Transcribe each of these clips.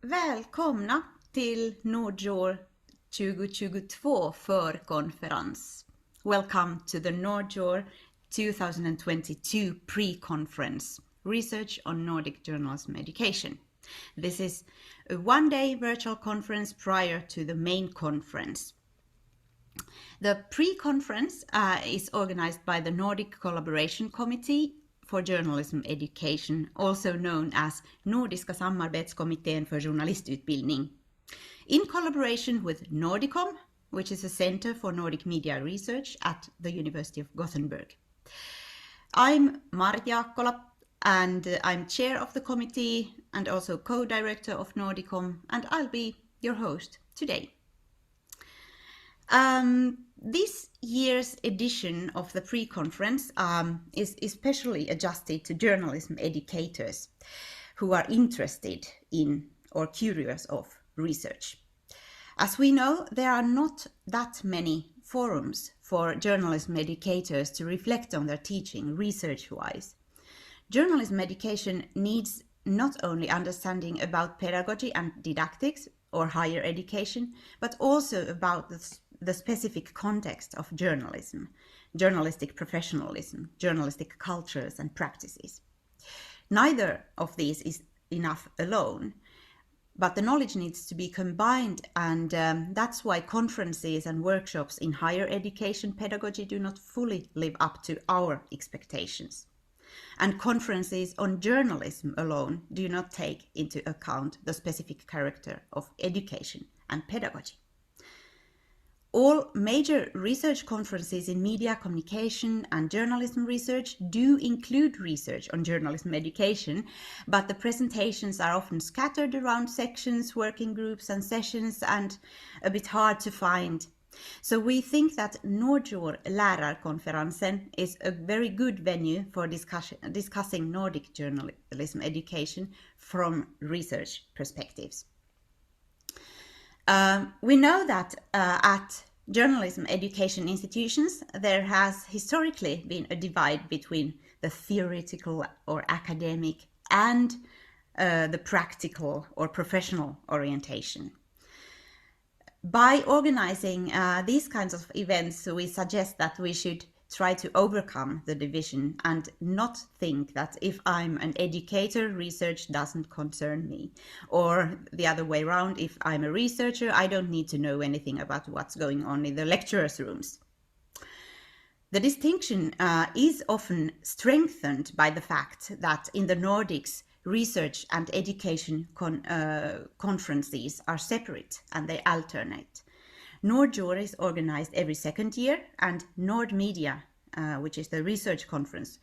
Välkomna till NordJour 2022 Pre-conference. Welcome to the NordJour 2022 Pre-conference, Research on Nordic Journalism Education. This is a one-day virtual conference prior to the main conference. The pre-conference is organized by the Nordic Collaboration Committee for Journalism Education, also known as Nordiska samarbetskommittén för journalistutbildning, in collaboration with Nordicom, which is a center for Nordic media research at the University of Gothenburg. I'm Marit Jaakkola, and I'm chair of the committee and also co-director of Nordicom, and I'll be your host today. This year's edition of the pre-conference is especially adjusted to journalism educators who are interested in or curious of research. As we know, there are not that many forums for journalism educators to reflect on their teaching research-wise. Journalism education needs not only understanding about pedagogy and didactics or higher education, but also about the specific context of journalism, journalistic professionalism, journalistic cultures and practices. Neither of these is enough alone, but the knowledge needs to be combined, and that's why conferences and workshops in higher education pedagogy do not fully live up to our expectations. And conferences on journalism alone do not take into account the specific character of education and pedagogy. All major research conferences in media, communication and journalism research do include research on journalism education, but the presentations are often scattered around sections, working groups and sessions, and a bit hard to find. So we think that NordJour lärarkonferensen is a very good venue for discussing Nordic journalism education from research perspectives. We know that at journalism education institutions, there has historically been a divide between the theoretical or academic and the practical or professional orientation. By organizing these kinds of events, we suggest that we should try to overcome the division and not think that if I'm an educator, research doesn't concern me. Or the other way around, if I'm a researcher, I don't need to know anything about what's going on in the lecturers' rooms. The distinction is often strengthened by the fact that in the Nordics, research and education conferences are separate and they alternate. NordJour is organized every second year, and NordMedia, which is the research conference,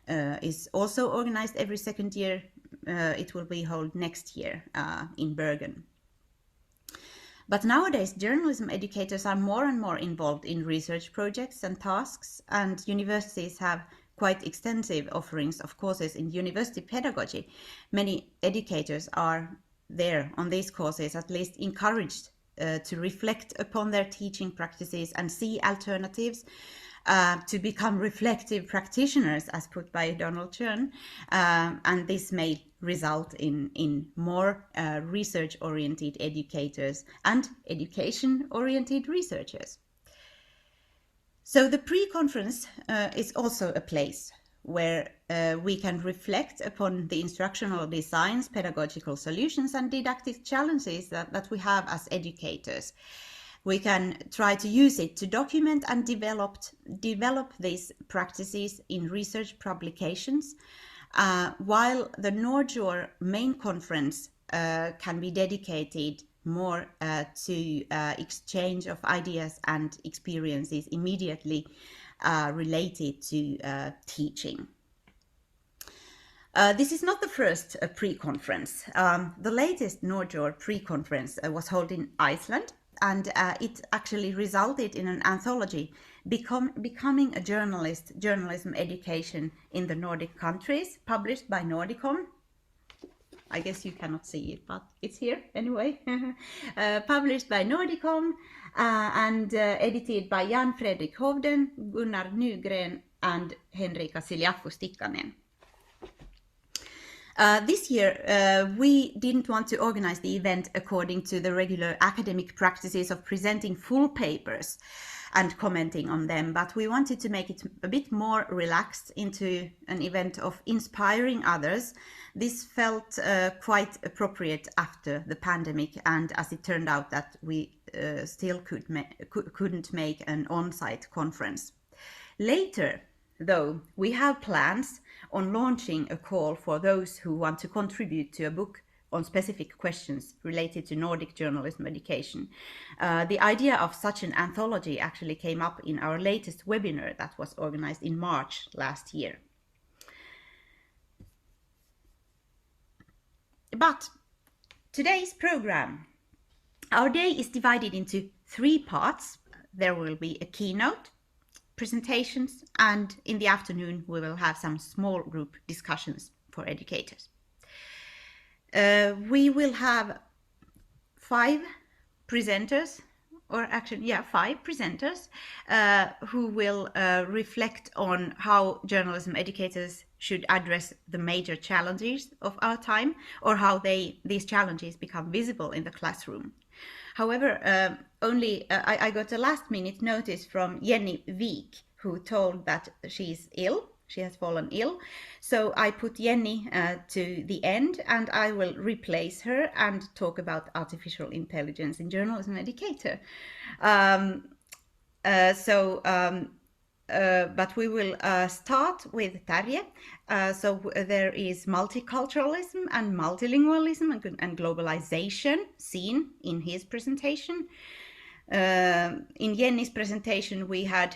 is also organized every second year. It will be held next year in Bergen. But nowadays, journalism educators are more and more involved in research projects and tasks, and universities have quite extensive offerings of courses in university pedagogy. Many educators are there on these courses at least encouraged to reflect upon their teaching practices and see alternatives, to become reflective practitioners, as put by Donald Chern, and this may result in more research-oriented educators and education-oriented researchers. So the pre-conference is also a place where we can reflect upon the instructional designs, pedagogical solutions and didactic challenges that we have as educators. We can try to use it to document and develop these practices in research publications, while the NordJour main conference can be dedicated more to exchange of ideas and experiences immediately related to teaching. This is not the first pre-conference. The latest NordJour pre-conference was held in Iceland, and it actually resulted in an anthology, Becoming a Journalist, Journalism Education in the Nordic Countries, published by Nordicom. I guess you cannot see it, but it's here anyway. Published by Nordicom and edited by Jan Fredrik Hovden, Gunnar Nygren and Henrika Siljaffus-Tikkanen. This year, we didn't want to organize the event according to the regular academic practices of presenting full papers and commenting on them, but we wanted to make it a bit more relaxed into an event of inspiring others. This felt quite appropriate after the pandemic, and as it turned out that we still couldn't make an on-site conference. Later, though, we have plans on launching a call for those who want to contribute to a book on specific questions related to Nordic journalism education. The idea of such an anthology actually came up in our latest webinar that was organized in March last year. But today's program, our day is divided into 3 parts. There will be a keynote, presentations, and in the afternoon we will have some small group discussions for educators. We will have 5 presenters, or actually, 5 presenters who will reflect on how journalism educators should address the major challenges of our time, or how these challenges become visible in the classroom. However, I got a last-minute notice from Jenny Wijk, who told that she's ill. She has fallen ill. So I put Jenny to the end, and I will replace her and talk about artificial intelligence in journalism educator. But we will start with Tarje. So there is multiculturalism and multilingualism and globalization seen in his presentation. In Jenny's presentation, we had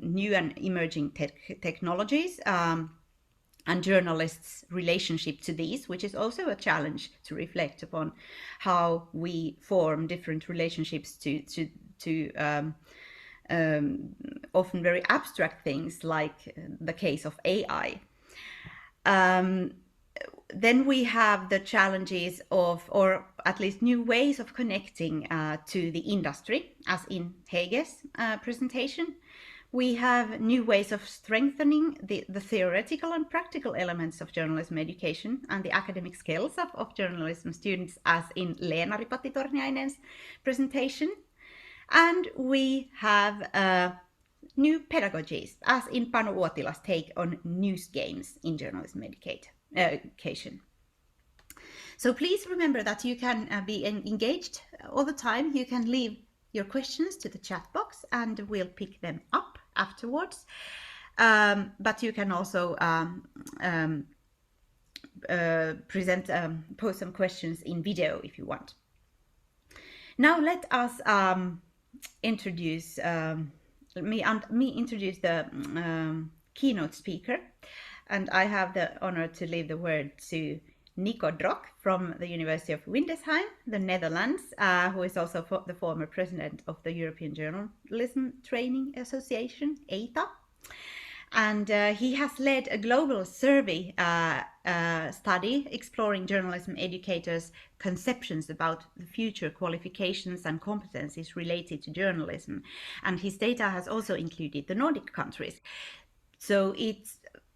new and emerging technologies and journalists' relationship to these, which is also a challenge to reflect upon how we form different relationships to often very abstract things like the case of AI. Then we have the challenges of, or at least new ways of connecting to the industry, as in Hege's presentation. We have new ways of strengthening the theoretical and practical elements of journalism education and the academic skills of journalism students, as in Leena Ripatti-Torniainen's presentation. And we have new pedagogies, as in Panu Uotila's take on news games in journalism education. So please remember that you can be engaged all the time. You can leave your questions to the chat box and we'll pick them up afterwards. But you can also pose some questions in video if you want. Now let us introduce me introduce the keynote speaker, and I have the honor to leave the word to Nico Drok from the University of Windesheim, the Netherlands, who is also the former president of the European Journalism Training Association, EITA. And he has led a global survey study exploring journalism educators' conceptions about the future qualifications and competencies related to journalism. And his data has also included the Nordic countries. So it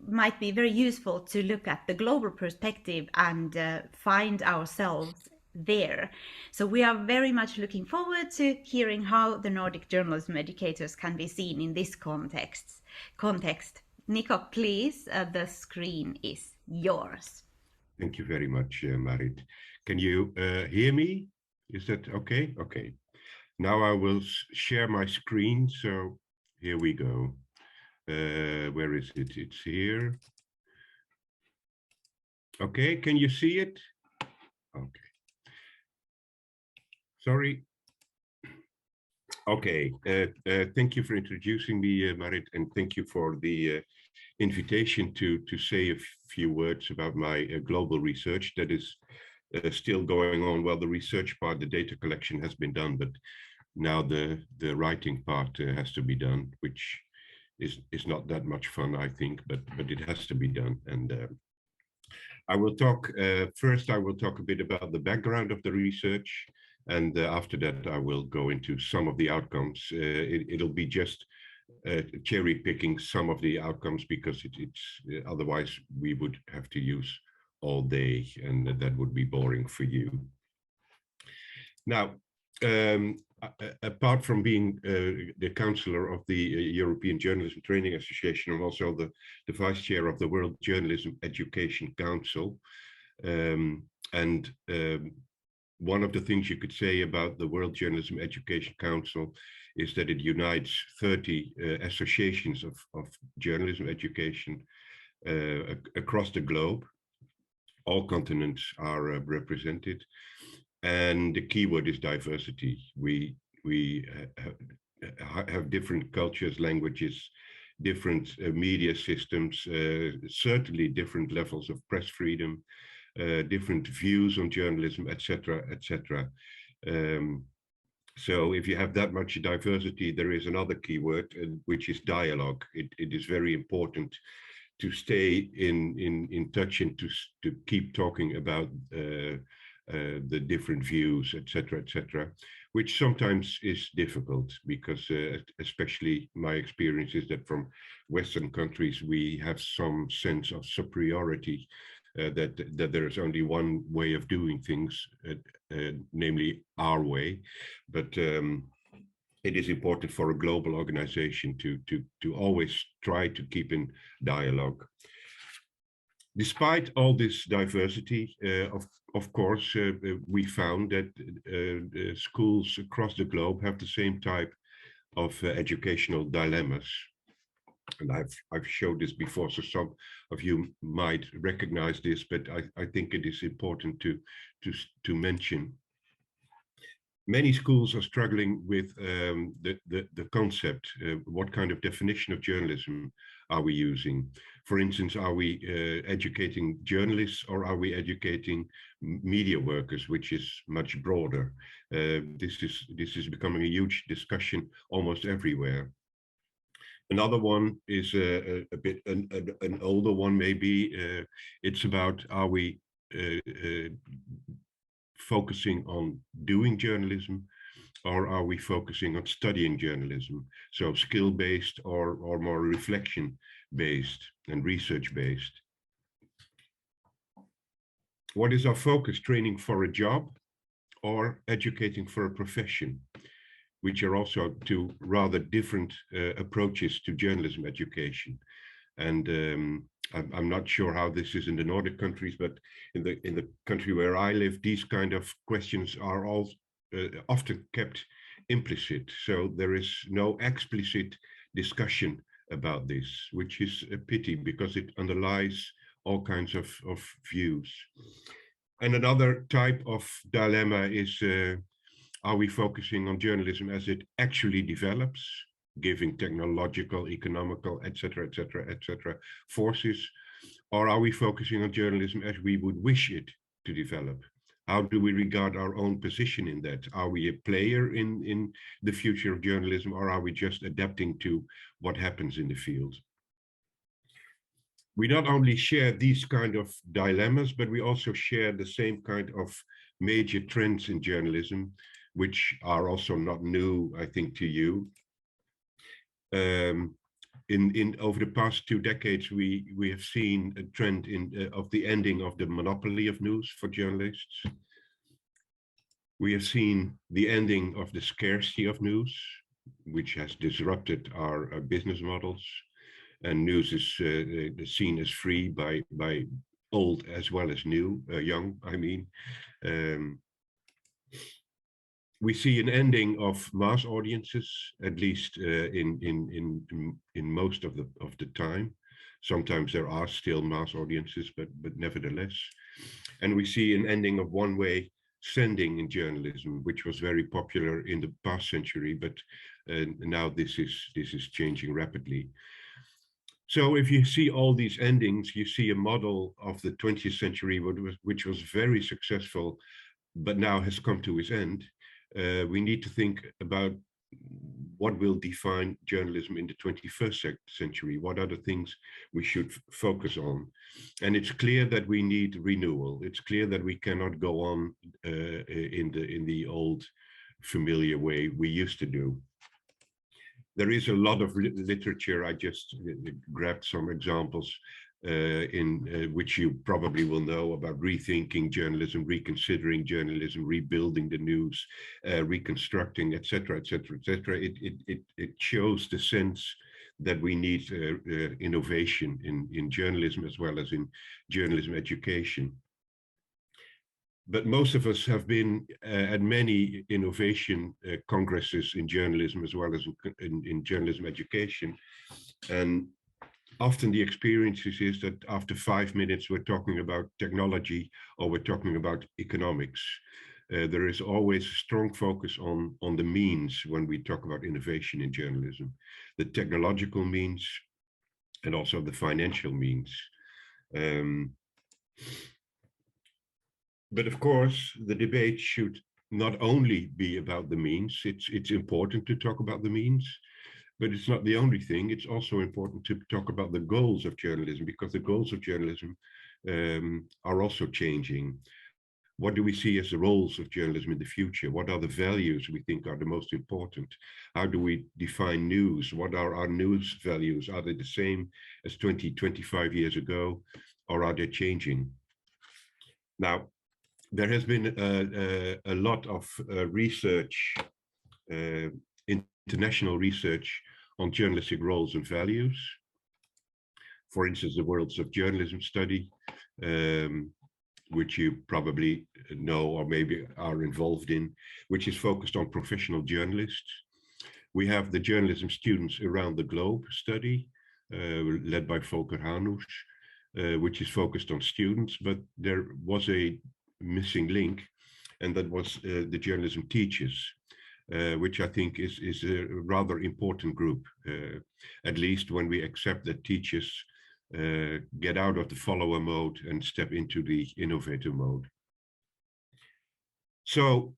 might be very useful to look at the global perspective and find ourselves there. So we are very much looking forward to hearing how the Nordic journalism educators can be seen in this context. Nico, please, the screen is yours. Thank you very much, Marit. Can you hear me? Is that okay? Okay. Now I will share my screen. So here we go. Where is it? It's here. Okay, can you see it? Okay. Sorry. Okay, thank you for introducing me, Marit, and thank you for the invitation to say a few words about my global research that is still going on. Well, the research part, the data collection has been done, but now the writing part has to be done, which is not that much fun, I think, but it has to be done. And I will talk, first I will talk a bit about the background of the research, and after that I will go into some of the outcomes. It'll be just cherry picking some of the outcomes, because it's otherwise we would have to use all day, and that would be boring for you. Now, apart from being the counselor of the European Journalism Training Association, I'm also the vice chair of the World Journalism Education Council. One of the things you could say about the World Journalism Education Council is that it unites 30 associations of journalism education across the globe. All continents are represented, and the keyword is diversity. We have different cultures, languages, different media systems, certainly different levels of press freedom, different views on journalism, etc., etc. So if you have that much diversity, there is another keyword, which is dialogue. It is very important to stay in touch and to keep talking about the different views, etc., etc., which sometimes is difficult because, especially my experience is that from Western countries, we have some sense of superiority, that there is only one way of doing things, namely our way. But it is important for a global organization to always try to keep in dialogue. Despite all this diversity, of course, we found that schools across the globe have the same type of educational dilemmas. And I've showed this before, so some of you might recognize this, but I think it is important to mention. Many schools are struggling with the concept. What kind of definition of journalism are we using? For instance, are we educating journalists, or are we educating media workers, which is much broader? This is becoming a huge discussion almost everywhere. Another one is a bit an older one, maybe. It's about, are we focusing on doing journalism, or are we focusing on studying journalism? So skill-based or more reflection-based and research-based. What is our focus? Training for a job or educating for a profession? Which are also two rather different approaches to journalism education. And I'm not sure how this is in the Nordic countries, but in the country where I live, these kind of questions are all often kept implicit. So there is no explicit discussion about this, which is a pity because it underlies all kinds of views. And another type of dilemma is, are we focusing on journalism as it actually develops, giving technological, economical, etc., forces, or are we focusing on journalism as we would wish it to develop? How do we regard our own position in that? Are we a player in the future of journalism, or are we just adapting to what happens in the field? We not only share these kind of dilemmas, but we also share the same kind of major trends in journalism, which are also not new, I think, to you. Over the past 2 decades, we have seen a trend of the ending of the monopoly of news for journalists. We have seen the ending of the scarcity of news, which has disrupted our business models. And news is seen as free by old as well as new, young, I mean. We see an ending of mass audiences, at least in most of the time. Sometimes there are still mass audiences, but nevertheless. And we see an ending of one-way sending in journalism, which was very popular in the past century, but now this is changing rapidly. So if you see all these endings, you see a model of the 20th century which was very successful, but now has come to its end. We need to think about what will define journalism in the 21st century. What are the things we should focus on? And it's clear that we need renewal. It's clear that we cannot go on in the old familiar way we used to do. There is a lot of literature. I just grabbed some examples which you probably will know about rethinking journalism, reconsidering journalism, rebuilding the news, reconstructing, etc., etc., etc. It shows the sense that we need innovation in journalism as well as in journalism education. But most of us have been at many innovation congresses in journalism as well as in journalism education. And often the experience is that after 5 minutes, we're talking about technology or we're talking about economics. There is always a strong focus on the means when we talk about innovation in journalism, the technological means and also the financial means. But of course, the debate should not only be about the means. It's important to talk about the means, but it's not the only thing. It's also important to talk about the goals of journalism, because the goals of journalism are also changing. What do we see as the roles of journalism in the future? What are the values we think are the most important? How do we define news? What are our news values? Are they the same as 20, 25 years ago, or are they changing? Now, there has been a lot of research, international research on journalistic roles and values. For instance, the Worlds of Journalism study, which you probably know or maybe are involved in, which is focused on professional journalists. We have the Journalism Students Around the Globe study, led by Volker Hanusch, which is focused on students, but there was a missing link, and that was the journalism teachers, which I think is a rather important group, at least when we accept that teachers get out of the follower mode and step into the innovator mode. So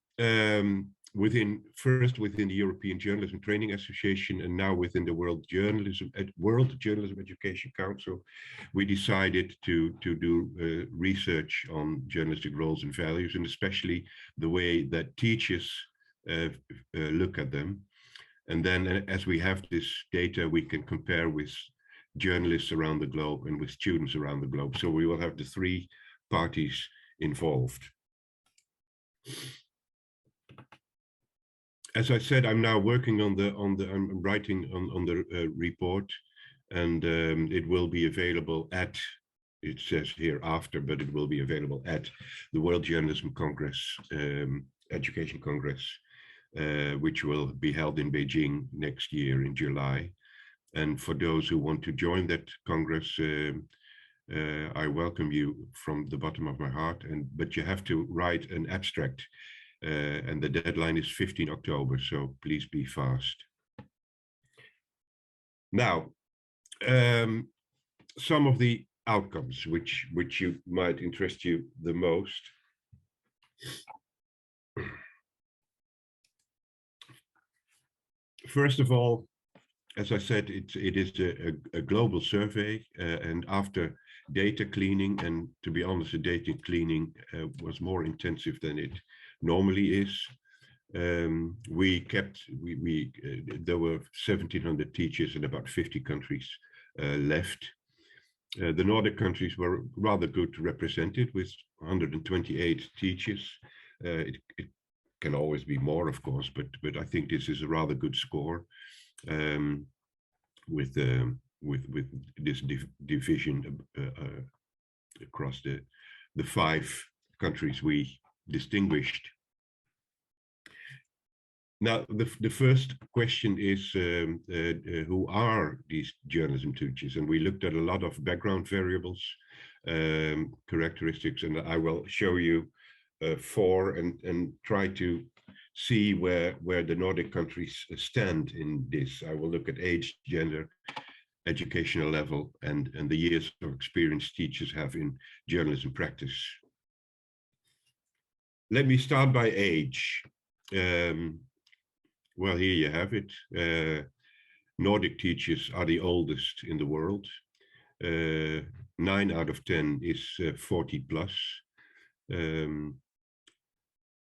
within the European Journalism Training Association and now within the World Journalism Education Council, we decided to do research on journalistic roles and values, and especially the way that teachers look at them. And then as we have this data, we can compare with journalists around the globe and with students around the globe. So we will have the three parties involved. As I said, I'm now working on I'm writing on the report, and it will be available at, it says here after, but it will be available at the World Journalism Congress, Education Congress, which will be held in Beijing next year in July. And for those who want to join that Congress, I welcome you from the bottom of my heart, but you have to write an abstract. And the deadline is 15 October, so please be fast. Now, some of the outcomes which you might interest you the most. First of all, as I said, it is a global survey, and after data cleaning, and to be honest, the data cleaning was more intensive than it normally is. There were 1,700 teachers in about 50 countries left. The Nordic countries were rather good represented with 128 teachers. It can always be more, of course, but I think this is a rather good score with this division across the 5 countries we distinguished. Now, the first question is, who are these journalism teachers? And we looked at a lot of background variables, characteristics, and I will show you 4 and try to see where the Nordic countries stand in this. I will look at age, gender, educational level, and the years of experience teachers have in journalism practice. Let me start by age. Well, here you have it. Nordic teachers are the oldest in the world. 9 out of 10 is 40 plus.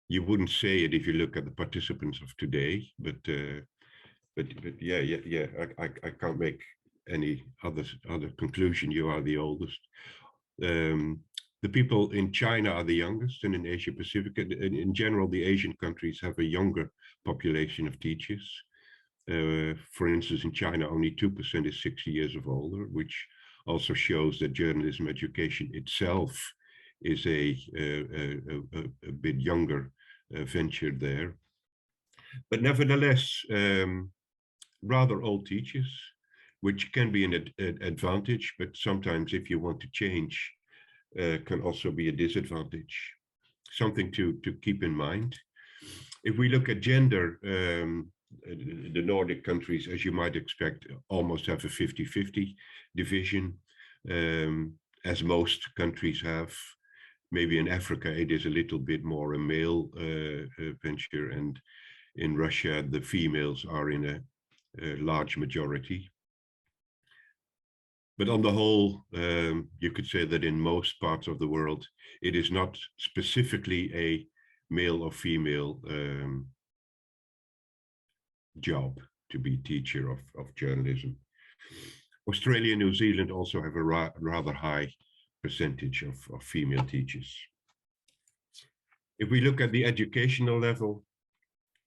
You wouldn't say it if you look at the participants of today, but yeah, I can't make any other conclusion, you are the oldest. The people in China are the youngest, and in Asia Pacific, and in general, the Asian countries have a younger population of teachers. For instance, in China, only 2% is 60 years of older, which also shows that journalism education itself is a bit younger venture there. But nevertheless, rather old teachers, which can be an advantage, but sometimes if you want to change, can also be a disadvantage. Something to keep in mind. If we look at gender, the Nordic countries, as you might expect, almost have a 50-50 division, as most countries have. Maybe in Africa, it is a little bit more a male venture, and in Russia, the females are in a large majority. But on the whole, you could say that in most parts of the world, it is not specifically a male or female job to be teacher of journalism. Australia and New Zealand also have a rather high percentage of female teachers. If we look at the educational level,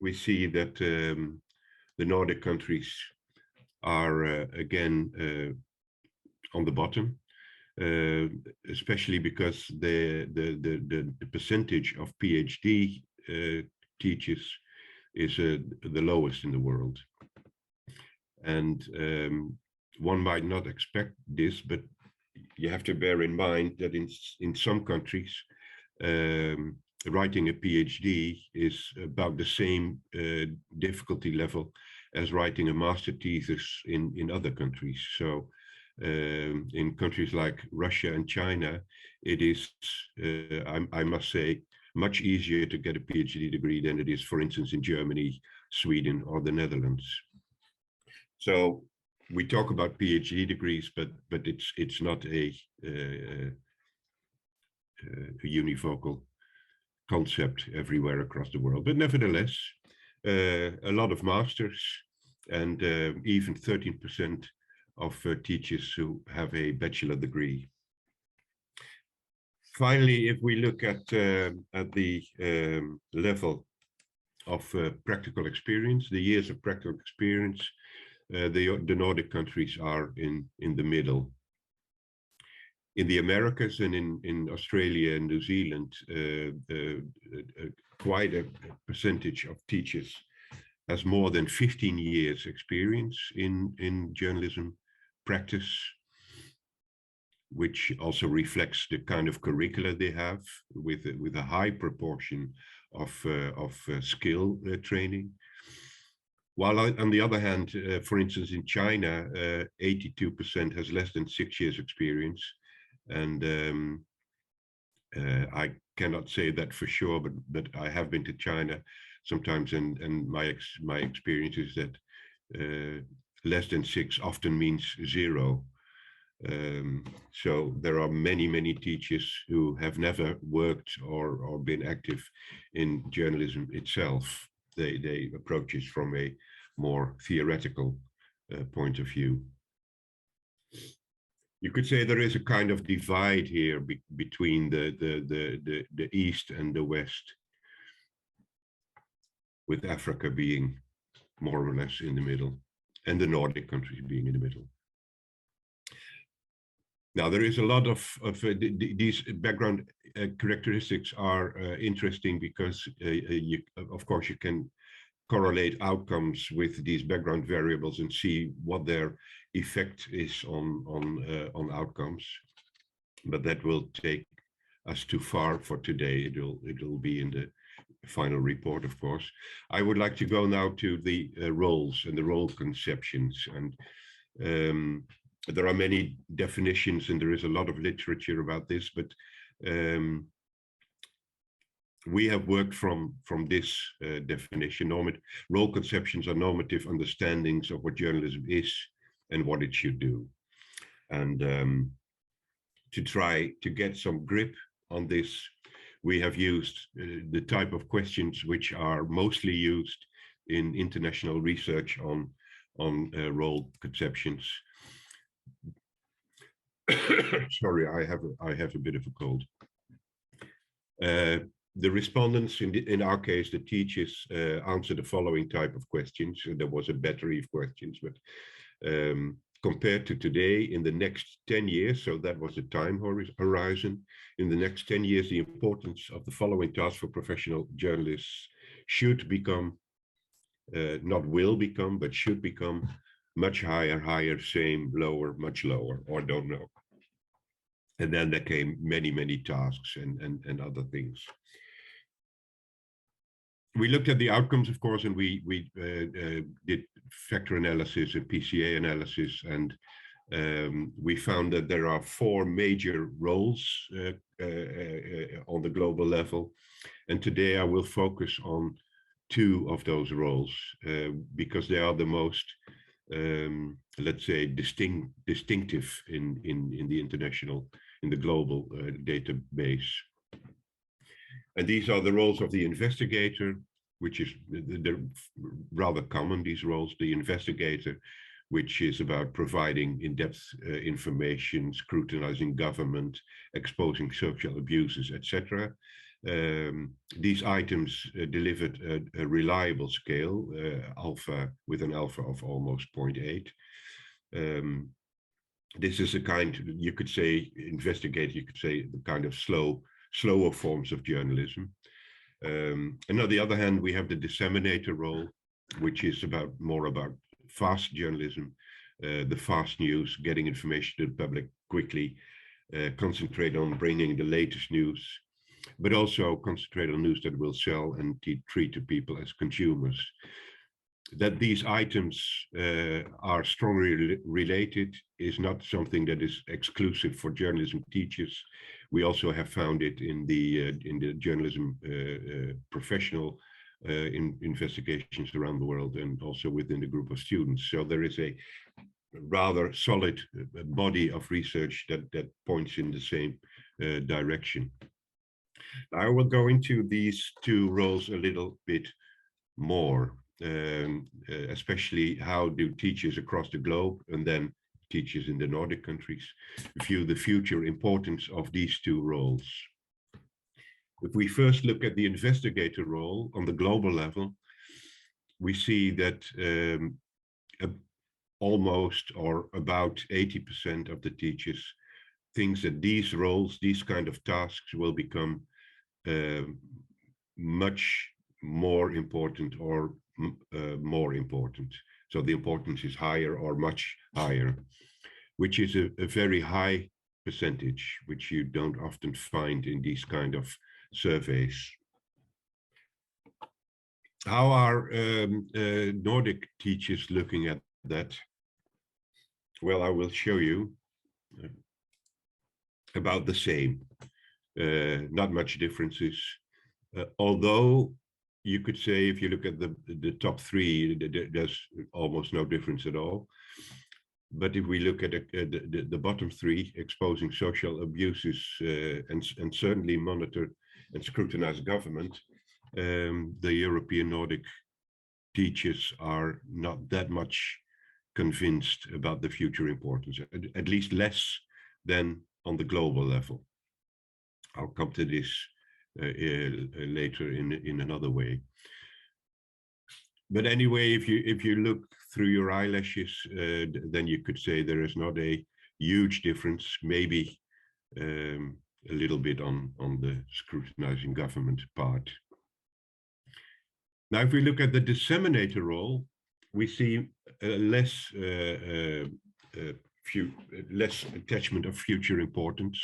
we see that the Nordic countries are again on the bottom, especially because the percentage of PhD teachers is the lowest in the world. And one might not expect this, but you have to bear in mind that in some countries, writing a PhD is about the same difficulty level as writing a master thesis in other countries. So in countries like Russia and China, it is, I must say, much easier to get a PhD degree than it is, for instance, in Germany, Sweden, or the Netherlands. So we talk about PhD degrees, but it's not a univocal concept everywhere across the world. But nevertheless, a lot of masters, and even 13% of teachers who have a bachelor degree. Finally, if we look at the level of practical experience, the years of practical experience, the Nordic countries are in the middle. In the Americas and in Australia and New Zealand, quite a percentage of teachers has more than 15 years experience in journalism practice, which also reflects the kind of curricula they have with a high proportion of skill training. While on the other hand, for instance, in China, 82% has less than 6 years experience. And I cannot say that for sure, but I have been to China sometimes, and my experience is that less than 6 often means 0. So there are many teachers who have never worked or been active in journalism itself. They approach it from a more theoretical point of view. You could say there is a kind of divide here between the East and the West, with Africa being more or less in the middle, and the Nordic countries being in the middle. Now, there is a lot of these background characteristics are interesting because, of course, you can correlate outcomes with these background variables and see what their effect is on outcomes. But that will take us too far for today. It'll be in the final report, of course. I would like to go now to the roles and the role conceptions. And there are many definitions, and there is a lot of literature about this, but we have worked from this definition. Role conceptions are normative understandings of what journalism is and what it should do. And to try to get some grip on this, we have used the type of questions which are mostly used in international research on role conceptions. Sorry, I have a bit of a cold. The respondents, in our case, the teachers, answered the following type of questions. There was a battery of questions, but compared to today, in the next 10 years, so that was the time horizon, in the next 10 years, the importance of the following tasks for professional journalists should become, not will become, but should become much higher, higher, same, lower, much lower, or don't know. And then there came many, many tasks and other things. We looked at the outcomes, of course, and we did factor analysis and PCA analysis, and we found that there are 4 major roles on the global level. And today I will focus on 2 of those roles because they are the most, let's say, distinctive in the international, in the global database. And these are the roles of the investigator, which is they're rather common, these roles. The investigator, which is about providing in-depth information, scrutinizing government, exposing social abuses, etc. These items delivered a reliable scale, alpha, with an alpha of almost 0.8. This is a kind, you could say, investigator, you could say, the kind of slower forms of journalism. And on the other hand, we have the disseminator role, which is more about fast journalism, the fast news, getting information to the public quickly, concentrate on bringing the latest news, but also concentrate on news that will sell and treat the people as consumers. That these items are strongly related is not something that is exclusive for journalism teachers. We also have found it in the journalism professional investigations around the world, and also within the group of students. So there is a rather solid body of research that points in the same direction. I will go into these 2 roles a little bit more. Especially how do teachers across the globe, and then teachers in the Nordic countries, view the future importance of these 2 roles. If we first look at the investigator role on the global level, we see that almost or about 80% of the teachers thinks that these roles, these kind of tasks, will become much more important or more important. So the importance is higher or much higher, which is a very high percentage, which you don't often find in these kind of surveys. How are Nordic teachers looking at that? Well, I will show you about the same, not much differences, although you could say, if you look at the top 3, there's almost no difference at all. But if we look at the bottom 3, exposing social abuses and certainly monitor and scrutinize government, the European Nordic teachers are not that much convinced about the future importance, at least less than on the global level. I'll come to this later in another way. But anyway, if you look through your eyelashes, then you could say there is not a huge difference, maybe a little bit on the scrutinizing government part. Now, if we look at the disseminator role, we see less attachment of future importance.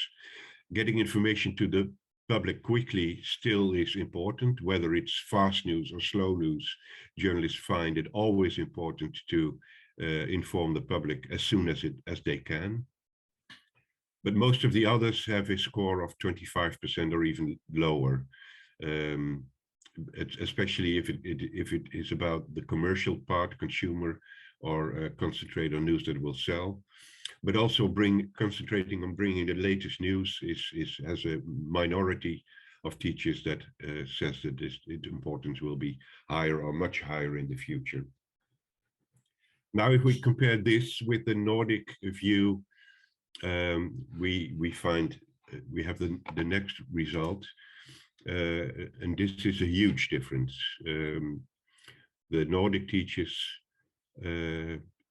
Getting information to the public quickly still is important, whether it's fast news or slow news. Journalists find it always important to inform the public as soon as they can. But most of the others have a score of 25% or even lower, especially if it is about the commercial part, consumer, or concentrate on news that will sell. But also concentrating on bringing the latest news has a minority of teachers that says that its importance will be higher or much higher in the future. Now, if we compare this with the Nordic view, we find we have the next result, and this is a huge difference. The Nordic teachers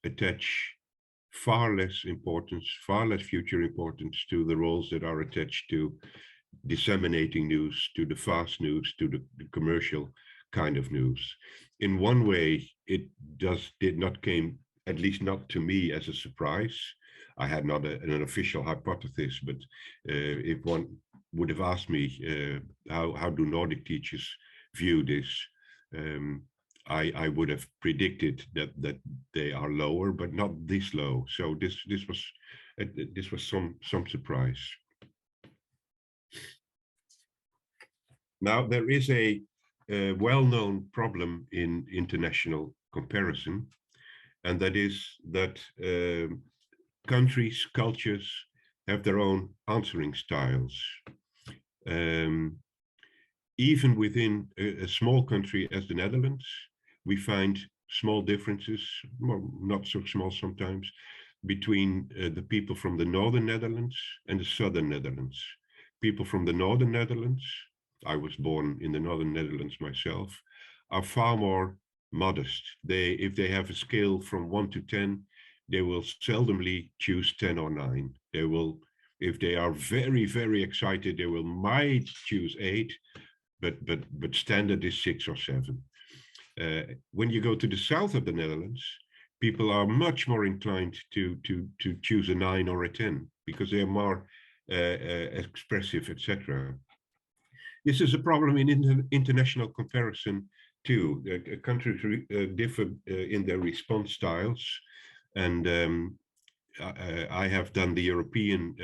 attach far less importance, far less future importance to the roles that are attached to disseminating news, to the fast news, to the commercial kind of news. In one way, it did not came, at least not to me, as a surprise. I had not an official hypothesis, but if one would have asked me how do Nordic teachers view this, I would have predicted that they are lower, but not this low. So this was some surprise. Now, there is a well-known problem in international comparison, and that is that countries, cultures have their own answering styles. Even within a small country as the Netherlands, we find small differences, well, not so small sometimes, between the people from the Northern Netherlands and the Southern Netherlands. People from the Northern Netherlands, I was born in the Northern Netherlands myself, are far more modest. If they have a scale from 1 to 10, they will seldomly choose 10 or 9. They will, if they are very, very excited, they might choose 8, but standard is 6 or 7. When you go to the south of the Netherlands, people are much more inclined to choose a 9 or a 10 because they are more expressive, etc. This is a problem in international comparison too. Countries differ in their response styles, and I have done the European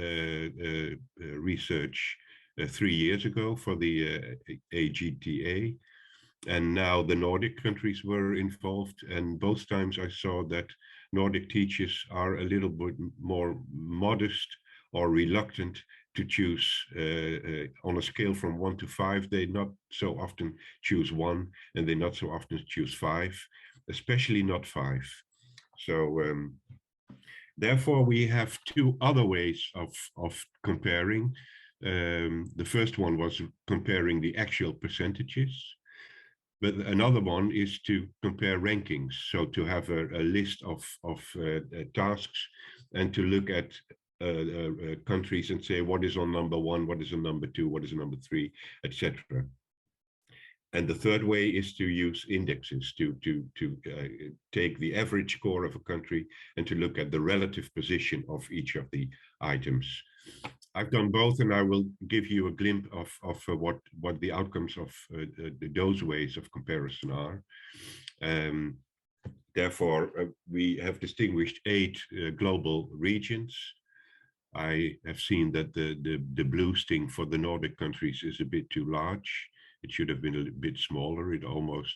research 3 years ago for the AGTA, and now the Nordic countries were involved, and both times I saw that Nordic teachers are a little bit more modest or reluctant to choose on a scale from 1 to 5. They not so often choose 1, and they not so often choose 5, especially not 5. So therefore, we have 2 other ways of comparing. The first one was comparing the actual percentages, but another one is to compare rankings. So to have a list of tasks and to look at countries and say what is on number 1, what is on number 2, what is on number 3, etc. And the third way is to use indexes to take the average score of a country and to look at the relative position of each of the items. I've done both, and I will give you a glimpse of what the outcomes of those ways of comparison are. Therefore, we have distinguished 8 global regions. I have seen that the blue sting for the Nordic countries is a bit too large. It should have been a bit smaller. It almost,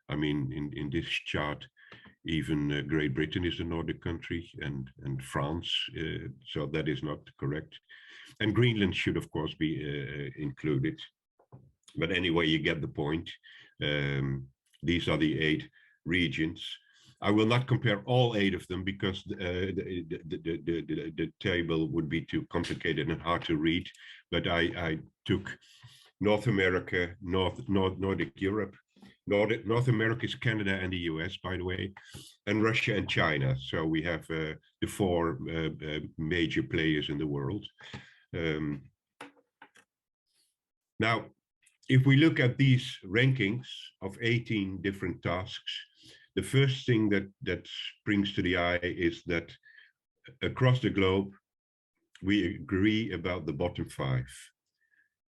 I mean, in this chart, even Great Britain is a Nordic country, and France, so that is not correct. And Greenland should, of course, be included. But anyway, you get the point. These are the 8 regions. I will not compare all 8 of them because the table would be too complicated and hard to read. But I took North America, Nordic Europe. North America is Canada and the US, by the way, and Russia and China. So we have the 4 major players in the world. Now, if we look at these rankings of 18 different tasks, the first thing that springs to the eye is that across the globe, we agree about the bottom 5.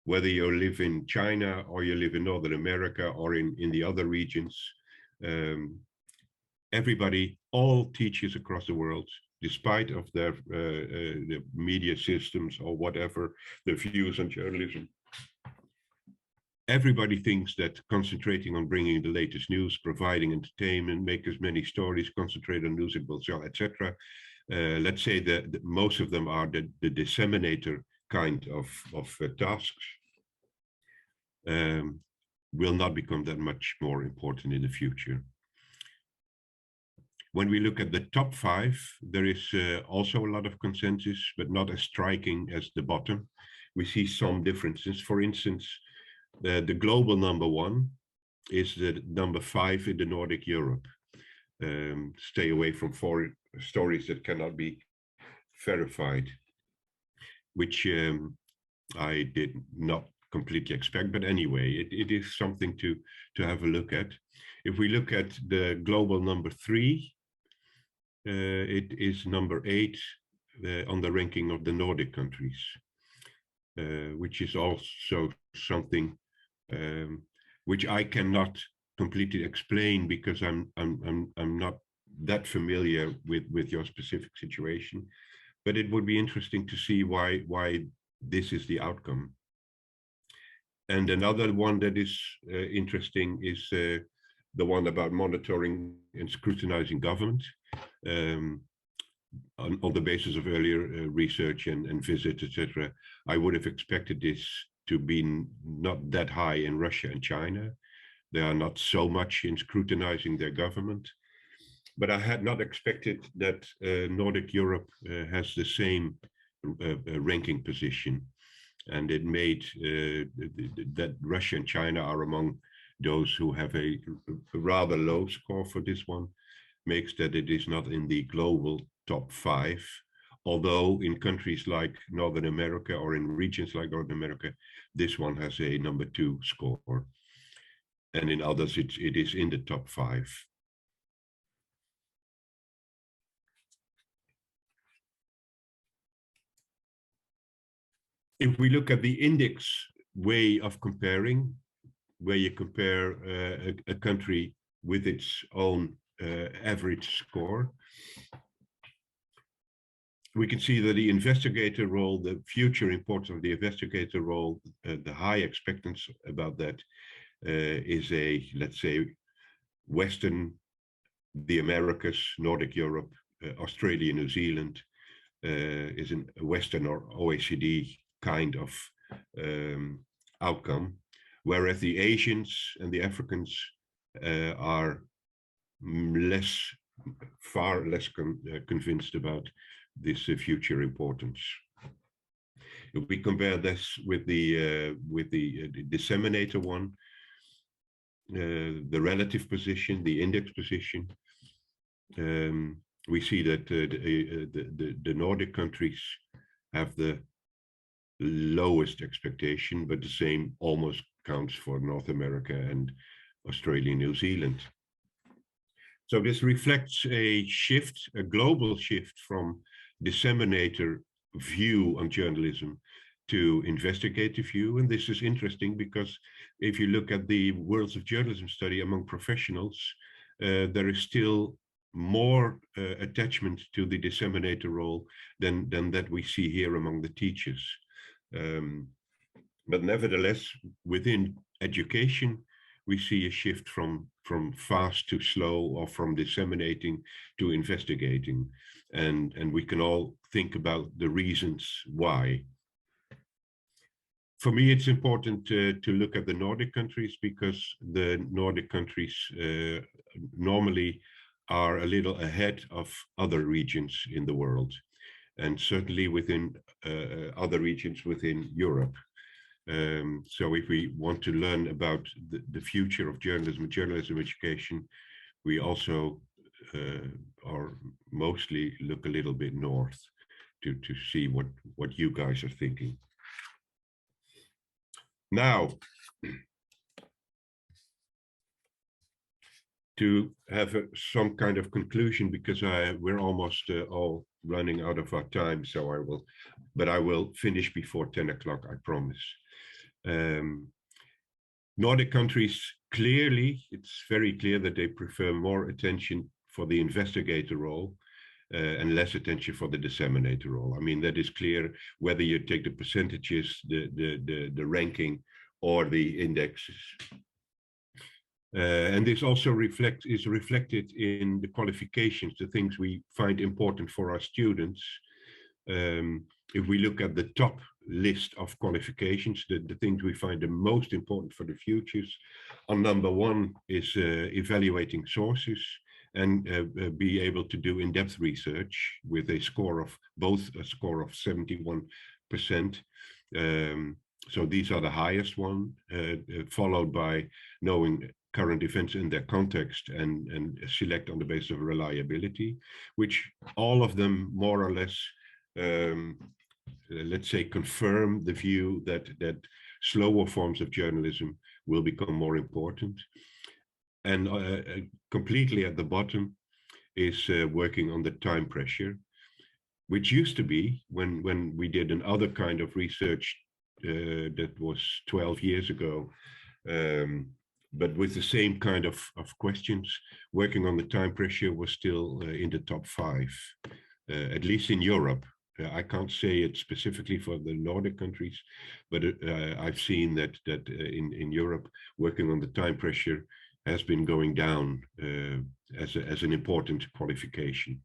Whether you live in China or you live in Northern America or in the other regions, everybody, all teachers across the world, despite of their the media systems or whatever, their views on journalism, everybody thinks that concentrating on bringing the latest news, providing entertainment, make as many stories, concentrate on news it will sell, etc. Let's say that most of them are the disseminator kind of tasks, will not become that much more important in the future. When we look at the top 5, there is also a lot of consensus, but not as striking as the bottom. We see some differences. For instance, the global number 1 is the number 5 in the Nordic Europe. Stay away from stories that cannot be verified, which I did not completely expect, but anyway, it is something to have a look at. If we look at the global number 3, it is number 8 on the ranking of the Nordic countries, which is also something which I cannot completely explain because I'm not that familiar with your specific situation, but it would be interesting to see why this is the outcome. And another one that is interesting is the one about monitoring and scrutinizing government. On the basis of earlier research and visits, etc., I would have expected this to be not that high in Russia and China. They are not so much in scrutinizing their government. But I had not expected that Nordic Europe has the same ranking position. And it made that Russia and China are among those who have a rather low score for this one, makes that it is not in the global top 5. Although in countries like Northern America or in regions like Northern America, this one has a number 2 score. And in others, it is in the top 5. If we look at the index way of comparing, where you compare a country with its own average score, we can see that the investigator role, the future importance of the investigator role, the high expectancy about that is a, let's say, Western, the Americas, Nordic Europe, Australia, New Zealand, is a Western or OECD kind of outcome, whereas the Asians and the Africans are far less convinced about this future importance. If we compare this with the disseminator one, the relative position, the index position, we see that the Nordic countries have the lowest expectation, but the same almost counts for North America and Australia, New Zealand. So this reflects a shift, a global shift from disseminator view on journalism to investigative view. And this is interesting because if you look at the Worlds of Journalism study among professionals, there is still more attachment to the disseminator role than that we see here among the teachers. But nevertheless, within education, we see a shift from fast to slow, or from disseminating to investigating. And we can all think about the reasons why. For me, it's important to look at the Nordic countries, because the Nordic countries normally are a little ahead of other regions in the world, and certainly within other regions within Europe. So if we want to learn about the future of journalism education, we also or mostly look a little bit north to see what you guys are thinking. Now, to have some kind of conclusion, because we're almost all running out of our time, so I will finish before 10 o'clock, I promise. Nordic countries, clearly, it's very clear that they prefer more attention for the investigator role and less attention for the disseminator role. I mean, that is clear whether you take the percentages, the ranking, or the indexes. And this also is reflected in the qualifications, the things we find important for our students. If we look at the top list of qualifications, the things we find the most important for the futures, on number 1 is evaluating sources and be able to do in-depth research with a score of both a score of 71%. So these are the highest one, followed by knowing current events in their context and select on the basis of reliability, which all of them more or less, let's say, confirm the view that slower forms of journalism will become more important. And completely at the bottom is working on the time pressure, which used to be when we did another kind of research that was 12 years ago, but with the same kind of questions, working on the time pressure was still in the top 5, at least in Europe. I can't say it specifically for the Nordic countries, but I've seen that in Europe, working on the time pressure has been going down as an important qualification.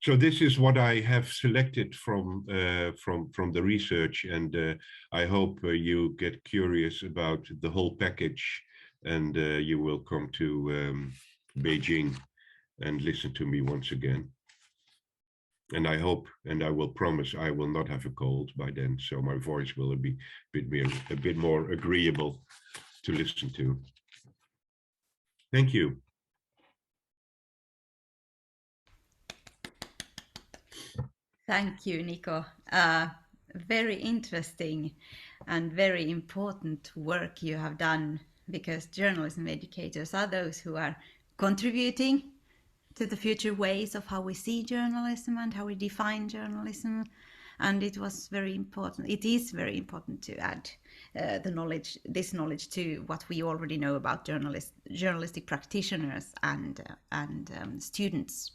So this is what I have selected from the research, and I hope you get curious about the whole package, and you will come to Beijing and listen to me once again. And I hope, and I will promise, I will not have a cold by then, so my voice will be a bit more agreeable to listen to. Thank you. Thank you, Nico. Very interesting and very important work you have done, because journalism educators are those who are contributing to the future ways of how we see journalism and how we define journalism. And it was very important. It is very important to add this knowledge to what we already know about journalistic practitioners and students.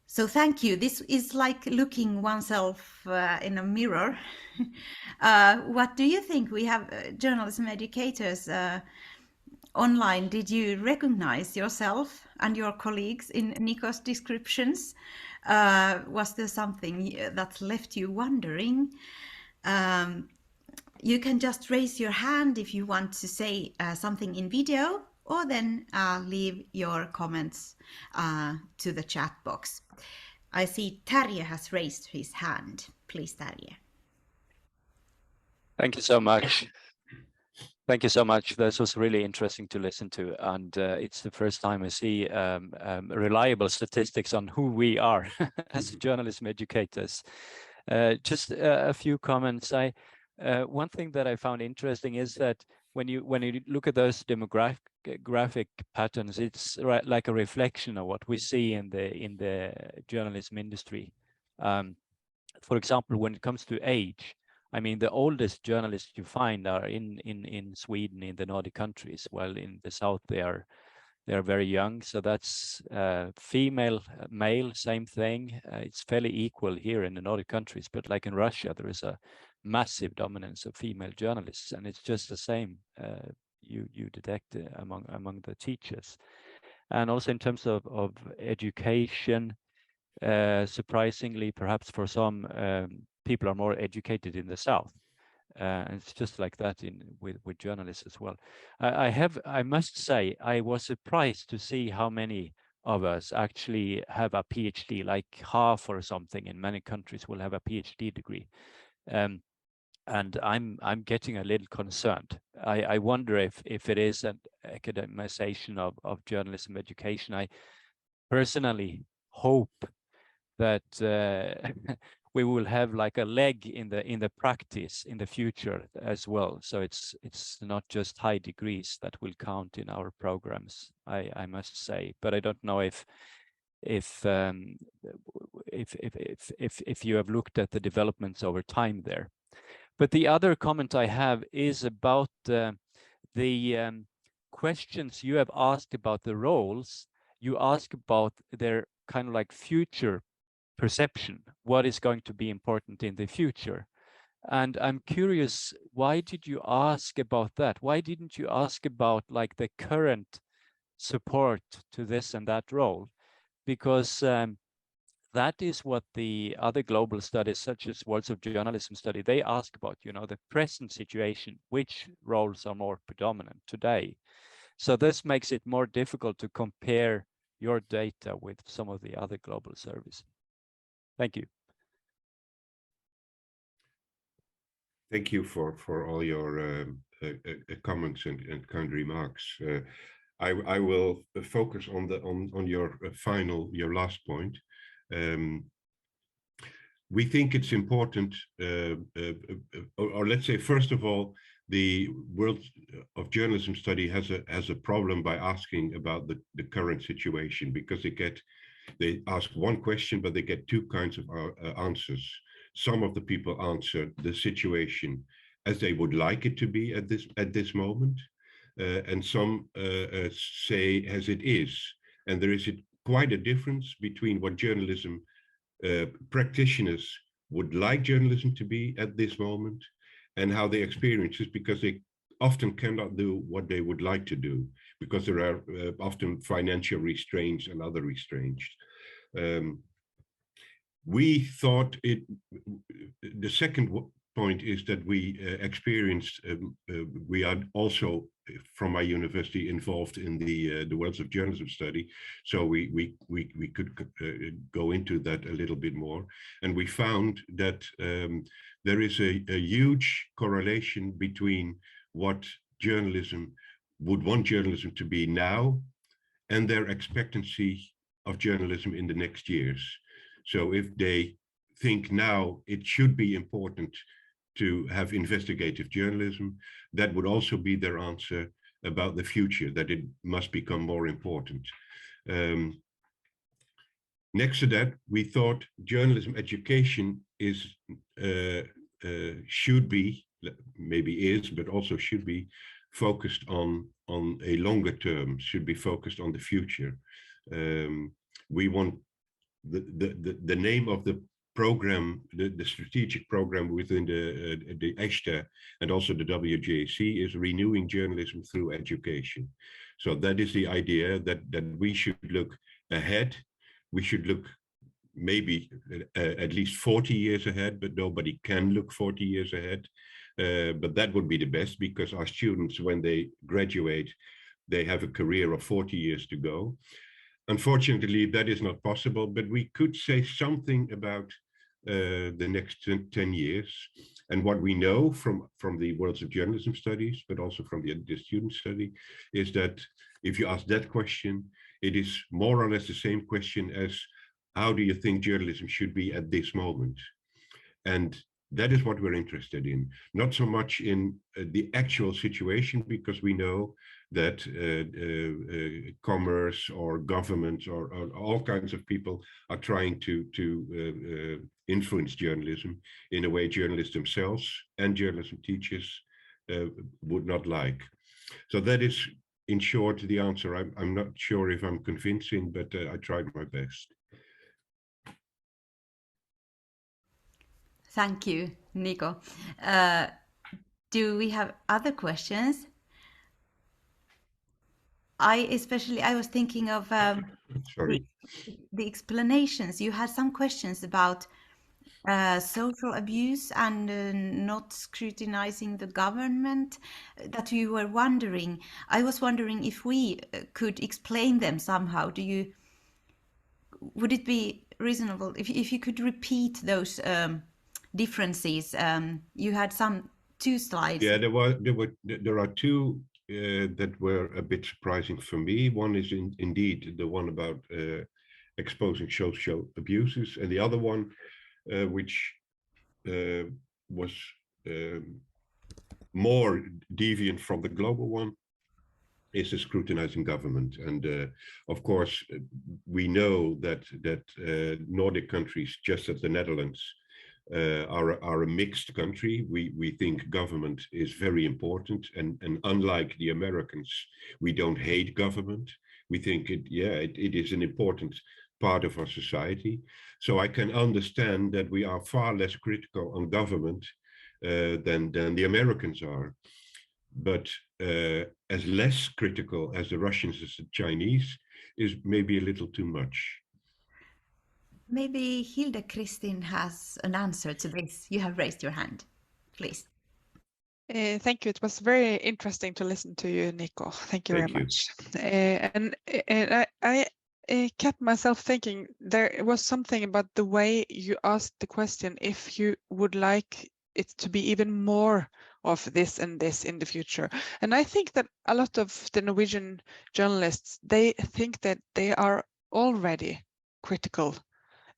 So thank you. This is like looking oneself in a mirror. What do you think? We have journalism educators online. Did you recognize yourself and your colleagues in Nico's descriptions? Was there something that left you wondering? You can just raise your hand if you want to say something in video, or then leave your comments to the chat box. I see Terje has raised his hand. Please, Terje. Thank you so much. Thank you so much. This was really interesting to listen to, and it's the first time I see reliable statistics on who we are as journalism educators. Just a few comments. One thing that I found interesting is that when you look at those demographic patterns, it's like a reflection of what we see in the journalism industry. For example, when it comes to age, I mean, the oldest journalists you find are in Sweden, in the Nordic countries, while in the south they are very young. So that's female, male, same thing. It's fairly equal here in the Nordic countries, but like in Russia, there is a massive dominance of female journalists, and it's just the same you detect among the teachers. And also in terms of education, surprisingly, perhaps for some, people are more educated in the south, and it's just like that with journalists as well. I must say, I was surprised to see how many of us actually have a PhD, like half or something in many countries will have a PhD degree. And I'm getting a little concerned. I wonder if it is an academization of journalism education. I personally hope that we will have like a leg in the practice in the future as well. So it's not just high degrees that will count in our programs, I must say. But I don't know if you have looked at the developments over time there. But the other comment I have is about the questions you have asked about the roles. You ask about their kind of like future perception, what is going to be important in the future. And I'm curious, why did you ask about that? Why didn't you ask about like the current support to this and that role? Because that is what the other global studies, such as Worlds of Journalism study, they ask about, the present situation, which roles are more predominant today. So this makes it more difficult to compare your data with some of the other global surveys. Thank you. Thank you for all your comments and kind remarks. I will focus on your your last point. We think it's important, or let's say, first of all, the World of Journalism study has a problem by asking about the current situation, because they ask one question, but they get two kinds of answers. Some of the people answer the situation as they would like it to be at this moment, and some say as it is. And there is quite a difference between what journalism practitioners would like journalism to be at this moment and how they experience it, because they often cannot do what they would like to do, because there are often financial restraints and other restraints. We thought the second point is that we experienced, we are also from my university involved in the Worlds of Journalism study, so we could go into that a little bit more, and we found that there is a huge correlation between what journalism would want journalism to be now and their expectancy of journalism in the next years. So if they think now it should be important to have investigative journalism, that would also be their answer about the future, that it must become more important. Next to that, we thought journalism education should be, maybe is, but also should be focused on a longer term, should be focused on the future. We want the name of the program, the strategic program within the ESTA and also the WJC is Renewing Journalism Through Education. So that is the idea that we should look ahead. We should look maybe at least 40 years ahead, but nobody can look 40 years ahead. But that would be the best, because our students, when they graduate, they have a career of 40 years to go. Unfortunately, that is not possible, but we could say something about the next 10 years. And what we know from the Worlds of Journalism studies, but also from the student study, is that if you ask that question, it is more or less the same question as, how do you think journalism should be at this moment? And that is what we're interested in, not so much in the actual situation, because we know that commerce or government or all kinds of people are trying to influence journalism in a way journalists themselves and journalism teachers would not like. So that is, in short, the answer. I'm not sure if I'm convincing, but I tried my best. Thank you, Nico. Do we have other questions? I was thinking of the explanations. You had some questions about social abuse and not scrutinizing the government that you were wondering. I was wondering if we could explain them somehow. Would it be reasonable if you could repeat those differences? You had two slides. Yeah, there are two that were a bit surprising for me. One is indeed the one about exposing social abuses, and the other one, which was more deviant from the global one, is the scrutinizing government. And of course, we know that Nordic countries, just as the Netherlands, are a mixed country. We think government is very important, and unlike the Americans, we don't hate government. We think it is an important part of our society. So I can understand that we are far less critical on government than the Americans are. But as less critical as the Russians as the Chinese is maybe a little too much. Maybe Hilde Kristin has an answer to this. You have raised your hand, please. Thank you. It was very interesting to listen to you, Nico. Thank you very much. I kept myself thinking there was something about the way you asked the question, if you would like it to be even more of this and this in the future. And I think that a lot of the Norwegian journalists, they think that they are already critical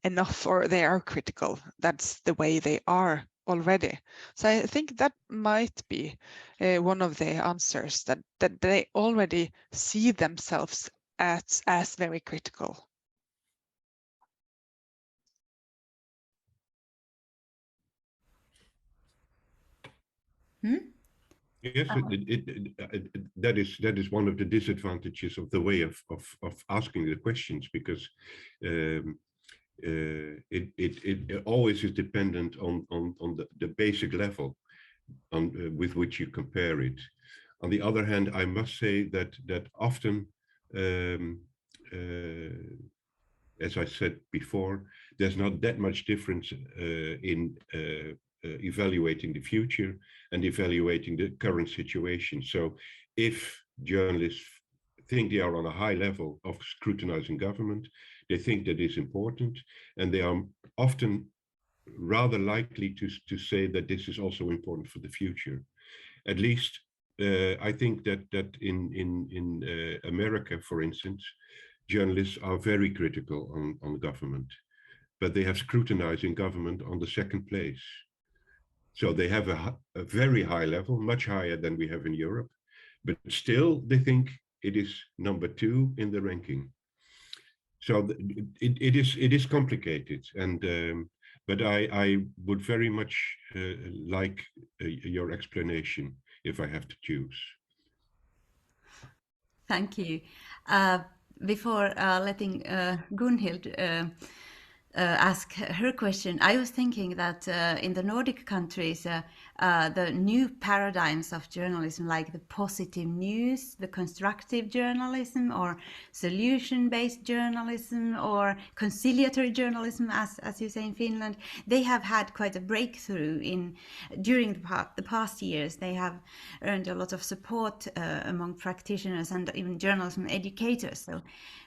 enough, or they are critical. That's the way they are already. So I think that might be one of the answers, that they already see themselves as very critical. Yes, that is one of the disadvantages of the way of asking the questions, because it always is dependent on the basic level with which you compare it. On the other hand, I must say that often, as I said before, there's not that much difference in evaluating the future and evaluating the current situation. So if journalists think they are on a high level of scrutinizing government, they think that is important, and they are often rather likely to say that this is also important for the future. At least I think that in America, for instance, journalists are very critical on government, but they have scrutinizing government on the second place. So they have a very high level, much higher than we have in Europe, but still they think it is number 2 in the ranking. So it is complicated, and but I would very much like your explanation if I have to choose. Thank you. Before letting Gunhild ask her question, I was thinking that in the Nordic countries, the new paradigms of journalism, like the positive news, the constructive journalism, or solution-based journalism, or conciliatory journalism, as you say in Finland, they have had quite a breakthrough during the past years. They have earned a lot of support among practitioners and even journalism educators. So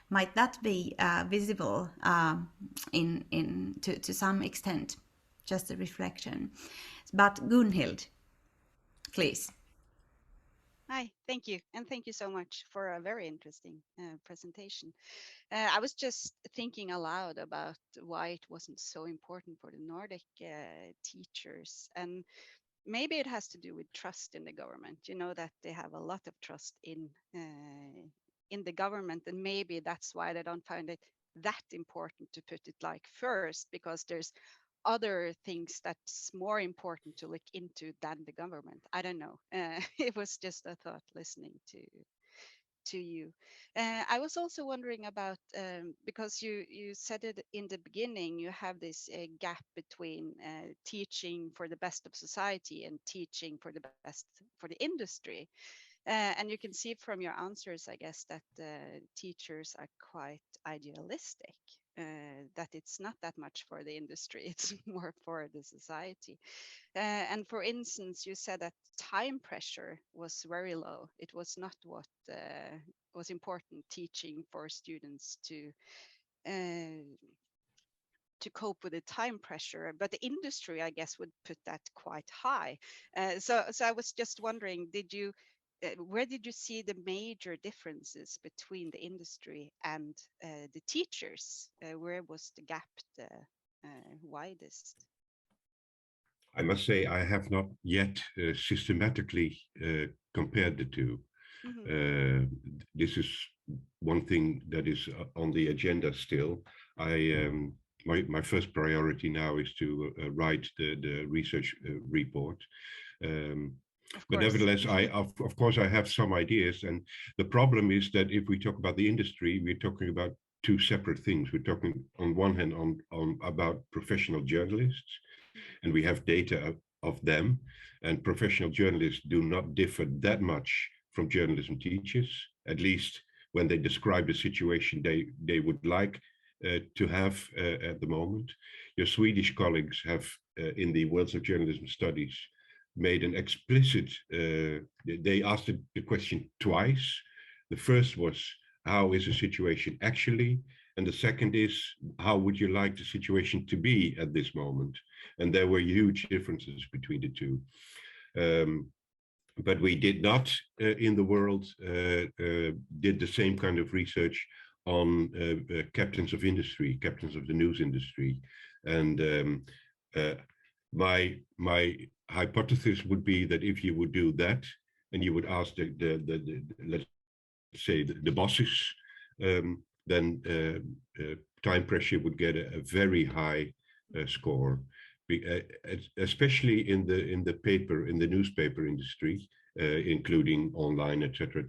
might that be visible to some extent? Just a reflection. But Gunhild, please. Hi, thank you. And thank you so much for a very interesting presentation. I was just thinking aloud about why it wasn't so important for the Nordic teachers. And maybe it has to do with trust in the government. You know, that they have a lot of trust in the government, and maybe that's why they don't find it that important to put it like first, because there's other things that's more important to look into than the government. I don't know. It was just a thought listening to you. I was also wondering about, because you said it in the beginning, you have this gap between teaching for the best of society and teaching for the best for the industry. And you can see from your answers, I guess, that teachers are quite idealistic, that it's not that much for the industry, it's more for the society. And for instance, you said that time pressure was very low. It was not what was important, teaching for students to cope with the time pressure, but the industry, I guess, would put that quite high. So I was just wondering, where did you see the major differences between the industry and the teachers? Where was the gap the widest? I must say I have not yet systematically compared the two. Mm-hmm. This is one thing that is on the agenda still. My first priority now is to write the research report. But nevertheless, of course, I have some ideas. And the problem is that if we talk about the industry, we're talking about two separate things. We're talking on one hand about professional journalists, and we have data of them. And professional journalists do not differ that much from journalism teachers, at least when they describe the situation they would like to have at the moment. Your Swedish colleagues have, in the Worlds of Journalism Studies, made an explicit, they asked the question twice. The first was, how is the situation actually? And the second is, how would you like the situation to be at this moment? And there were huge differences between the two. But we did not in the world did the same kind of research on captains of industry, captains of the news industry. And my hypothesis would be that if you would do that, and you would ask the let's say the bosses, then time pressure would get a very high score, especially in the newspaper industry, including online, etc.,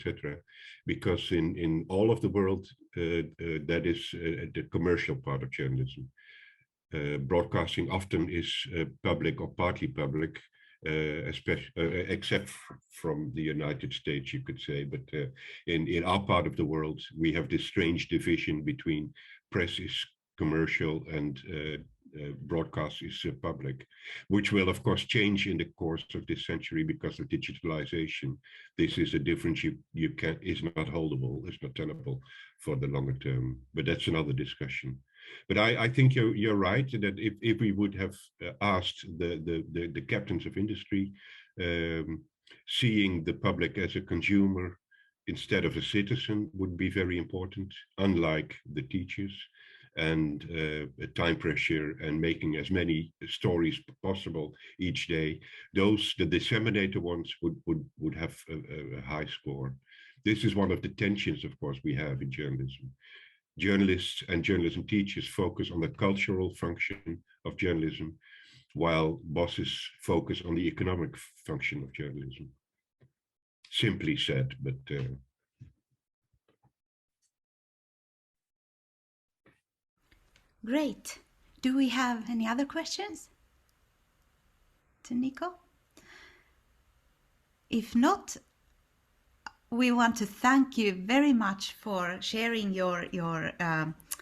because in all of the world that is the commercial part of journalism. Broadcasting often is public or partly public, except from the United States, you could say. But in our part of the world, we have this strange division between press is commercial and broadcast is public, which will of course change in the course of this century because of digitalization. This is a difference you can is not holdable, it's not tenable for the longer term. But that's another discussion. But I think you're right that if we would have asked the captains of industry, seeing the public as a consumer instead of a citizen would be very important, unlike the teachers, and time pressure and making as many stories possible each day. The disseminator ones would have a high score. This is one of the tensions, of course, we have in journalism. Journalists and journalism teachers focus on the cultural function of journalism, while bosses focus on the economic function of journalism. Simply said, but Great. Do we have any other questions to Nico? If not, we want to thank you very much for sharing your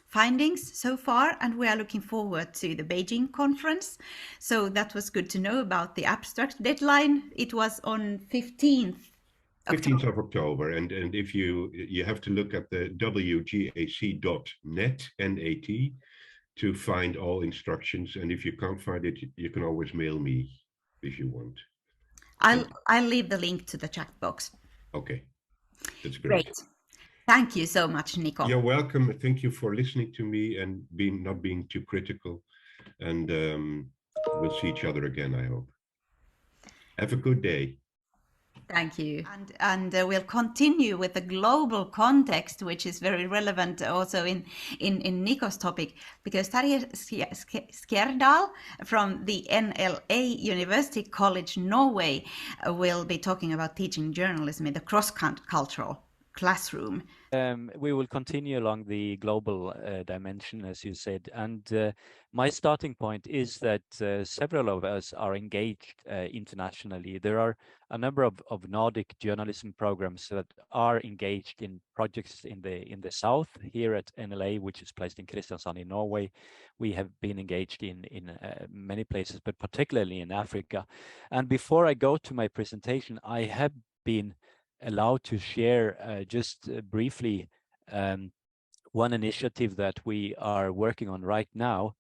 findings so far, and we are looking forward to the Beijing conference. So that was good to know about the abstract deadline. It was on 15th of October, and if you have to look at the wgac.net NAT to find all instructions, and if you can't find it, you can always mail me if you want. I'll leave the link to the chat box. Okay, that's great. Thank you so much, Nico. You're welcome. Thank you for listening to me and not being too critical. And we'll see each other again, I hope. Have a good day. Thank you. And we'll continue with the global context, which is very relevant also in Nico's topic, because Terje Skjerdal from the NLA University College Norway will be talking about teaching journalism in the cross-cultural classroom. We will continue along the global dimension, as you said, and my starting point is that several of us are engaged internationally. There are a number of Nordic journalism programs that are engaged in projects in the south here at NLA, which is placed in Kristiansand in Norway. We have been engaged in many places, but particularly in Africa. And before I go to my presentation, I have been allowed to share just briefly one initiative that we are working on right now,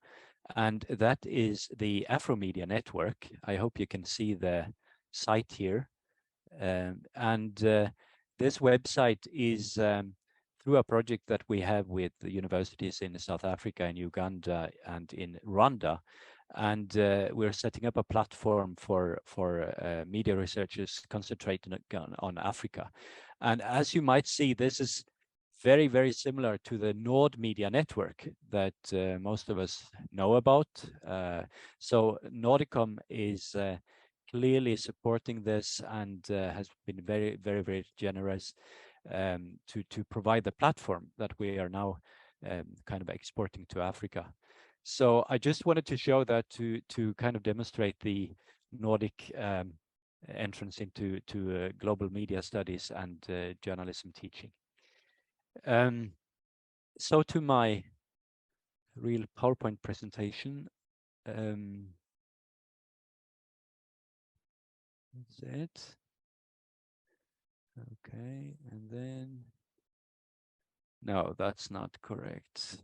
and that is the Afromedia Network. I hope you can see the site here. This website is through a project that we have with the universities in South Africa, in Uganda, and in Rwanda. And we're setting up a platform for media researchers concentrating on Africa. And as you might see, this is very, very similar to the NordMedia network that most of us know about. So Nordicom is clearly supporting this and has been very, very, very generous to provide the platform that we are now kind of exporting to Africa. So I just wanted to show that to kind of demonstrate the Nordic entrance into global media studies and journalism teaching. So to my real PowerPoint presentation. That's it. Okay, and then no, that's not correct.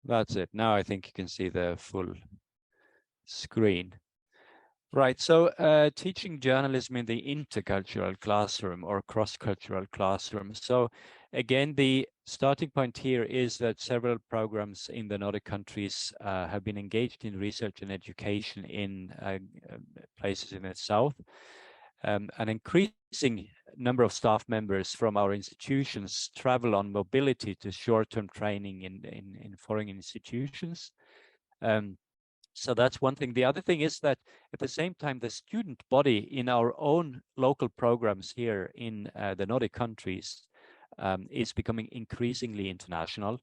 That's it. Now I think you can see the full screen. Right, so teaching journalism in the intercultural classroom or cross-cultural classroom. So again, the starting point here is that several programs in the Nordic countries have been engaged in research and education in places in the south. An increasing number of staff members from our institutions travel on mobility to short-term training in foreign institutions. So that's one thing. The other thing is that at the same time, the student body in our own local programs here in the Nordic countries is becoming increasingly international.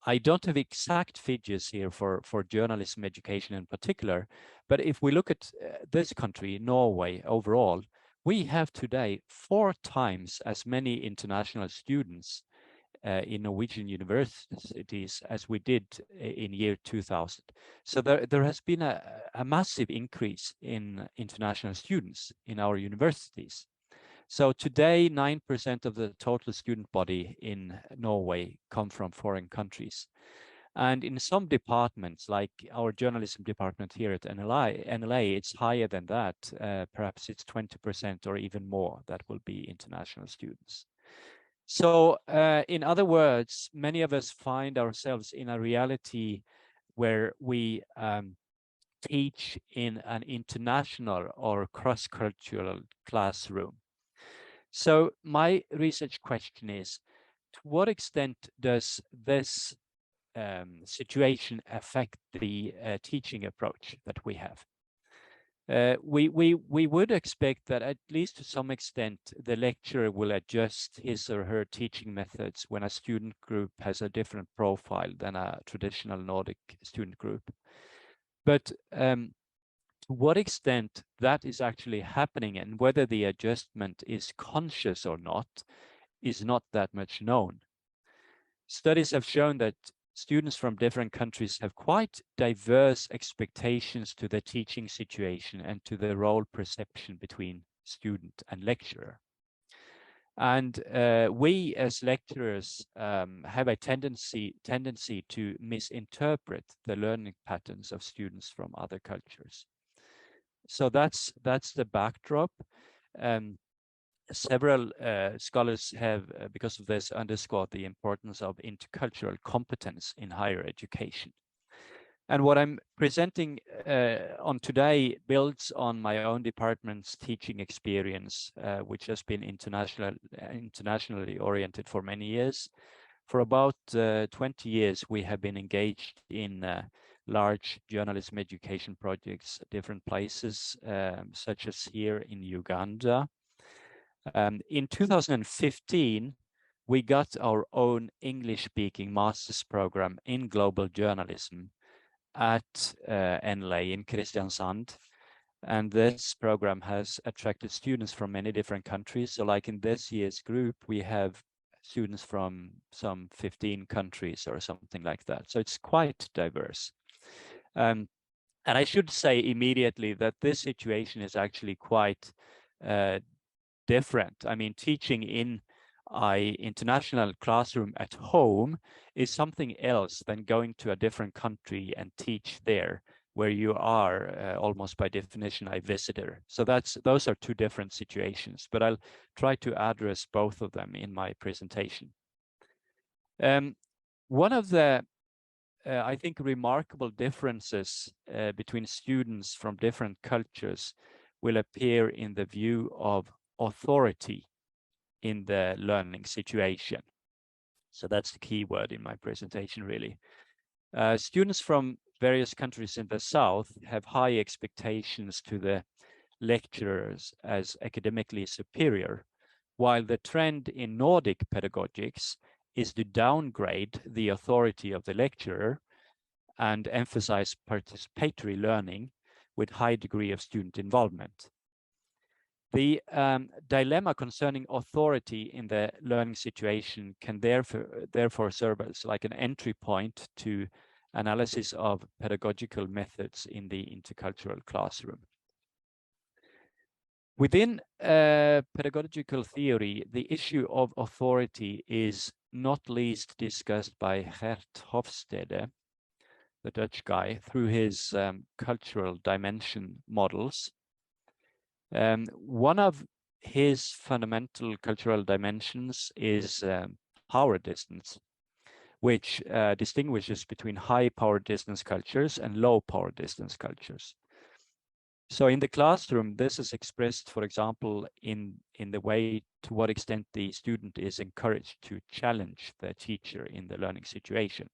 I don't have exact figures here for journalism education in particular, but if we look at this country, Norway, overall, we have today 4 times as many international students in Norwegian universities as we did in year 2000. So there has been a massive increase in international students in our universities. So today, 9% of the total student body in Norway come from foreign countries. And in some departments, like our journalism department here at NLA, it's higher than that. Perhaps it's 20% or even more that will be international students. So in other words, many of us find ourselves in a reality where we teach in an international or cross-cultural classroom. So my research question is, to what extent does this situation affect the teaching approach that we have? We would expect that at least to some extent the lecturer will adjust his or her teaching methods when a student group has a different profile than a traditional Nordic student group. But to what extent that is actually happening and whether the adjustment is conscious or not is not that much known. Studies have shown that students from different countries have quite diverse expectations to the teaching situation and to the role perception between student and lecturer. And we as lecturers have a tendency to misinterpret the learning patterns of students from other cultures. So that's the backdrop. Several scholars have, because of this, underscored the importance of intercultural competence in higher education. And what I'm presenting on today builds on my own department's teaching experience, which has been internationally oriented for many years. For about 20 years, we have been engaged in large journalism education projects at different places, such as here in Uganda. In 2015, we got our own English-speaking master's program in global journalism at NLA in Kristiansand. And this program has attracted students from many different countries. So like in this year's group, we have students from some 15 countries or something like that. So it's quite diverse. And I should say immediately that this situation is actually quite different. I mean, teaching in an international classroom at home is something else than going to a different country and teach there, where you are almost by definition a visitor. So those are two different situations, but I'll try to address both of them in my presentation. One of the I think remarkable differences between students from different cultures will appear in the view of authority in the learning situation. So that's the key word in my presentation, really. Students from various countries in the South have high expectations to the lecturers as academically superior, while the trend in Nordic pedagogics is to downgrade the authority of the lecturer and emphasize participatory learning with high degree of student involvement. The dilemma concerning authority in the learning situation can therefore serve as like an entry point to analysis of pedagogical methods in the intercultural classroom. Within pedagogical theory, the issue of authority is not least discussed by Gert Hofstede, the Dutch guy, through his cultural dimension models. One of his fundamental cultural dimensions is power distance, which distinguishes between high power distance cultures and low power distance cultures. So in the classroom, this is expressed, for example, in the way to what extent the student is encouraged to challenge the teacher in the learning situation.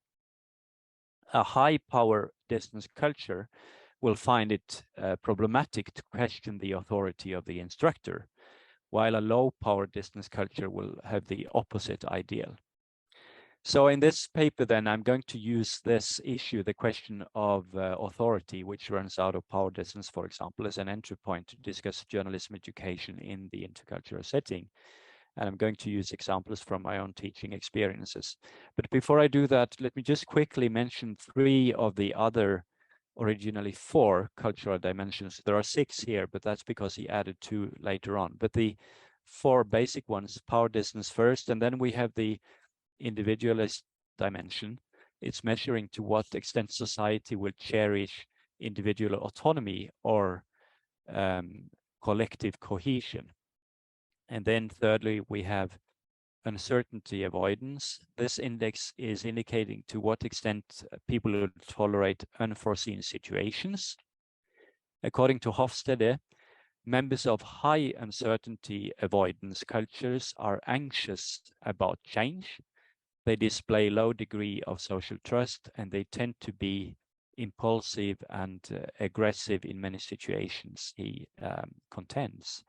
A high power distance culture will find it problematic to question the authority of the instructor, while a low power distance culture will have the opposite ideal. So in this paper, then, I'm going to use this issue, the question of authority, which runs out of power distance, for example, as an entry point to discuss journalism education in the intercultural setting. And I'm going to use examples from my own teaching experiences. But before I do that, let me just quickly mention 3 of the other originally 4 cultural dimensions. There are 6 here, but that's because he added 2 later on. But the 4 basic ones, power distance first, and then we have the individualist dimension. It's measuring to what extent society will cherish individual autonomy or collective cohesion. And then thirdly, we have uncertainty avoidance. This index is indicating to what extent people will tolerate unforeseen situations. According to Hofstede, members of high uncertainty avoidance cultures are anxious about change. They display low degree of social trust, and they tend to be impulsive and aggressive in many situations, he contends.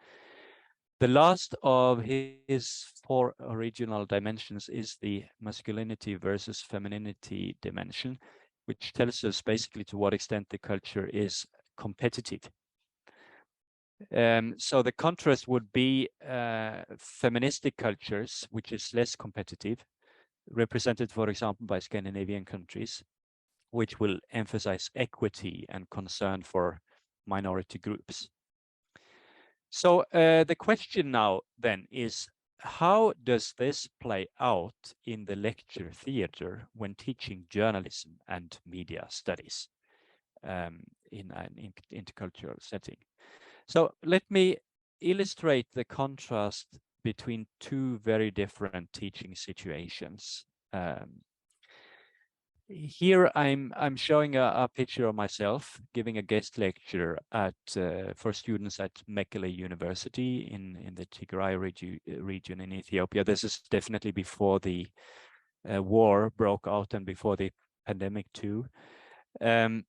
The last of his 4 original dimensions is the masculinity versus femininity dimension, which tells us basically to what extent the culture is competitive. So the contrast would be feministic cultures, which is less competitive, represented, for example, by Scandinavian countries, which will emphasize equity and concern for minority groups. So the question now then is, how does this play out in the lecture theater when teaching journalism and media studies in an intercultural setting? So let me illustrate the contrast between 2 very different teaching situations. Here I'm showing a picture of myself giving a guest lecture at for students at Mekelle University in the Tigray region in Ethiopia. This is definitely before the war broke out and before the pandemic too. In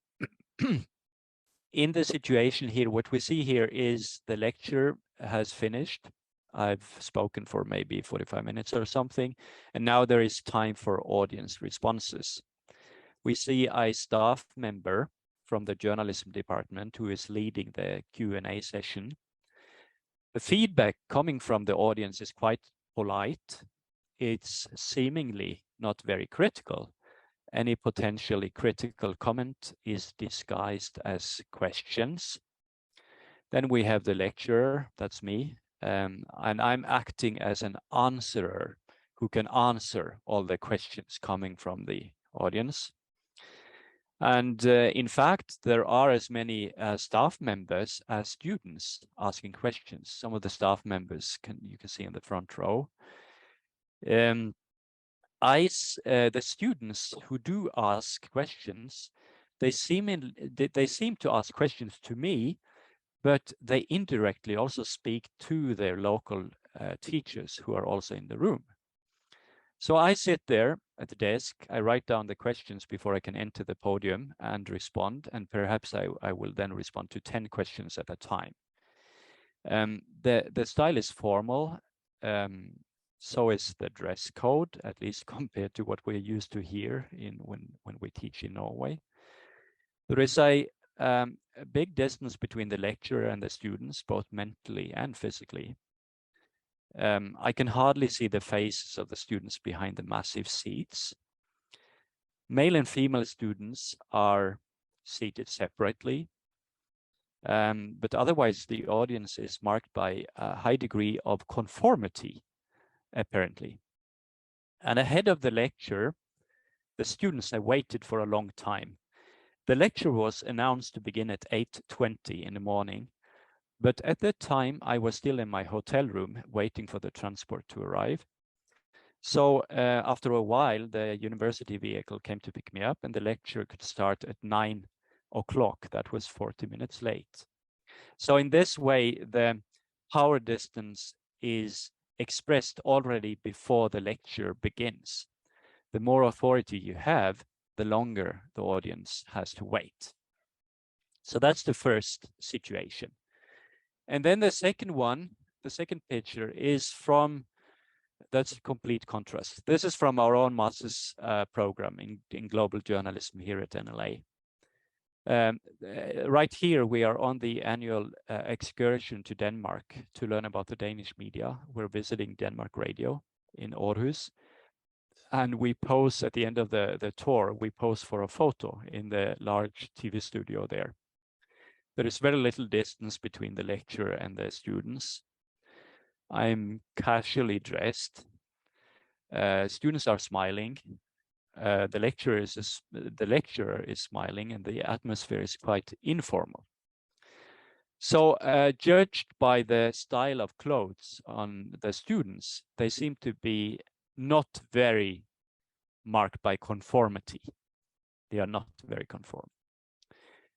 the situation here, what we see here is the lecture has finished. I've spoken for maybe 45 minutes or something, and now there is time for audience responses. We see a staff member from the journalism department who is leading the Q&A session. The feedback coming from the audience is quite polite. It's seemingly not very critical. Any potentially critical comment is disguised as questions. Then we have the lecturer, that's me, and I'm acting as an answerer who can answer all the questions coming from the audience. And in fact, there are as many staff members as students asking questions. Some of the staff members you can see in the front row. The students who do ask questions, they seem to ask questions to me, but they indirectly also speak to their local teachers who are also in the room. So I sit there at the desk, I write down the questions before I can enter the podium and respond, and perhaps I will then respond to 10 questions at a time. The style is formal, so is the dress code, at least compared to what we're used to here when we teach in Norway. There is a big distance between the lecturer and the students, both mentally and physically. I can hardly see the faces of the students behind the massive seats. Male and female students are seated separately, but otherwise the audience is marked by a high degree of conformity, apparently. And ahead of the lecture, the students have waited for a long time. The lecture was announced to begin at 8:20 in the morning, but at that time I was still in my hotel room waiting for the transport to arrive. So after a while, the university vehicle came to pick me up and the lecture could start at 9 o'clock. That was 40 minutes late. So in this way, the power distance is expressed already before the lecture begins. The more authority you have, the longer the audience has to wait. So that's the first situation. And then the second one, the second picture is from, that's a complete contrast. This is from our own master's program in global journalism here at NLA. Right here, we are on the annual excursion to Denmark to learn about the Danish media. We're visiting Denmark Radio in Aarhus. And we pose at the end of the tour, we pose for a photo in the large TV studio there. There is very little distance between the lecturer and the students. I'm casually dressed. Students are smiling. The lecturer is smiling, and the atmosphere is quite informal. So judged by the style of clothes on the students, they seem to be not very marked by conformity. They are not very conform.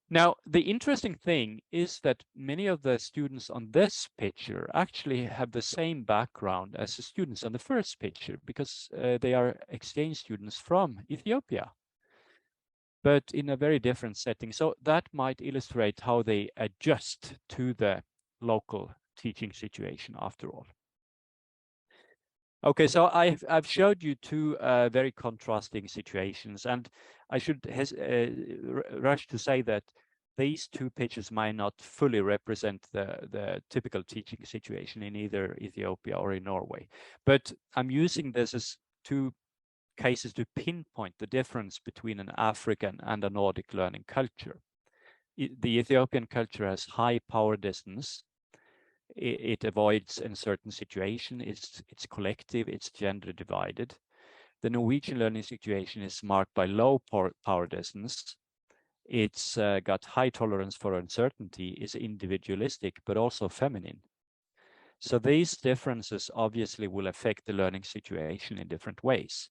Now, the interesting thing is that many of the students on this picture actually have the same background as the students on the first picture, because they are exchange students from Ethiopia, but in a very different setting. So that might illustrate how they adjust to the local teaching situation after all. Okay, so I've showed you two very contrasting situations, and I should rush to say that these two pictures might not fully represent the typical teaching situation in either Ethiopia or in Norway. But I'm using this as two cases to pinpoint the difference between an African and a Nordic learning culture. The Ethiopian culture has high power distance. It avoids uncertain situation, it's collective, it's gender divided. The Norwegian learning situation is marked by low power distance. It's got high tolerance for uncertainty, is individualistic, but also feminine. So these differences obviously will affect the learning situation in different ways.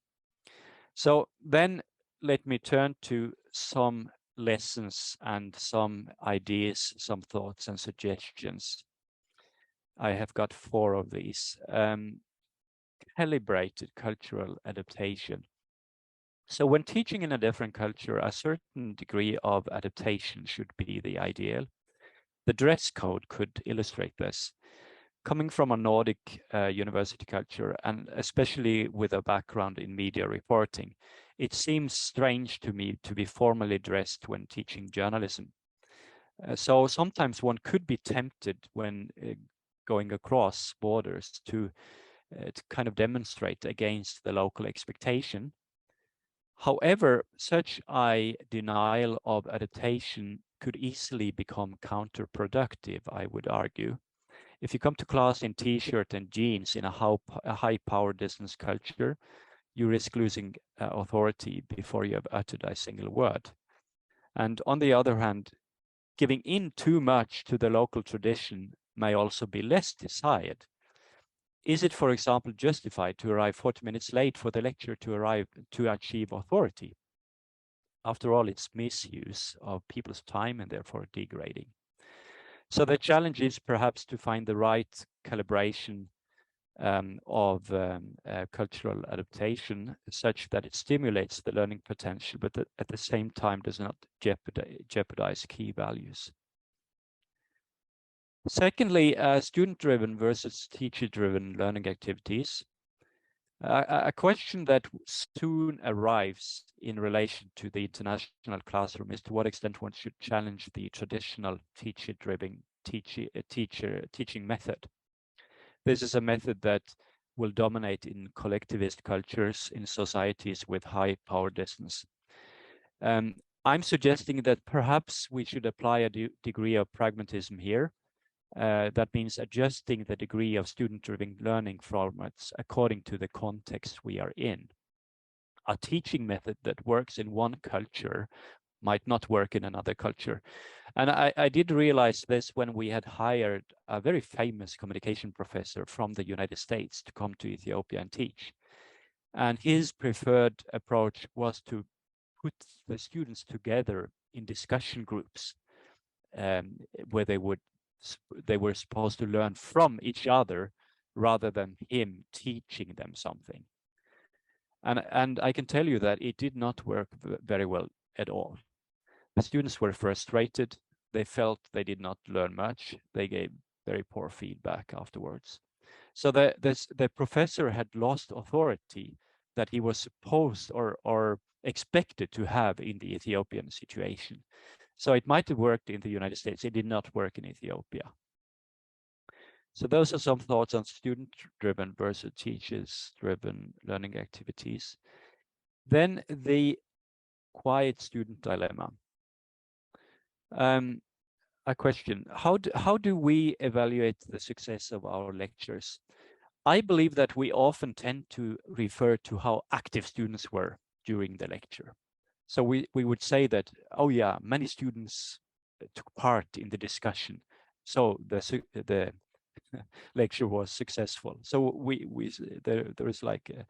So then let me turn to some lessons and some ideas, some thoughts and suggestions. I have got 4 of these. Calibrated cultural adaptation. So when teaching in a different culture, a certain degree of adaptation should be the ideal. The dress code could illustrate this. Coming from a Nordic university culture, and especially with a background in media reporting, it seems strange to me to be formally dressed when teaching journalism. So sometimes one could be tempted when going across borders to kind of demonstrate against the local expectation. However, such a denial of adaptation could easily become counterproductive, I would argue. If you come to class in t-shirt and jeans in a high power distance culture, you risk losing authority before you have uttered a single word. And on the other hand, giving in too much to the local tradition may also be less desired. Is it, for example, justified to arrive 40 minutes late for the lecture to achieve authority? After all, it's misuse of people's time and therefore degrading. So the challenge is perhaps to find the right calibration of cultural adaptation such that it stimulates the learning potential, but that at the same time does not jeopardize key values. Secondly, student-driven versus teacher-driven learning activities. A question that soon arrives in relation to the international classroom is to what extent one should challenge the traditional teacher-driven teaching method. This is a method that will dominate in collectivist cultures in societies with high power distance. I'm suggesting that perhaps we should apply a degree of pragmatism here. That means adjusting the degree of student-driven learning formats according to the context we are in. A teaching method that works in one culture might not work in another culture. And I did realize this when we had hired a very famous communication professor from the United States to come to Ethiopia and teach. And his preferred approach was to put the students together in discussion groups where they were supposed to learn from each other rather than him teaching them something. And I can tell you that it did not work very well at all. The students were frustrated. They felt they did not learn much. They gave very poor feedback afterwards. So the professor had lost authority that he was supposed or expected to have in the Ethiopian situation. So it might have worked in the United States. It did not work in Ethiopia. So those are some thoughts on student-driven versus teachers-driven learning activities. Then the quiet student dilemma. A question, how do we evaluate the success of our lectures? I believe that we often tend to refer to how active students were during the lecture. So we would say that, oh yeah, many students took part in the discussion. So the lecture was successful. So there is like a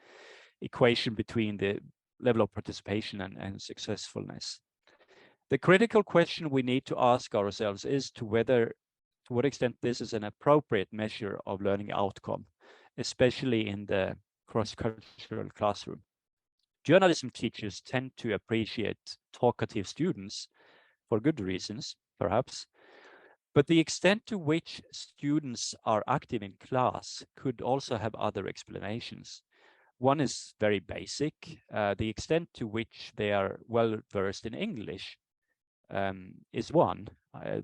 equation between the level of participation and successfulness. The critical question we need to ask ourselves is to what extent this is an appropriate measure of learning outcome, especially in the cross-cultural classroom. Journalism teachers tend to appreciate talkative students for good reasons, perhaps, but the extent to which students are active in class could also have other explanations. One is very basic, the extent to which they are well versed in English is one.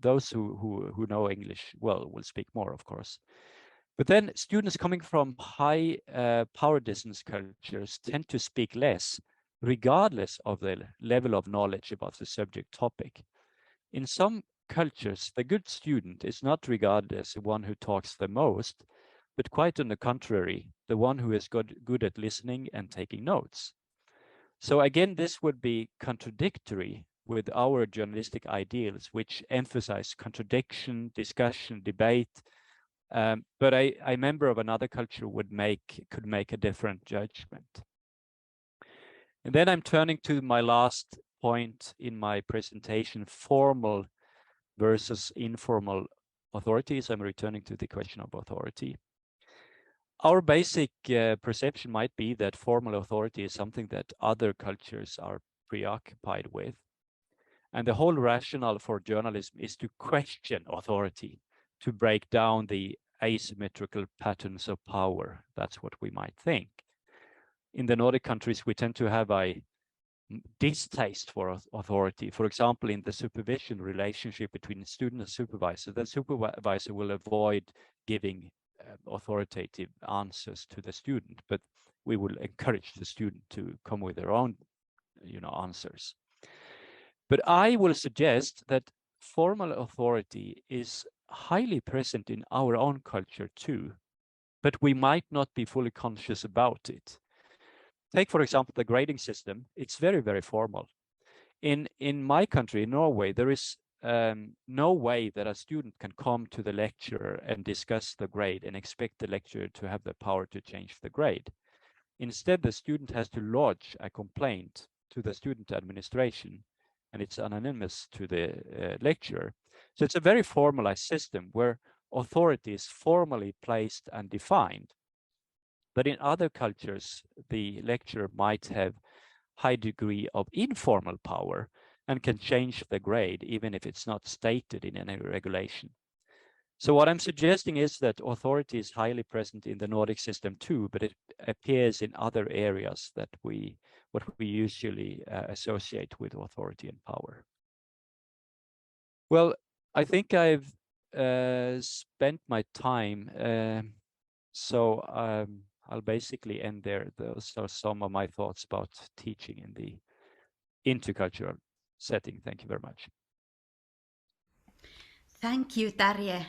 Those who know English well will speak more, of course. But then students coming from high power distance cultures tend to speak less, regardless of the level of knowledge about the subject topic. In some cultures, the good student is not regarded as the one who talks the most, but quite on the contrary, the one who is good at listening and taking notes. So again, this would be contradictory with our journalistic ideals, which emphasize contradiction, discussion, debate. But a member of another culture could make a different judgment. And then I'm turning to my last point in my presentation, formal versus informal authorities. I'm returning to the question of authority. Our basic perception might be that formal authority is something that other cultures are preoccupied with. And the whole rationale for journalism is to question authority, to break down the asymmetrical patterns of power. That's what we might think. In the Nordic countries, we tend to have a distaste for authority. For example, in the supervision relationship between student and supervisor, the supervisor will avoid giving authoritative answers to the student, but we will encourage the student to come with their own, answers. But I will suggest that formal authority is highly present in our own culture too, but we might not be fully conscious about it. Take, for example, the grading system. It's very, very formal. In my country, in Norway, there is no way that a student can come to the lecturer and discuss the grade and expect the lecturer to have the power to change the grade. Instead, the student has to lodge a complaint to the student administration, and it's anonymous to the lecturer. So it's a very formalized system where authority is formally placed and defined. But in other cultures, the lecturer might have high degree of informal power and can change the grade even if it's not stated in any regulation. So what I'm suggesting is that authority is highly present in the Nordic system too, but it appears in other areas that what we usually associate with authority and power. Well, I think I've spent my time, so I'll basically end there. Those are some of my thoughts about teaching in the intercultural setting. Thank you very much. Thank you, Tarje.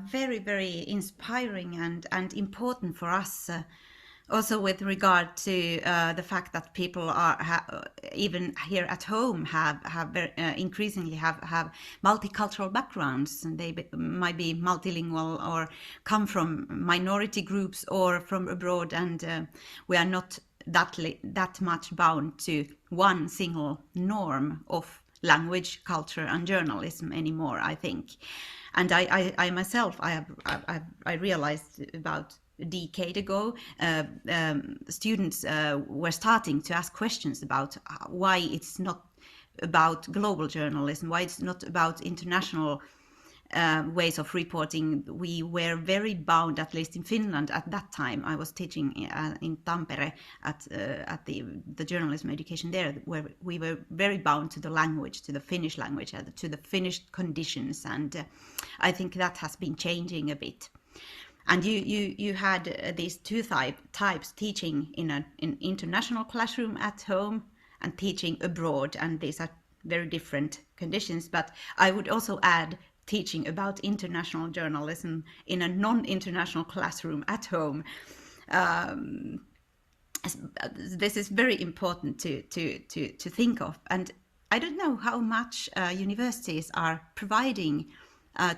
Very, very inspiring and important for us. Also, with regard to the fact that people are even here at home have increasingly have multicultural backgrounds, and they might be multilingual or come from minority groups or from abroad, and we are not that much bound to one single norm of language, culture, and journalism anymore, I think. And I myself, I realized about a decade ago, students were starting to ask questions about why it's not about global journalism, why it's not about international ways of reporting. We were very bound, at least in Finland at that time. I was teaching in Tampere at the journalism education there, where we were very bound to the language, to the Finnish language, to the Finnish conditions, and I think that has been changing a bit. And you had these two types, teaching in an international classroom at home and teaching abroad, and these are very different conditions. But I would also add teaching about international journalism in a non-international classroom at home. This is very important to think of. And I don't know how much universities are providing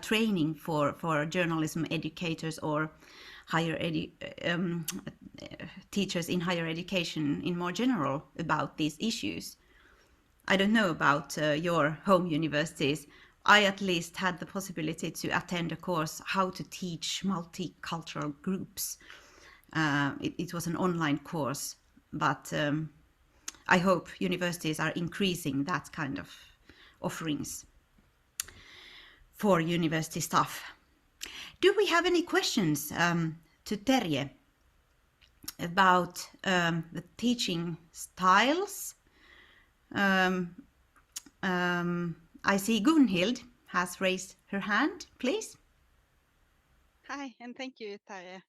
training for journalism educators or teachers in higher education in more general about these issues. I don't know about your home universities. I at least had the possibility to attend a course, how to teach multicultural groups. It was an online course, but I hope universities are increasing that kind of offerings for university staff. Do we have any questions to Terje about the teaching styles? I see Gunhild has raised her hand, please. Hi, and thank you, Tarje.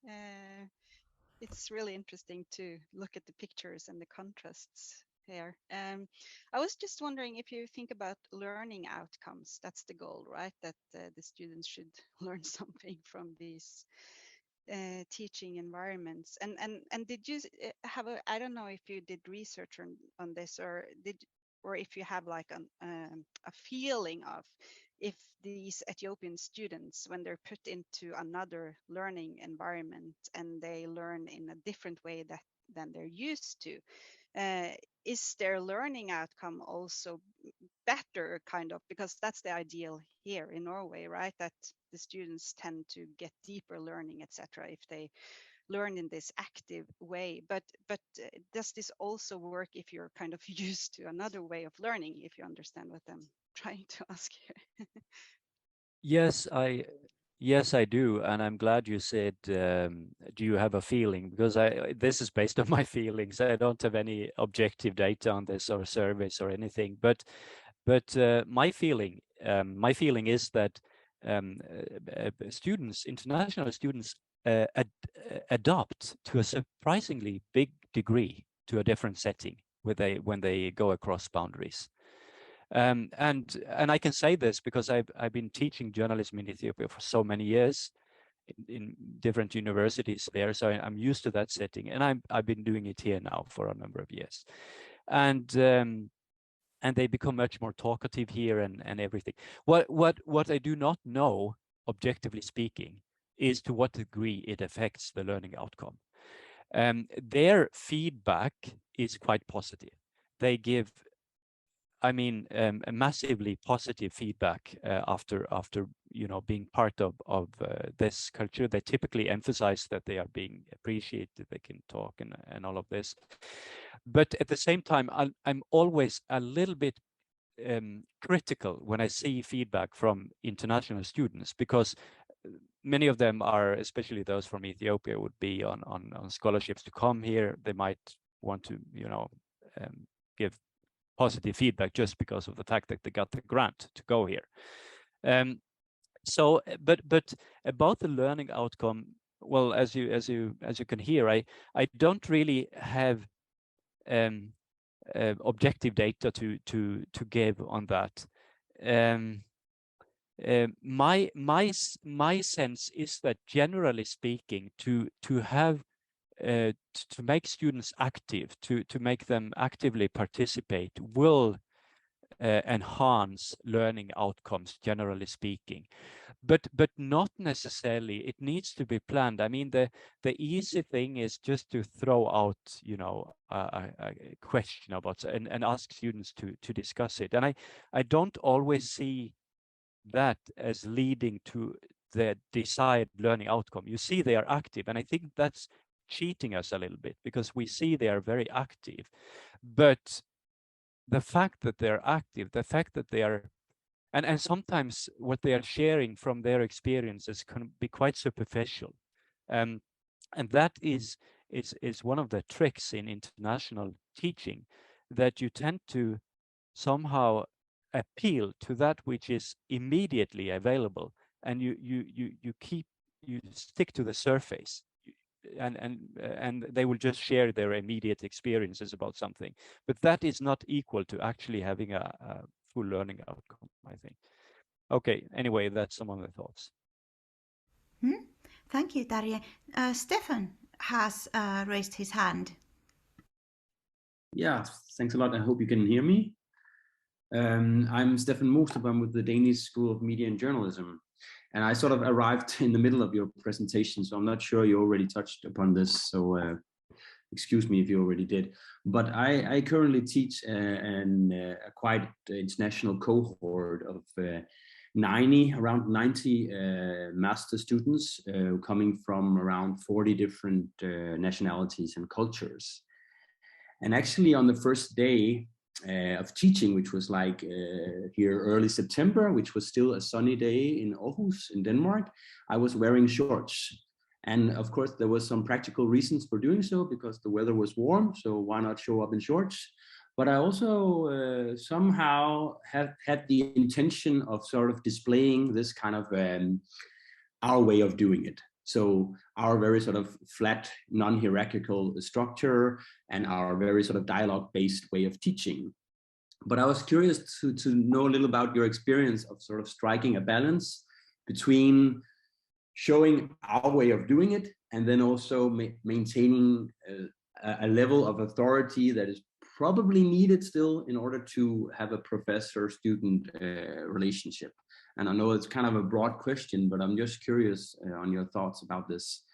It's really interesting to look at the pictures and the contrasts here. I was just wondering if you think about learning outcomes. That's the goal, right? That the students should learn something from these teaching environments. And did you have I don't know if you did research on this, or if you have like a feeling of if these Ethiopian students, when they're put into another learning environment and they learn in a different way than they're used to, is their learning outcome also better, kind of, because that's the ideal here in Norway, right? That the students tend to get deeper learning, etc., if they learn in this active way. But does this also work if you're kind of used to another way of learning, if you understand what I'm trying to ask here? Yes, I do, and I'm glad you said, do you have a feeling? Because this is based on my feelings. I don't have any objective data on this or surveys or anything. But my feeling is that students, international students, adopt to a surprisingly big degree to a different setting when they go across boundaries. And I can say this because I've been teaching journalism in Ethiopia for so many years in different universities there, so I'm used to that setting, and I've been doing it here now for a number of years, and they become much more talkative here and everything. What I do not know, objectively speaking, is to what degree it affects the learning outcome. Their feedback is quite positive. They give, a massively positive feedback after being part of this culture. They typically emphasize that they are being appreciated, they can talk and all of this. But at the same time, I'm always a little bit critical when I see feedback from international students, because many of them are, especially those from Ethiopia, would be on scholarships to come here. They might want to give positive feedback just because of the fact that they got the grant to go here. So, but about the learning outcome, well, as you can hear, I don't really have objective data to give on that. My sense is that, generally speaking, to have to make students active, to make them actively participate, will enhance learning outcomes, generally speaking, but not necessarily. It needs to be planned. I mean, the easy thing is just to throw out, you know, a question about and ask students to discuss it, and I don't always see that as leading to the desired learning outcome. You see they are active, and I think that's cheating us a little bit, because we see they are very active, but the fact that they're active, the fact that they are, and sometimes what they are sharing from their experiences can be quite superficial, and that is one of the tricks in international teaching, that you tend to somehow appeal to that which is immediately available, and you stick to the surface, and they will just share their immediate experiences about something, but that is not equal to actually having a full learning outcome, I think. Okay, anyway, that's some of the thoughts. Thank you, Tarje. Stefan has raised his hand. Yeah, thanks a lot. I hope you can hear me. I'm Stefan Mostrup. I'm with the Danish School of Media and Journalism. And I sort of arrived in the middle of your presentation, so I'm not sure you already touched upon this. So excuse me if you already did. But I currently teach a quite international cohort of around 90 master students coming from around 40 different nationalities and cultures. And actually on the first day of teaching, which was like here early September, which was still a sunny day in Aarhus in Denmark, I was wearing shorts. And of course, there was some practical reasons for doing so, because the weather was warm, so why not show up in shorts? But I also somehow had the intention of sort of displaying this kind of our way of doing it. So our very sort of flat, non-hierarchical structure and our very sort of dialogue-based way of teaching. But I was curious to know a little about your experience of sort of striking a balance between showing our way of doing it and then also maintaining a level of authority that is probably needed still in order to have a professor-student relationship. And I know it's kind of a broad question, but I'm just curious on your thoughts about this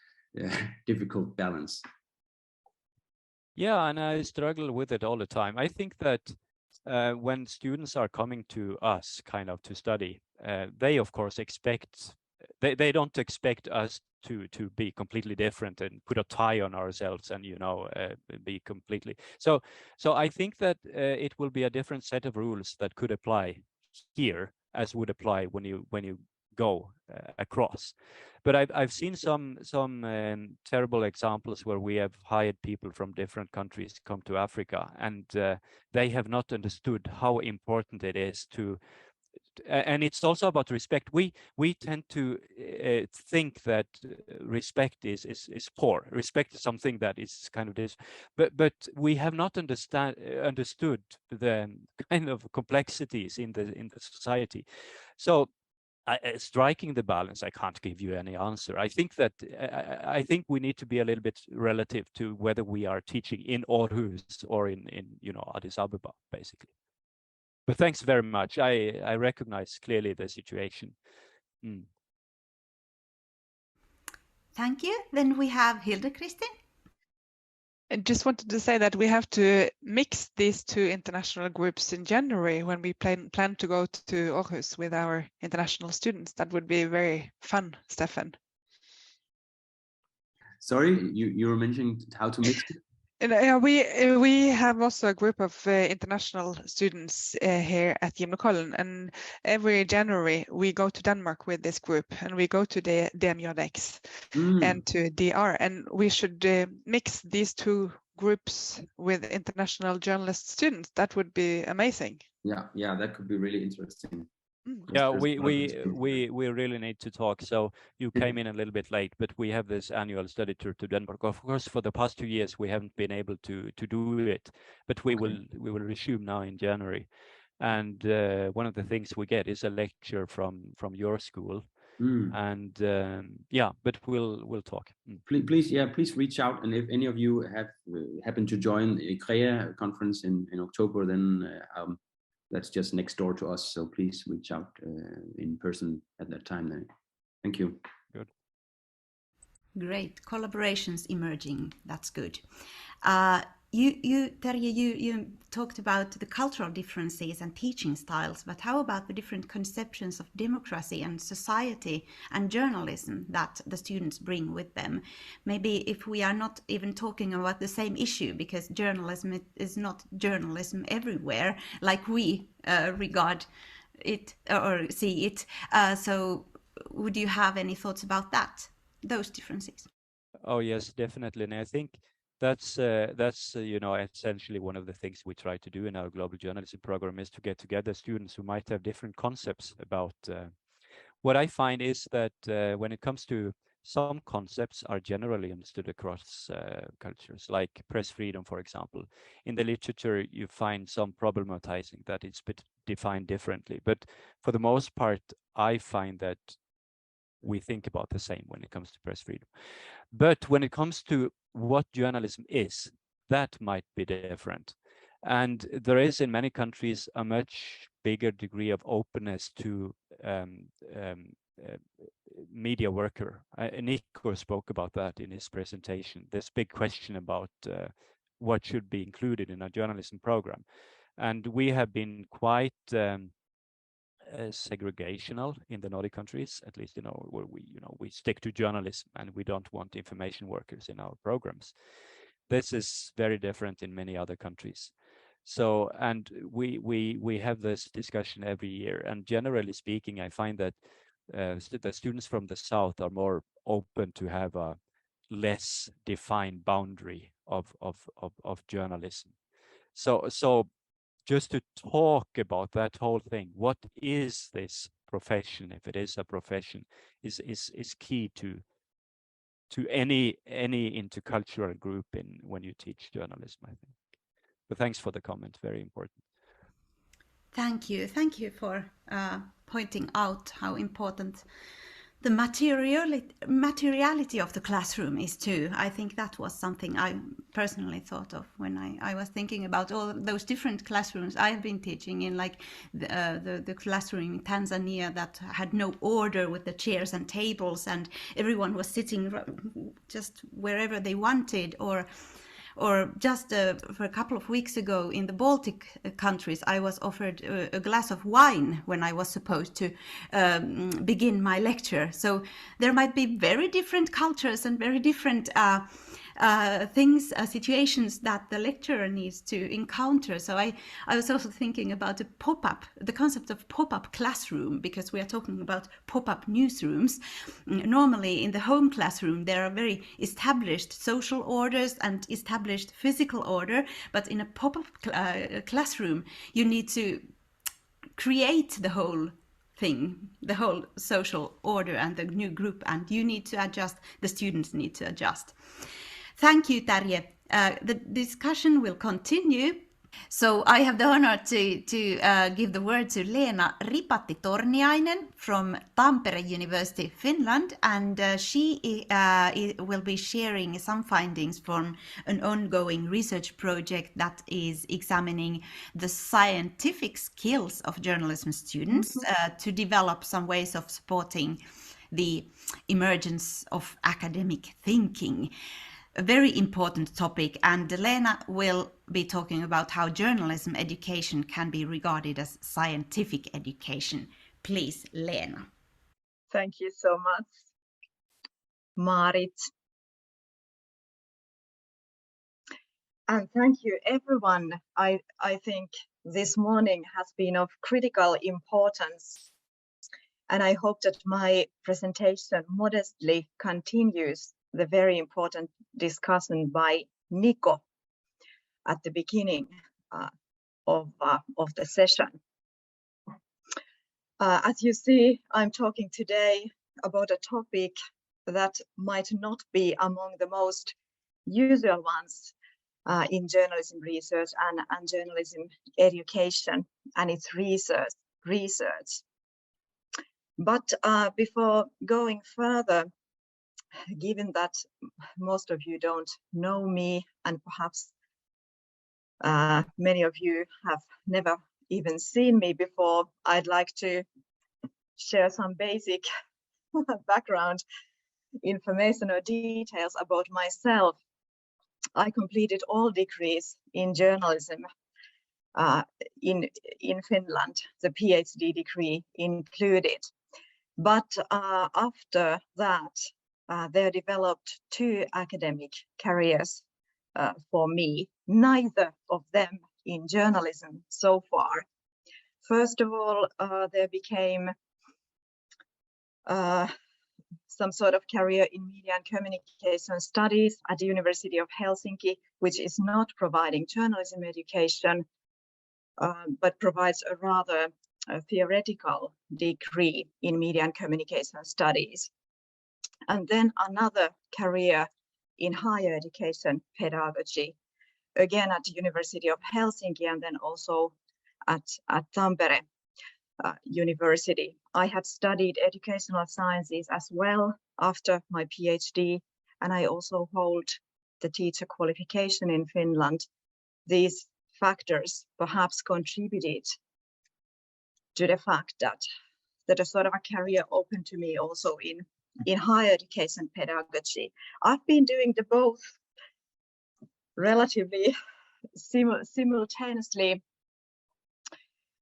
difficult balance. Yeah, and I struggle with it all the time. I think that when students are coming to us kind of to study, they of course expect, they don't expect us to be completely different and put a tie on ourselves and, you know, be completely. So I think that it will be a different set of rules that could apply here as would apply when you go across. But I've seen some terrible examples where we have hired people from different countries to come to Africa, and they have not understood how important it is to. And it's also about respect. We tend to think that respect is poor. Respect is something that is kind of this, but we have not understood the kind of complexities in the society. So striking the balance, I can't give you any answer. I think that I think we need to be a little bit relative to whether we are teaching in Aarhus or in you know, Addis Ababa, basically. But thanks very much. I recognize clearly the situation. Thank you. Then we have Hilde Kristin. I just wanted to say that we have to mix these two international groups in January when we plan to go to Aarhus with our international students. That would be very fun, Stefan. Sorry, you were mentioning how to mix it? We have also a group of international students here at Gymnokollen, and every January we go to Denmark with this group, and we go to the DMJX and to DR, and we should mix these two groups with international journalist students. That would be amazing. Yeah, that could be really interesting. Yeah, we really need to talk. So you came in a little bit late, but we have this annual study tour to Denmark. Of course, for the past 2 years we haven't been able to do it, but we will resume now in January. And one of the things we get is a lecture from your school. And yeah, but we'll talk. Please reach out, and if any of you have happen to join a CREA conference in October, then that's just next door to us. So please reach out in person at that time. Then, thank you. Good. Great collaborations emerging. That's good. Terje, you talked about the cultural differences and teaching styles, but how about the different conceptions of democracy and society and journalism that the students bring with them? Maybe if we are not even talking about the same issue, because journalism is not journalism everywhere, like we regard it or see it. So would you have any thoughts about that, those differences? Oh yes, definitely. And I think that's you know, essentially one of the things we try to do in our global journalism program is to get together students who might have different concepts about what I find is that when it comes to some concepts are generally understood across cultures, like press freedom, for example. In the literature, you find some problematizing that it's defined differently. But for the most part, I find that we think about the same when it comes to press freedom. But when it comes to what journalism is, that might be different. And there is in many countries a much bigger degree of openness to media worker. Nico spoke about that in his presentation. This big question about what should be included in a journalism program. And we have been quite segregational in the Nordic countries, at least, where we stick to journalism and we don't want information workers in our programs. This is very different in many other countries. So, and we have this discussion every year. And generally speaking, I find that the students from the South are more open to have a less defined boundary of journalism. So just to talk about that whole thing, what is this profession, if it is a profession, is key to any intercultural group when you teach journalism, I think. But thanks for the comment, very important. Thank you for pointing out how important the materiality of the classroom is too. I think that was something I personally thought of when I was thinking about all those different classrooms I've been teaching in, like the classroom in Tanzania that had no order with the chairs and tables and everyone was sitting just wherever they wanted, or just for a couple of weeks ago in the Baltic countries, I was offered a glass of wine when I was supposed to begin my lecture. So there might be very different cultures and very different situations that the lecturer needs to encounter. So I was also thinking about the concept of pop-up classroom, because we are talking about pop-up newsrooms. Normally in the home classroom, there are very established social orders and established physical order, but in a pop-up classroom, you need to create the whole thing, the whole social order and the new group, and you need to adjust, the students need to adjust. Thank you, Terje. The discussion will continue. So I have the honor to give the word to Leena Ripatti-Torniainen from Tampere University, Finland, and she will be sharing some findings from an ongoing research project that is examining the scientific skills of journalism students to develop some ways of supporting the emergence of academic thinking. A very important topic, and Leena will be talking about how journalism education can be regarded as scientific education. Please, Leena. Thank you so much, Marit. And thank you, everyone. I think this morning has been of critical importance, and I hope that my presentation modestly continues the very important discussion by Nico at the beginning of the session. As you see, I'm talking today about a topic that might not be among the most usual ones in journalism research and journalism education, and it's research. But before going further, given that most of you don't know me, and perhaps many of you have never even seen me before, I'd like to share some basic background information or details about myself. I completed all degrees in journalism in Finland, the PhD degree included. But after that, there developed two academic careers for me, neither of them in journalism so far. First of all, there became some sort of career in media and communication studies at the University of Helsinki, which is not providing journalism education, but provides a rather theoretical degree in media and communication studies. And then another career in higher education pedagogy, again at the University of Helsinki, and then also at Tampere University. I had studied educational sciences as well after my PhD, and I also hold the teacher qualification in Finland. These factors perhaps contributed to the fact that a sort of a career opened to me also in higher education pedagogy. I've been doing the both relatively simultaneously,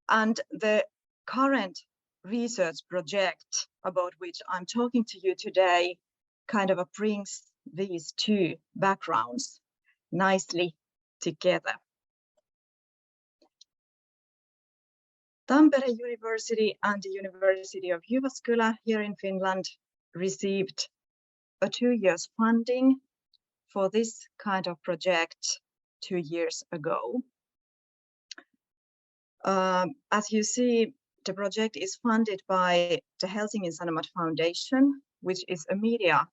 and the current research project about which I'm talking to you today kind of brings these two backgrounds nicely together. Tampere University and the University of Jyväskylä here in Finland received a 2 years funding for this kind of project 2 years ago. As you see, the project is funded by the Helsingin Sanomat Foundation, which is a media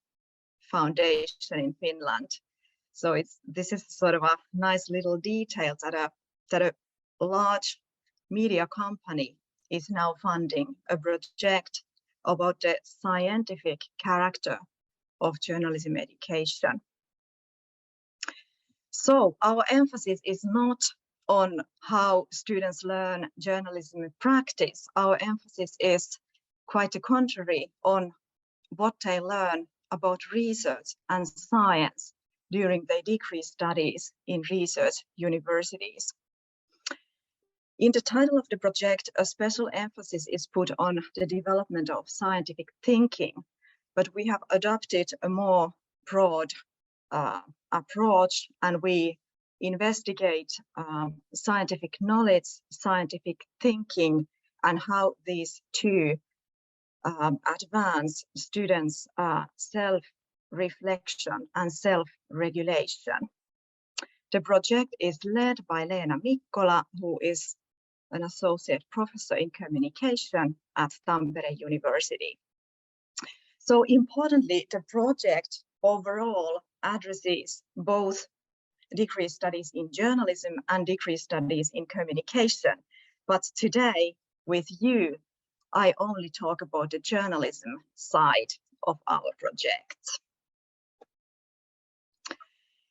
foundation in Finland. So this is sort of a nice little detail that a large media company is now funding a project about the scientific character of journalism education. So our emphasis is not on how students learn journalism in practice. Our emphasis is quite the contrary, on what they learn about research and science during their degree studies in research universities. In the title of the project, a special emphasis is put on the development of scientific thinking, but we have adopted a more broad approach, and we investigate scientific knowledge, scientific thinking, and how these two advance students' self-reflection and self-regulation. The project is led by Leena Mikkola, who is an associate professor in communication at Tampere University. So importantly, the project overall addresses both degree studies in journalism and degree studies in communication. But today, with you, I only talk about the journalism side of our project.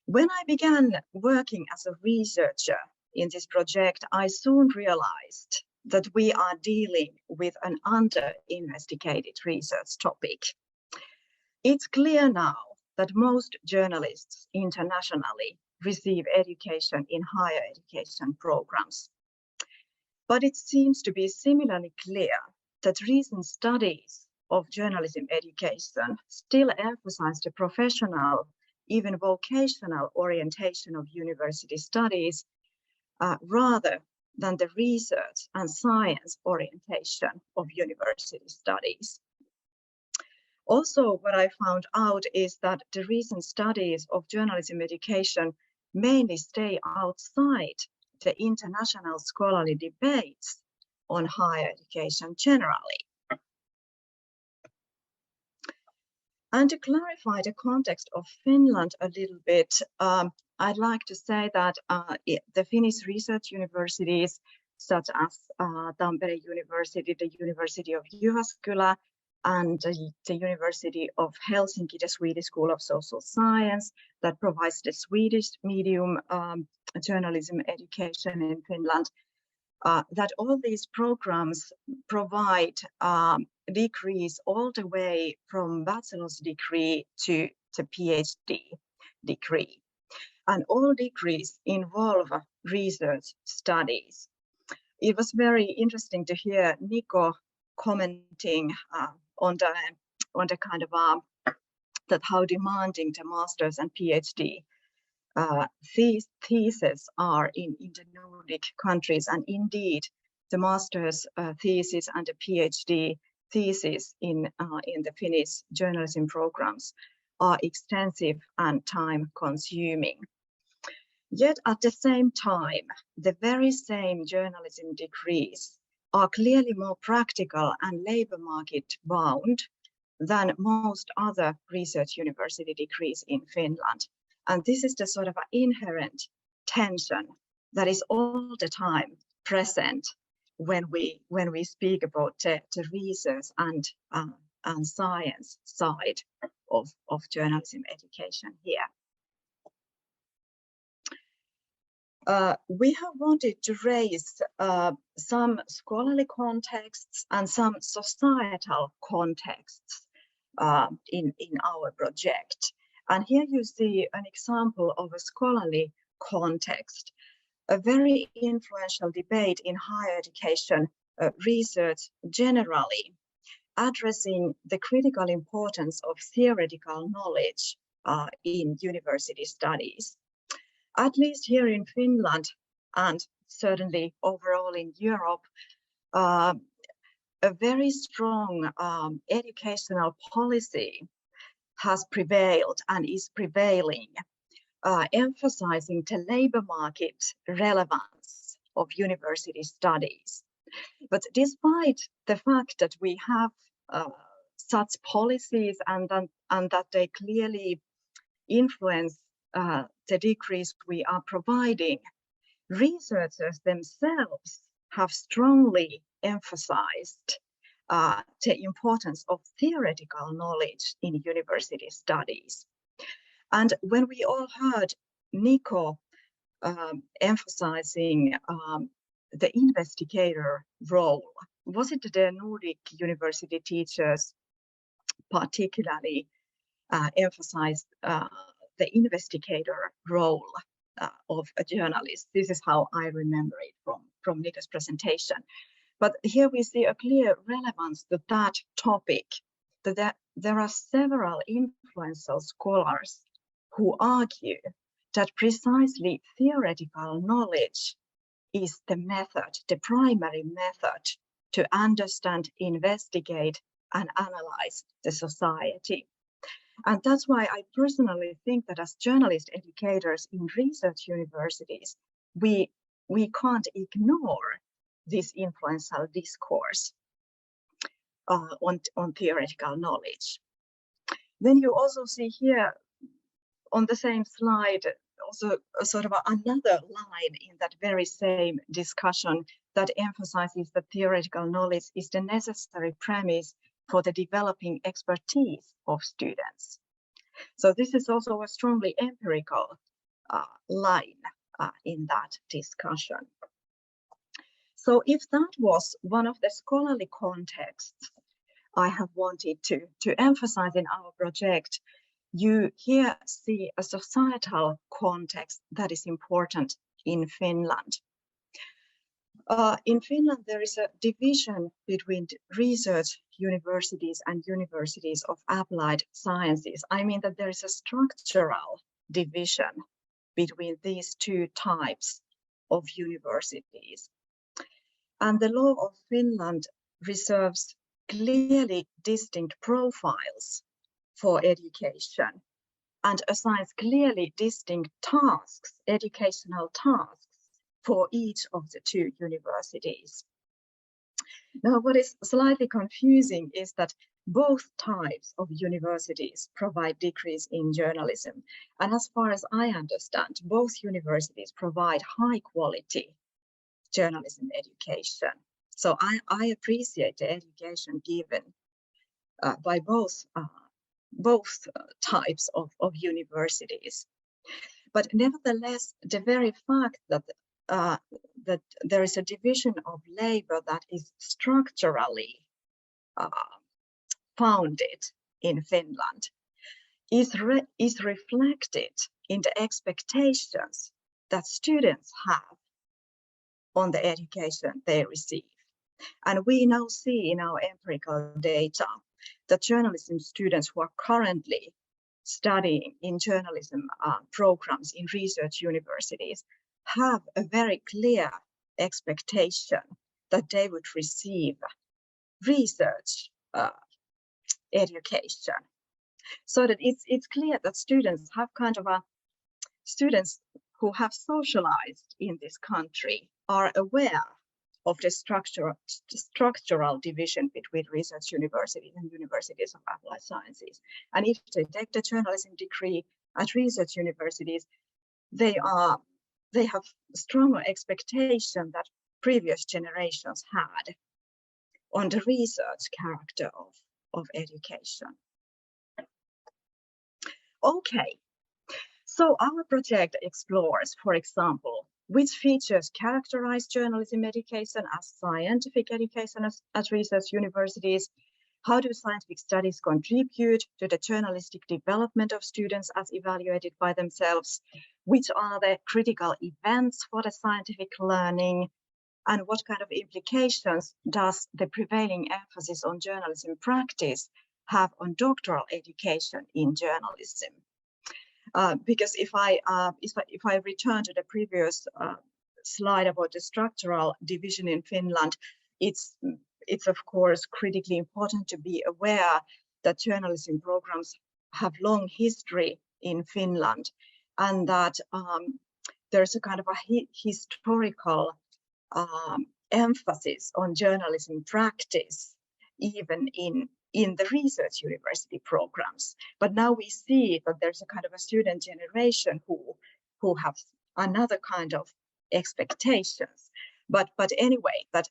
When I began working as a researcher in this project, I soon realized that we are dealing with an under-investigated research topic. It's clear now that most journalists internationally receive education in higher education programs. But it seems to be similarly clear that recent studies of journalism education still emphasize the professional, even vocational orientation of university studies rather than the research and science orientation of university studies. Also, what I found out is that the recent studies of journalism education mainly stay outside the international scholarly debates on higher education generally. And to clarify the context of Finland a little bit, I'd like to say that the Finnish research universities, such as Tampere University, the University of Jyväskylä, and the University of Helsinki, the Swedish School of Social Science, that provides the Swedish medium journalism education in Finland, that all these programs provide degrees all the way from bachelor's degree to PhD degree. And all degrees involve research studies. It was very interesting to hear Nico commenting on the kind of that how demanding the master's and PhD theses are in the Nordic countries, and indeed the master's thesis and the PhD thesis in the Finnish journalism programs are extensive and time-consuming. Yet at the same time, the very same journalism degrees are clearly more practical and labor market bound than most other research university degrees in Finland. And this is the sort of inherent tension that is all the time present when we speak about the research and science side of journalism education here. We have wanted to raise some scholarly contexts and some societal contexts in our project. And here you see an example of a scholarly context, a very influential debate in higher education research generally, addressing the critical importance of theoretical knowledge in university studies. At least here in Finland, and certainly overall in Europe, a very strong educational policy has prevailed and is prevailing, emphasizing the labor market relevance of university studies. But despite the fact that we have such policies and that they clearly influence the degrees we are providing, researchers themselves have strongly emphasized the importance of theoretical knowledge in university studies. And when we all heard Nico emphasizing the investigator role, was it the Nordic university teachers particularly emphasized the investigator role of a journalist? This is how I remember it from Nico's presentation. But here we see a clear relevance to that topic, that there are several influential scholars who argue that precisely theoretical knowledge is the method, the primary method to understand, investigate, and analyze the society. And that's why I personally think that as journalist educators in research universities, we can't ignore this influential discourse on theoretical knowledge. Then you also see here on the same slide also a sort of another line in that very same discussion that emphasizes that theoretical knowledge is the necessary premise for the developing expertise of students. So this is also a strongly empirical line in that discussion. So if that was one of the scholarly contexts I have wanted to emphasize in our project, you here see a societal context that is important in Finland. In Finland, there is a division between research universities and universities of applied sciences. I mean that there is a structural division between these two types of universities. And the law of Finland reserves clearly distinct profiles for education and assigns clearly distinct tasks, educational tasks, for each of the two universities. Now, what is slightly confusing is that both types of universities provide degrees in journalism. And as far as I understand, both universities provide high quality journalism education. So I appreciate the education given by both types of universities. But nevertheless, the very fact that that there is a division of labor that is structurally founded in Finland is reflected in the expectations that students have on the education they receive. And we now see in our empirical data that journalism students who are currently studying in journalism programs in research universities have a very clear expectation that they would receive research education. So that it's clear that students have kind of students who have socialized in this country are aware of the structural division between research universities and universities of applied sciences. And if they take the journalism degree at research universities, they have stronger expectation that previous generations had on the research character of education. Okay, so our project explores, for example, which features characterize journalism education as scientific education at research universities. How do scientific studies contribute to the journalistic development of students as evaluated by themselves? Which are the critical events for the scientific learning? And what kind of implications does the prevailing emphasis on journalism practice have on doctoral education in journalism? Because if I return to the previous slide about the structural division in Finland, it's of course critically important to be aware that journalism programs have long history in Finland, and that there's a kind of a historical emphasis on journalism practice, even in the research university programs. But now we see that there's a kind of a student generation who have another kind of expectations. But anyway, that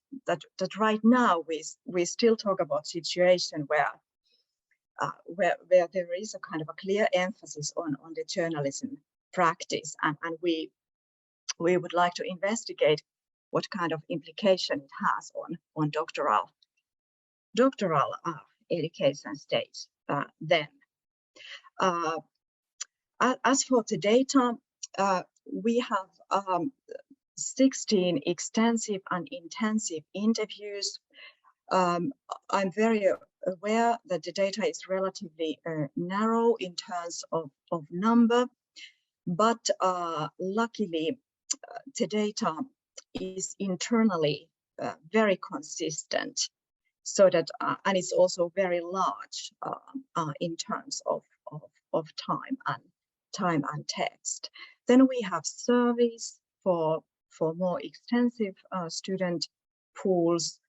right now we still talk about situation where there is a kind of a clear emphasis on the journalism practice, and we would like to investigate what kind of implication it has on doctoral education stage then. As for the data, we have 16 extensive and intensive interviews. I'm very aware that the data is relatively narrow in terms of number, but luckily the data is internally very consistent, so that and it's also very large in terms of time and text. Then we have surveys for more extensive student pools.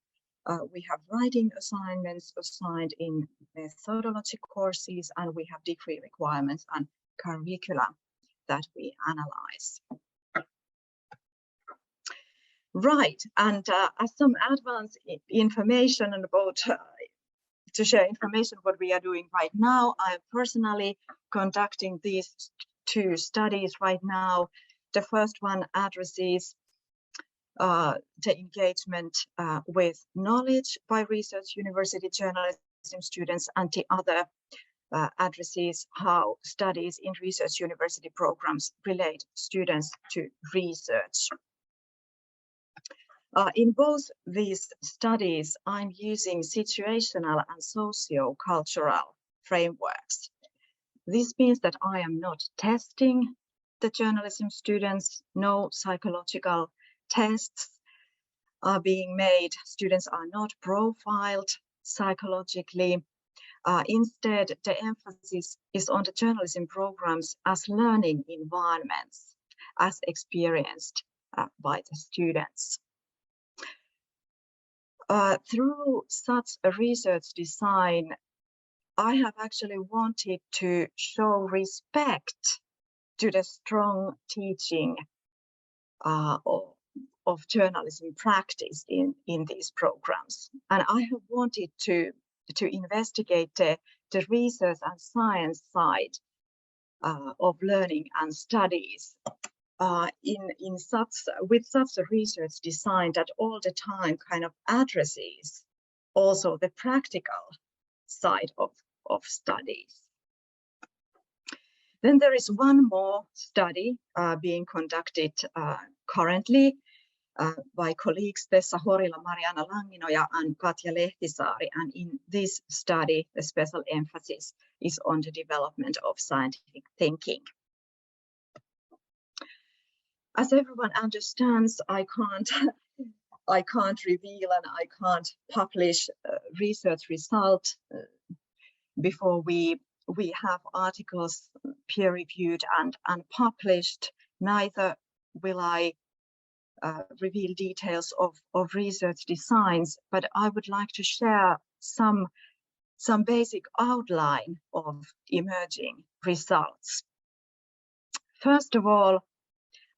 We have writing assignments assigned in methodology courses, and we have degree requirements and curricula that we analyze. Right, and as some advanced information about to share information what we are doing right now, I am personally conducting these two studies right now. The first one addresses the engagement with knowledge by research university journalism students, and the other addresses how studies in research university programs relate students to research. In both these studies, I'm using situational and socio-cultural frameworks. This means that I am not testing the journalism students. No psychological tests are being made. Students are not profiled psychologically. Instead, the emphasis is on the journalism programs as learning environments, as experienced by the students. through such a research design, I have actually wanted to show respect to the strong teaching of journalism practice in these programs. And I have wanted to investigate the research and science side of learning and studies with such a research design that all the time kind of addresses also the practical side of studies. Then there is one more study being conducted currently by colleagues Tessa Horila, Mariana Langinoja, and Katja Lehtisaari. And in this study, the special emphasis is on the development of scientific thinking. As everyone understands, I can't reveal and I can't publish research results before we have articles peer-reviewed and published. Neither will I reveal details of research designs, but I would like to share some basic outline of emerging results. First of all,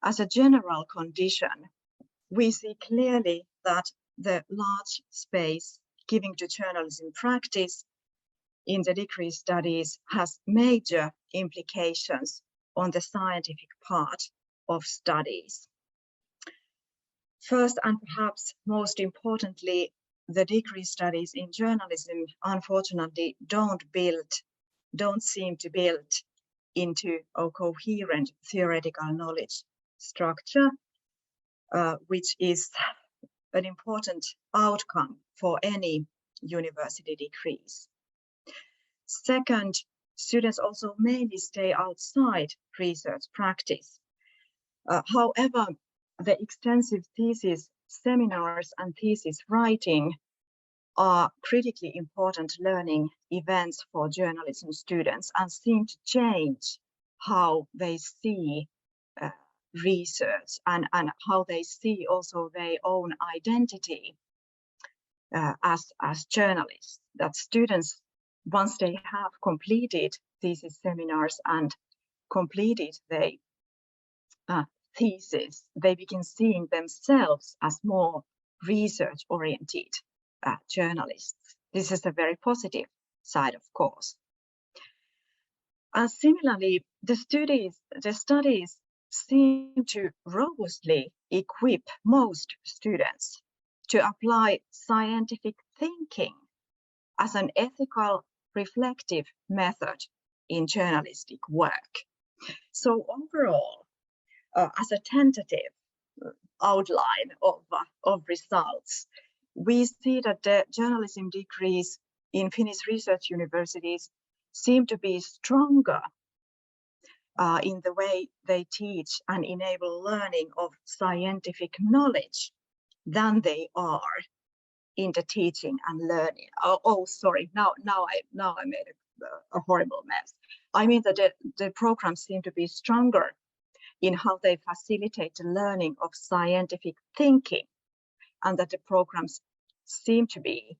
as a general condition, we see clearly that the large space given to journalism practice in the degree studies has major implications on the scientific part of studies. First, and perhaps most importantly, the degree studies in journalism unfortunately don't seem to build into a coherent theoretical knowledge structure, which is an important outcome for any university degrees. Second, students also mainly stay outside research practice. However, the extensive thesis seminars and thesis writing are critically important learning events for journalism students and seem to change how they see research and how they see also their own identity as journalists. That students, once they have completed thesis seminars and completed their thesis, they begin seeing themselves as more research-oriented journalists. This is a very positive side, of course. And similarly, the studies seem to robustly equip most students to apply scientific thinking as an ethical, reflective method in journalistic work. So overall, as a tentative outline of results, we see that the journalism degrees in Finnish research universities seem to be stronger in the way they teach and enable learning of scientific knowledge than they are in the teaching and learning. Sorry, now I made a horrible mess. I mean that the programs seem to be stronger in how they facilitate the learning of scientific thinking, and that the programs seem to be,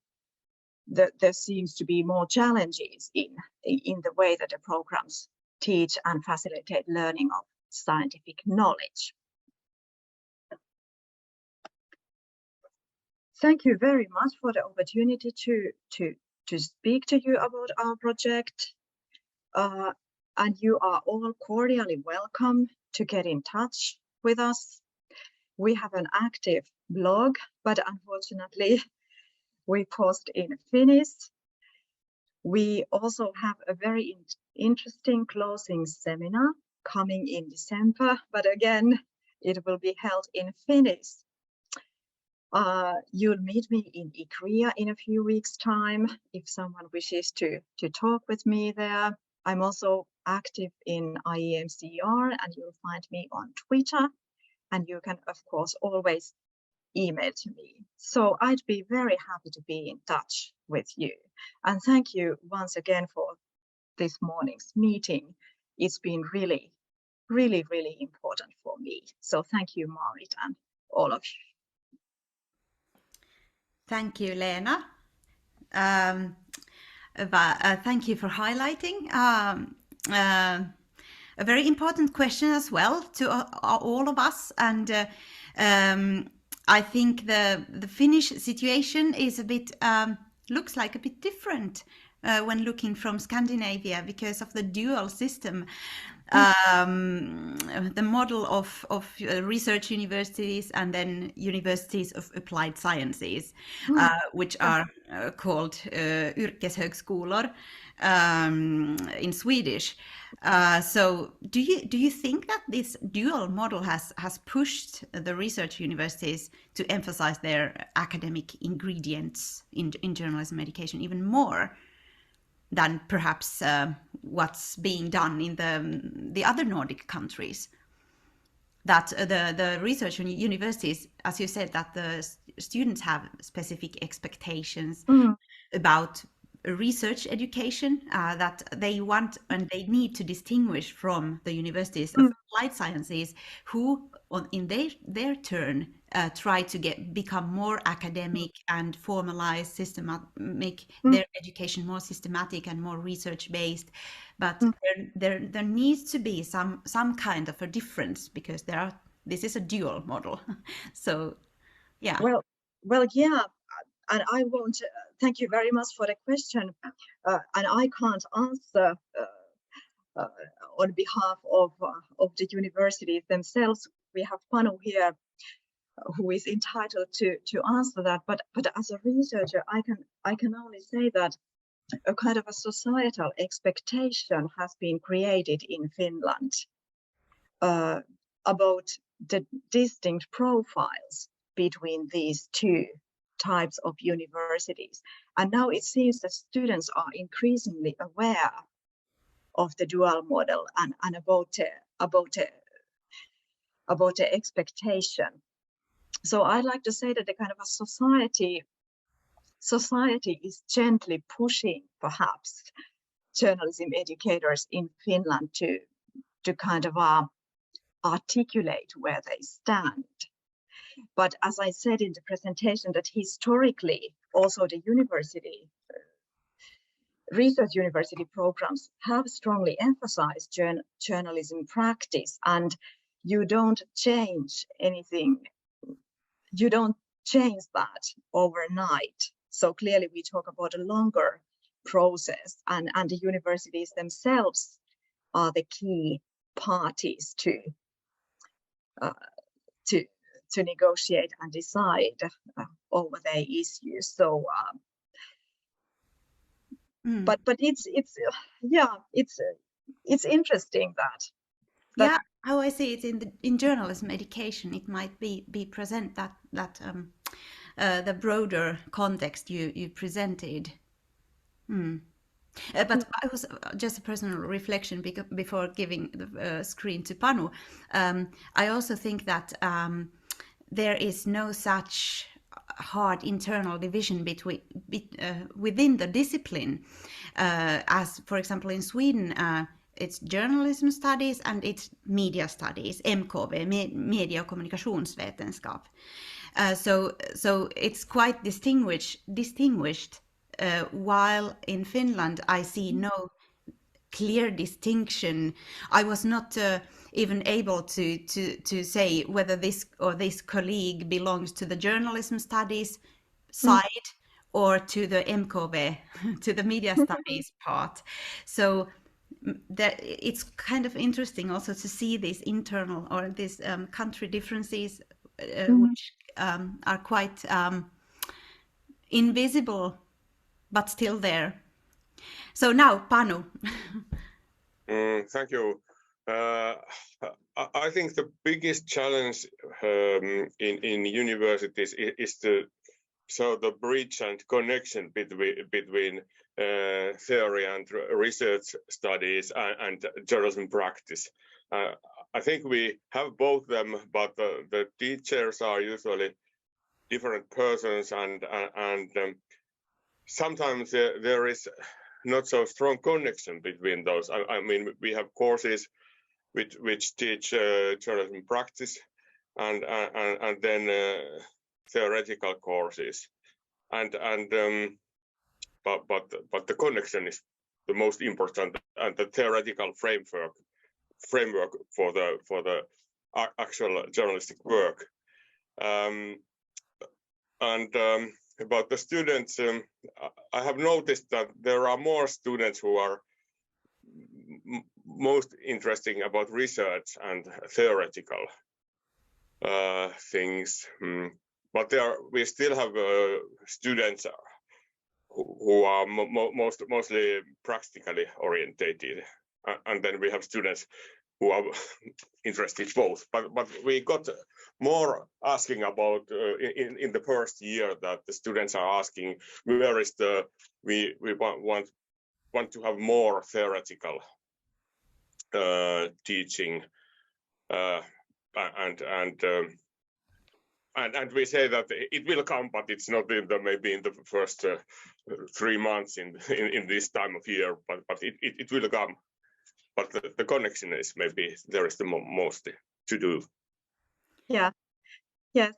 there seems to be more challenges in the way that the programs teach and facilitate learning of scientific knowledge. Thank you very much for the opportunity to speak to you about our project. And you are all cordially welcome to get in touch with us. We have an active blog, but unfortunately we post in Finnish. We also have a very interesting closing seminar coming in December, but again, it will be held in Finnish. You'll meet me in Ikria in a few weeks' time if someone wishes to talk with me there. I'm also active in IEMCR, and you'll find me on Twitter, and you can of course always email to me. So I'd be very happy to be in touch with you. And thank you once again for this morning's meeting. It's been really, really, really important for me. So thank you, Marit, and all of you. Thank you, Lena. Thank you for highlighting a very important question as well to all of us. And I think the Finnish situation is a bit, looks like a bit different when looking from Scandinavia because of the dual system. The model of research universities and then universities of applied sciences, which are called yrkeshögskolor in Swedish. So do you think that this dual model has pushed the research universities to emphasize their academic ingredients in journalism education even more than perhaps what's being done in the other Nordic countries? That the research universities, as you said, that the students have specific expectations about research education that they want and they need to distinguish from the universities of applied sciences, who in their turn try to become more academic and formalize, make their education more systematic and more research based. But there needs to be some kind of a difference because this is a dual model. So yeah. Well, yeah. And I won't, thank you very much for the question. And I can't answer on behalf of the universities themselves. We have Panu here who is entitled to answer that. But as a researcher, I can only say that a kind of a societal expectation has been created in Finland about the distinct profiles between these two types of universities. And now it seems that students are increasingly aware of the dual model and about the expectation. So I'd like to say that the kind of a society is gently pushing perhaps journalism educators in Finland to kind of articulate where they stand. But as I said in the presentation, that historically also the research university programs have strongly emphasized journalism practice, and you don't change anything. You don't change that overnight. So clearly we talk about a longer process, and the universities themselves are the key parties to negotiate and decide over their issues. So, but it's interesting that. Yeah, how I see it in journalism education, it might be present that the broader context you presented. But I was just a personal reflection before giving the screen to Panu. I also think that there is no such hard internal division within the discipline as, for example, in Sweden. It's journalism studies and it's media studies, MKV, media och kommunikationsvetenskap. So it's quite distinguished. While in Finland, I see no clear distinction. I was not even able to say whether this or this colleague belongs to the journalism studies side or to the MKV, to the media studies part. So that it's kind of interesting also to see these internal or these country differences, which are quite invisible, but still there. So now, Panu. Thank you. I think the biggest challenge in universities is the bridge and connection between theory and research studies and journalism practice. I think we have both them, but the teachers are usually different persons, and sometimes there is not so strong connection between those. I mean, we have courses which teach journalism practice and then theoretical courses. but the connection is the most important, and the theoretical framework for the actual journalistic work. About the students, I have noticed that there are more students who are most interesting about research and theoretical things, but we still have students who are mostly practically orientated, and then we have students who are interested both. But we got more asking about in the first year, that the students are asking where is we want to have more theoretical teaching, and we say that it will come, but it's not maybe in the first 3 months in this time of year, but it will come. But the connection is maybe there is the most to do. Yeah, yes,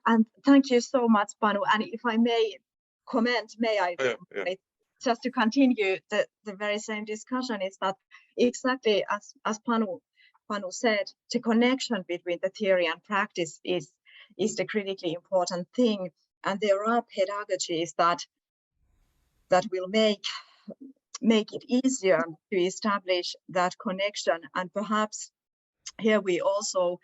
and thank you so much, Panu. And if I may comment, just to continue the very same discussion, is that exactly as Panu said, the connection between the theory and practice is the critically important thing, and there are pedagogies that will make it easier to establish that connection. And perhaps here we also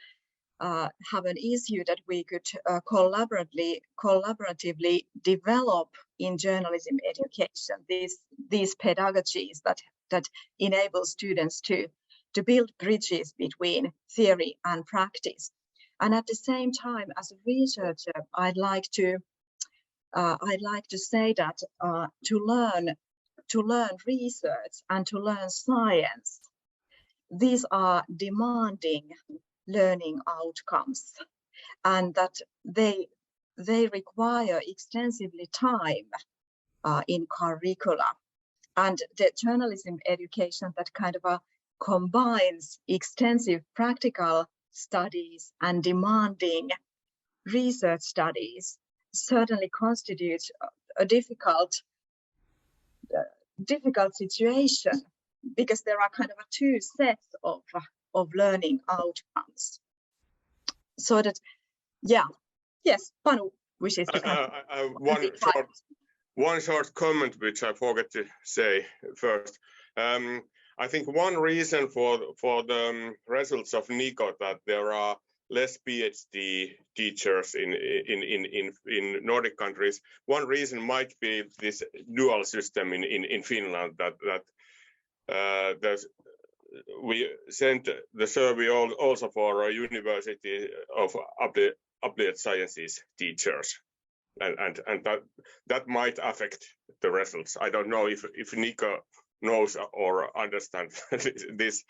have an issue that we could collaboratively develop in journalism education, these pedagogies that enable students to build bridges between theory and practice. And at the same time, as a researcher, I'd like to say that to learn research and to learn science, these are demanding learning outcomes, and that they require extensively time in curricula. And the journalism education that kind of combines extensive practical studies and demanding research studies certainly constitutes a difficult situation, because there are kind of two sets of learning outcomes. So that, yes, Panu wishes to one short comment which I forgot to say first. I think one reason for the results of Nico that there are less PhD teachers in Nordic countries. One reason might be this dual system in Finland, that we sent the survey also for a University of Applied Sciences teachers, and that might affect the results. I don't know if Nico knows or understands this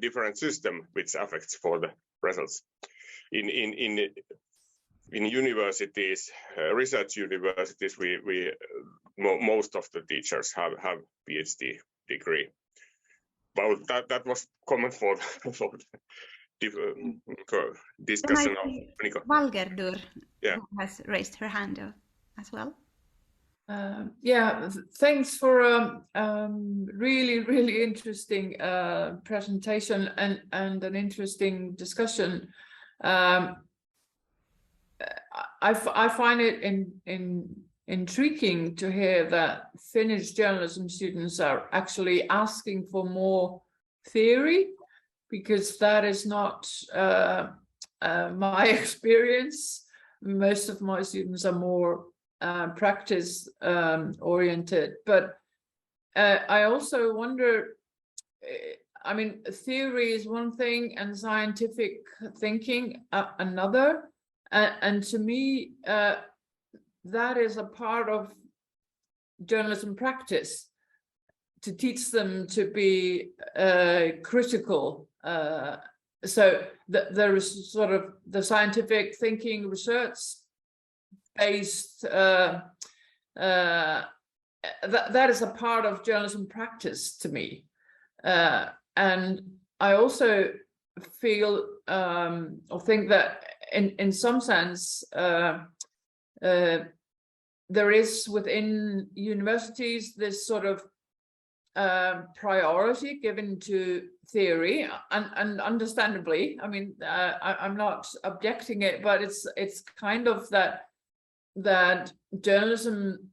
different system which affects for the results. In universities, research universities, we most of the teachers have PhD degree. But that was comment for discussion of Nico. Valgerdur, who has raised her hand as well. Thanks for a really interesting presentation and an interesting discussion. I find it intriguing to hear that Finnish journalism students are actually asking for more theory, because that is not my experience. Most of my students are more practice oriented, but I also wonder, I mean, theory is one thing and scientific thinking another, and to me that is a part of journalism practice, to teach them to be critical. So there is sort of the scientific thinking, research based, that is a part of journalism practice to me. And I also feel or think that in some sense there is within universities this sort of priority given to theory, and understandably, I mean, I'm not objecting it, but it's kind of that journalism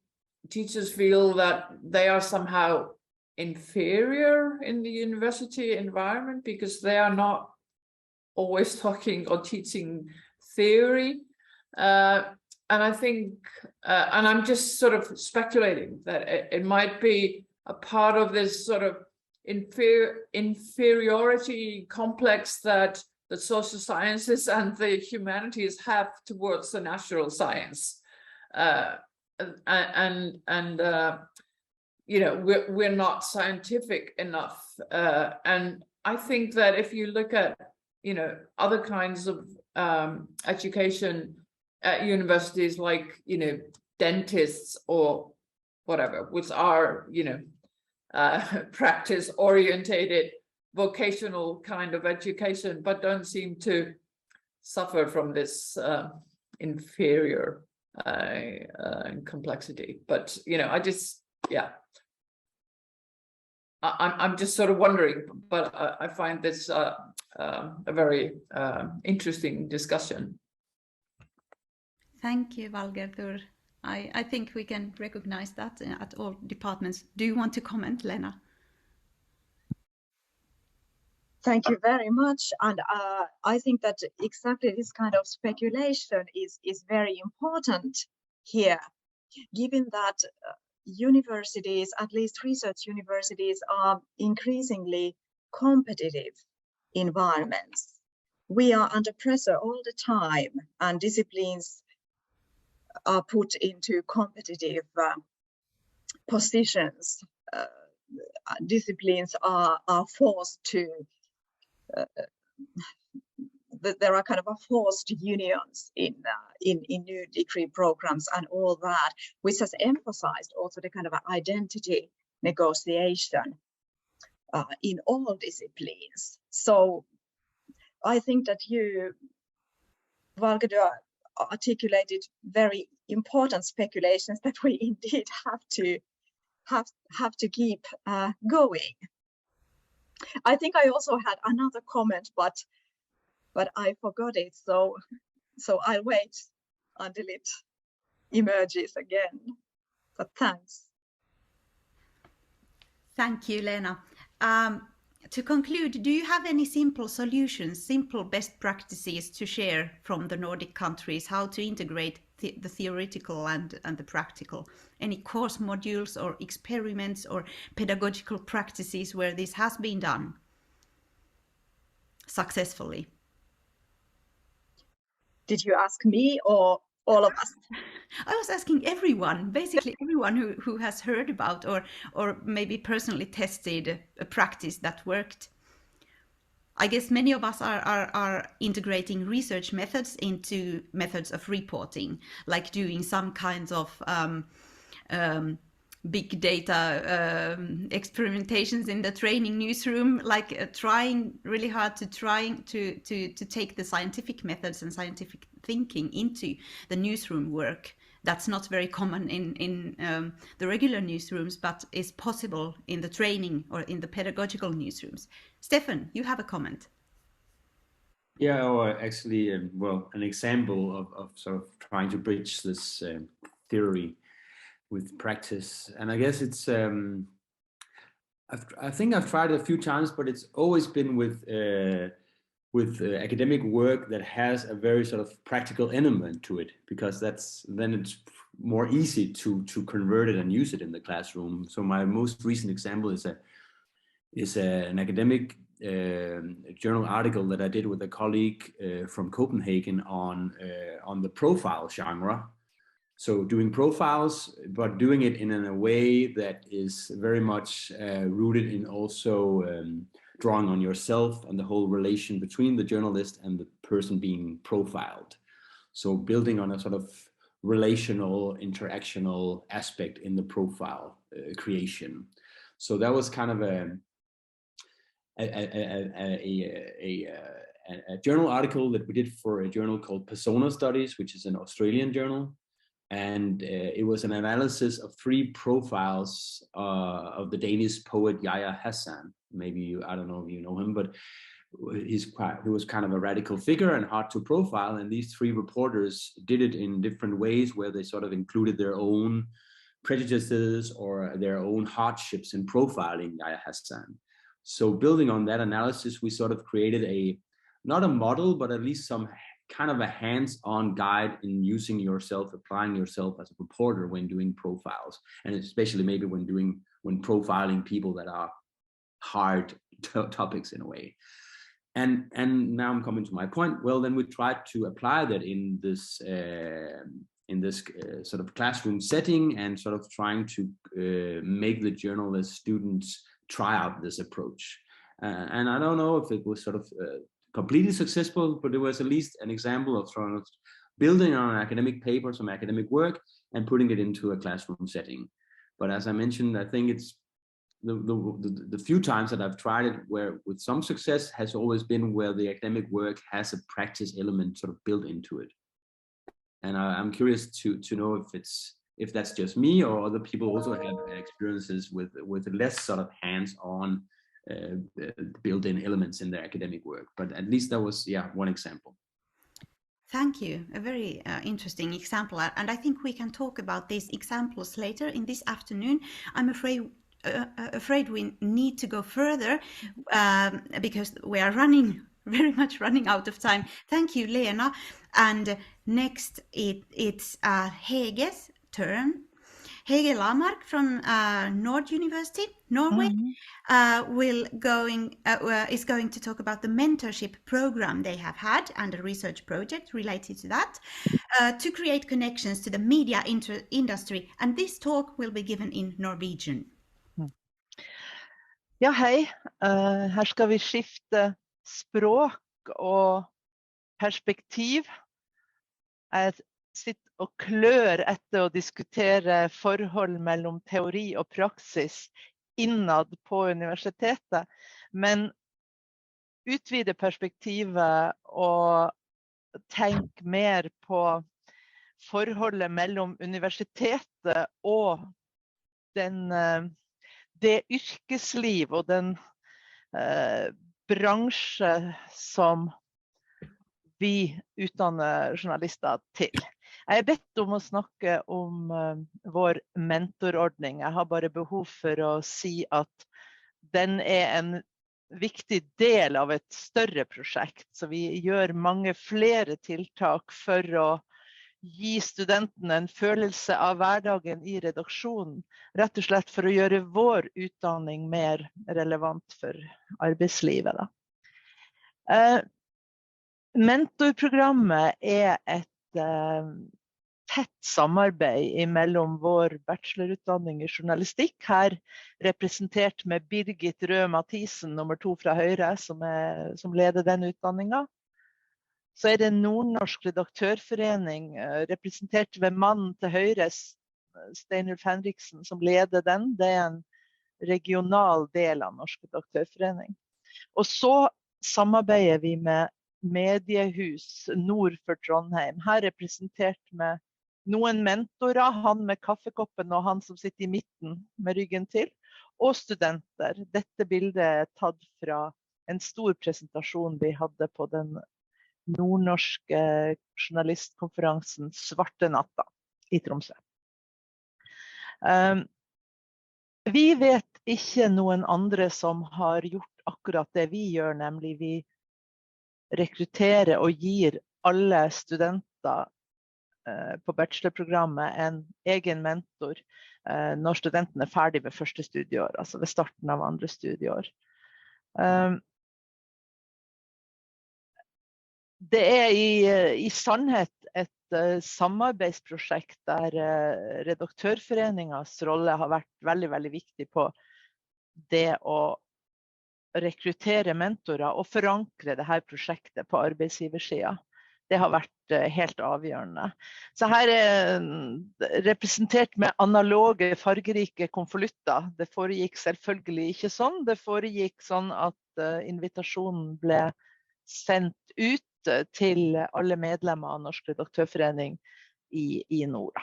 teachers feel that they are somehow inferior in the university environment because they are not always talking or teaching theory. And I think, and I'm just sort of speculating that it might be a part of this sort of inferiority complex that the social sciences and the humanities have towards the natural science. You know, we're not scientific enough. And I think that if you look at, you know, other kinds of education at universities, like, you know, dentists or whatever, which are, you know, practice orientated vocational kind of education, but don't seem to suffer from this inferior complexity. But, you know, I just, yeah, I'm just sort of wondering, but I find this a very interesting discussion. Thank you, Valgerður. I think we can recognize that at all departments. Do you want to comment, Lena? Thank you very much. And I think that exactly this kind of speculation is very important here, given that universities, at least research universities, are increasingly competitive environments. We are under pressure all the time, and disciplines are put into competitive positions. Disciplines are forced to, there are kind of a forced unions in new degree programs and all that, which has emphasized also the kind of identity negotiation in all disciplines. So I think that you, Valgerður, articulated very important speculations that we indeed have to keep going. I think I also had another comment, but I forgot it, so I'll wait until it emerges again. But thanks. Thank you, Lena. To conclude, do you have any simple solutions, simple best practices to share from the Nordic countries, how to integrate the theoretical and the practical? Any course modules or experiments or pedagogical practices where this has been done successfully? Did you ask me or all of us? I was asking everyone, basically everyone who has heard about or maybe personally tested a practice that worked. I guess many of us are integrating research methods into methods of reporting, like doing some kinds of big data experimentations in the training newsroom, like trying really hard to take the scientific methods and scientific thinking into the newsroom work. That's not very common in the regular newsrooms, but is possible in the training or in the pedagogical newsrooms. Stefan, you have a comment. Yeah, or actually, well, an example of sort of trying to bridge this theory with practice. And I guess it's, I think I've tried it a few times, but it's always been with academic work that has a very sort of practical element to it, because then it's more easy to convert it and use it in the classroom. So my most recent example is an academic journal article that I did with a colleague from Copenhagen on the profile genre. So doing profiles, but doing it in a way that is very much rooted in also drawing on yourself and the whole relation between the journalist and the person being profiled. So building on a sort of relational, interactional aspect in the profile creation. So that was kind of a journal article that we did for a journal called Persona Studies, which is an Australian journal. And it was an analysis of 3 profiles of the Danish poet Yahya Hassan. Maybe I don't know if you know him, but he was kind of a radical figure and hard to profile. And these 3 reporters did it in different ways, where they sort of included their own prejudices or their own hardships in profiling Yahya Hassan. So building on that analysis, we sort of created not a model, but at least some kind of a hands-on guide in using yourself, applying yourself as a reporter when doing profiles, and especially maybe when profiling people that are hard topics in a way. And now I'm coming to my point. Well, then we tried to apply that in this sort of classroom setting, and sort of trying to make the journalist students try out this approach. And I don't know if it was sort of completely successful, but it was at least an example of sort of building on an academic paper, some academic work, and putting it into a classroom setting. But as I mentioned, I think it's the few times that I've tried it where with some success has always been where the academic work has a practice element sort of built into it. And I'm curious to know if that's just me, or other people also have experiences with less sort of hands-on built-in elements in their academic work. But at least that was, one example. Thank you. A very interesting example. And I think we can talk about these examples later in this afternoon. I'm afraid we need to go further because we are very much running out of time. Thank you, Lena. And next it's Hege's turn. Hege Lamark from Nord University, Norway, is going to talk about the mentorship program they have had and a research project related to that to create connections to the media industry. And this talk will be given in Norwegian. Ja, hei. Her skal vi skifte språk og perspektiv. Jeg sitter og klør etter å diskutere forhold mellom teori og praksis innad på universitetet, men utvide perspektivet og tenke mer på forholdet mellom universitetet og det yrkesliv og den bransje som vi utdanner journalister til. Jeg er bedt om å snakke om vår mentorordning. Jeg har bare behov for å si at den er en viktig del av et større prosjekt, så vi gjør mange flere tiltak for å gi studentene en følelse av hverdagen i redaksjonen, rett og slett for å gjøre vår utdanning mer relevant for arbeidslivet. Mentorprogrammet er et tett samarbeid mellom vår bachelorutdanning i journalistikk, her representert med Birgit Røe Mathisen, nummer 2 fra Høyre, som leder den utdanningen. Så er det Nordnorsk redaktørforening, representert ved mannen til Høyre, Steinulf Henriksen, som leder den. Det er en regional del av Norsk redaktørforening. Og så samarbeider vi med mediehus nord for Trondheim, her representert med noen mentorer, han med kaffekoppen og han som sitter i midten med ryggen til, og studenter. Dette bildet er tatt fra en stor presentasjon vi hadde på den nordnorske journalistkonferansen Svarte natta i Tromsø. Vi vet ikke noen andre som har gjort akkurat det vi gjør, nemlig vi rekrutterer og gir alle studenter på bachelorprogrammet en egen mentor når studenten er ferdig ved første studieår, altså ved starten av andre studieår. Det er i sannhet et samarbeidsprosjekt der redaktørforeningens rolle har vært veldig, veldig viktig på det å rekruttere mentorer og forankre dette prosjektet på arbeidsgiversiden. Det har vært helt avgjørende. Så her er representert med analoge, fargerike konvolutter. Det foregikk selvfølgelig ikke sånn. Det foregikk sånn at invitasjonen ble sendt ut til alle medlemmer av Norsk redaktørforening i nord.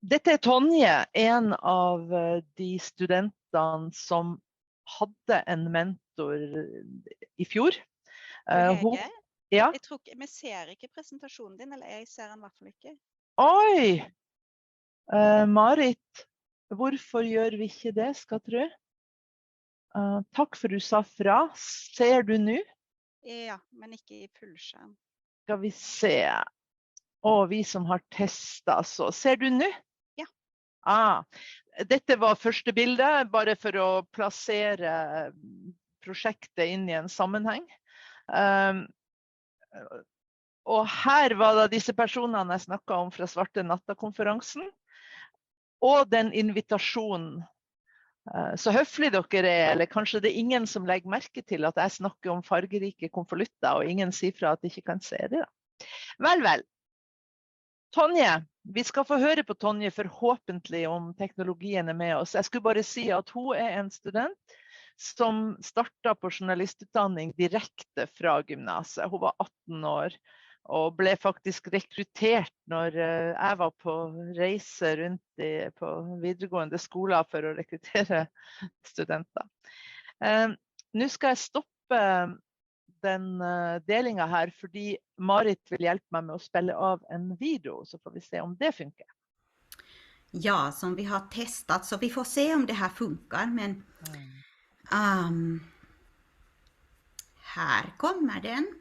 Dette Tonje, en av de studentene som hadde en mentor I fjor. Hege, ja? jeg tror ikke, vi ser ikke presentasjonen din, eller jeg ser den I hvert fall ikke. Oi! Marit, hvorfor gjør vi ikke det, skal tro? Takk for du sa fra. Ser du nå? Ja, men ikke I fullskjerm. Skal vi se. Og vi som har testet, så. Ser du nå? Ja. Dette var første bilde, bare for å plassere prosjektet inn I en sammenheng. Og her var det disse personene jeg snakket om fra Svarte Natta-konferansen, og den invitasjonen. Så høflig dere eller kanskje det ingen som legger merke til at jeg snakker om fargerike konvolutter, og ingen sier fra at de ikke kan se det. Vel. Tonje, vi skal få høre på Tonje forhåpentlig om teknologien med oss. Jeg skulle bare si at hun en student som startet på journalistutdanning direkte fra gymnaset. Hun var 18 år og ble faktisk rekruttert når jeg var på reise rundt på videregående skoler for å rekruttere studenter. Nå skal jeg stoppe den delingen her, fordi Marit vil hjelpe meg med å spille av en video, så får vi se om det funker. Ja, som vi har testat, så vi får se om det här funkar, men här kommer den.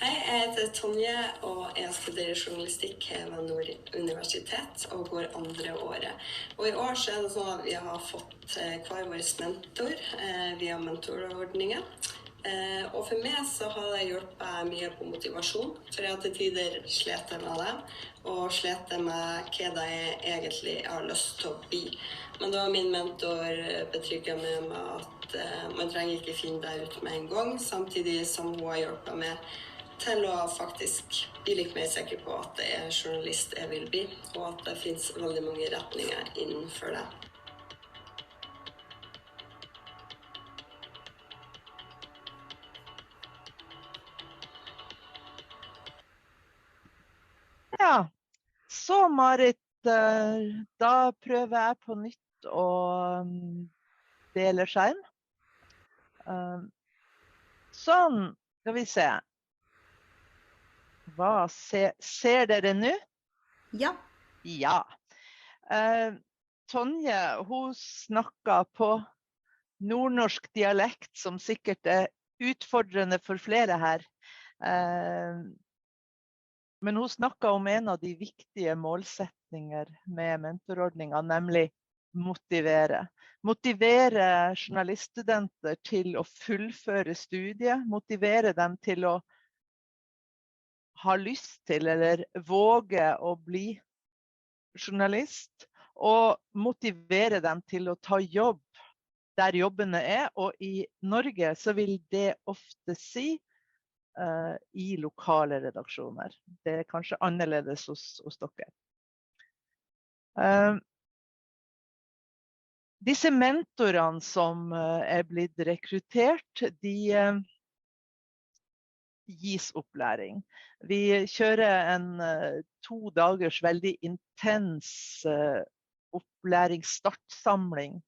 Hei, jeg heter Tonje, og jeg studerer journalistikk ved Nord universitet og går andre året. Og I år så det sånn at vi har fått hver vår mentor via mentorordningen. Og for meg så har det hjulpet mye på motivasjon, for jeg til tider slet med det, og slet med hva det egentlig har lyst til å bli. Men da min mentor betrygget med at man trenger ikke finne det ut med en gang, samtidig som hun har hjulpet meg til å faktisk bli litt mer sikker på at det journalist jeg vil bli, og at det finnes veldig mange retninger innenfor det. Ja, så Marit, da prøver jeg på nytt å dele skjerm. Sånn, skal vi se. Hva ser dere nå? Ja. Ja. Tonje, hun snakket på nordnorsk dialekt, som sikkert utfordrende for flere her. Men hun snakket om en av de viktige målsetninger med mentorordningen, nemlig motivere. Motivere journaliststudenter til å fullføre studiet, motivere dem til å ha lyst til eller våge å bli journalist, og motivere dem til å ta jobb der jobbene og I Norge så vil det ofte si I lokale redaksjoner. Det kanskje annerledes hos dere. Disse mentorene som blitt rekruttert, de gis opplæring. Vi kjører en 2 dagers veldig intens opplæringsstartsamling.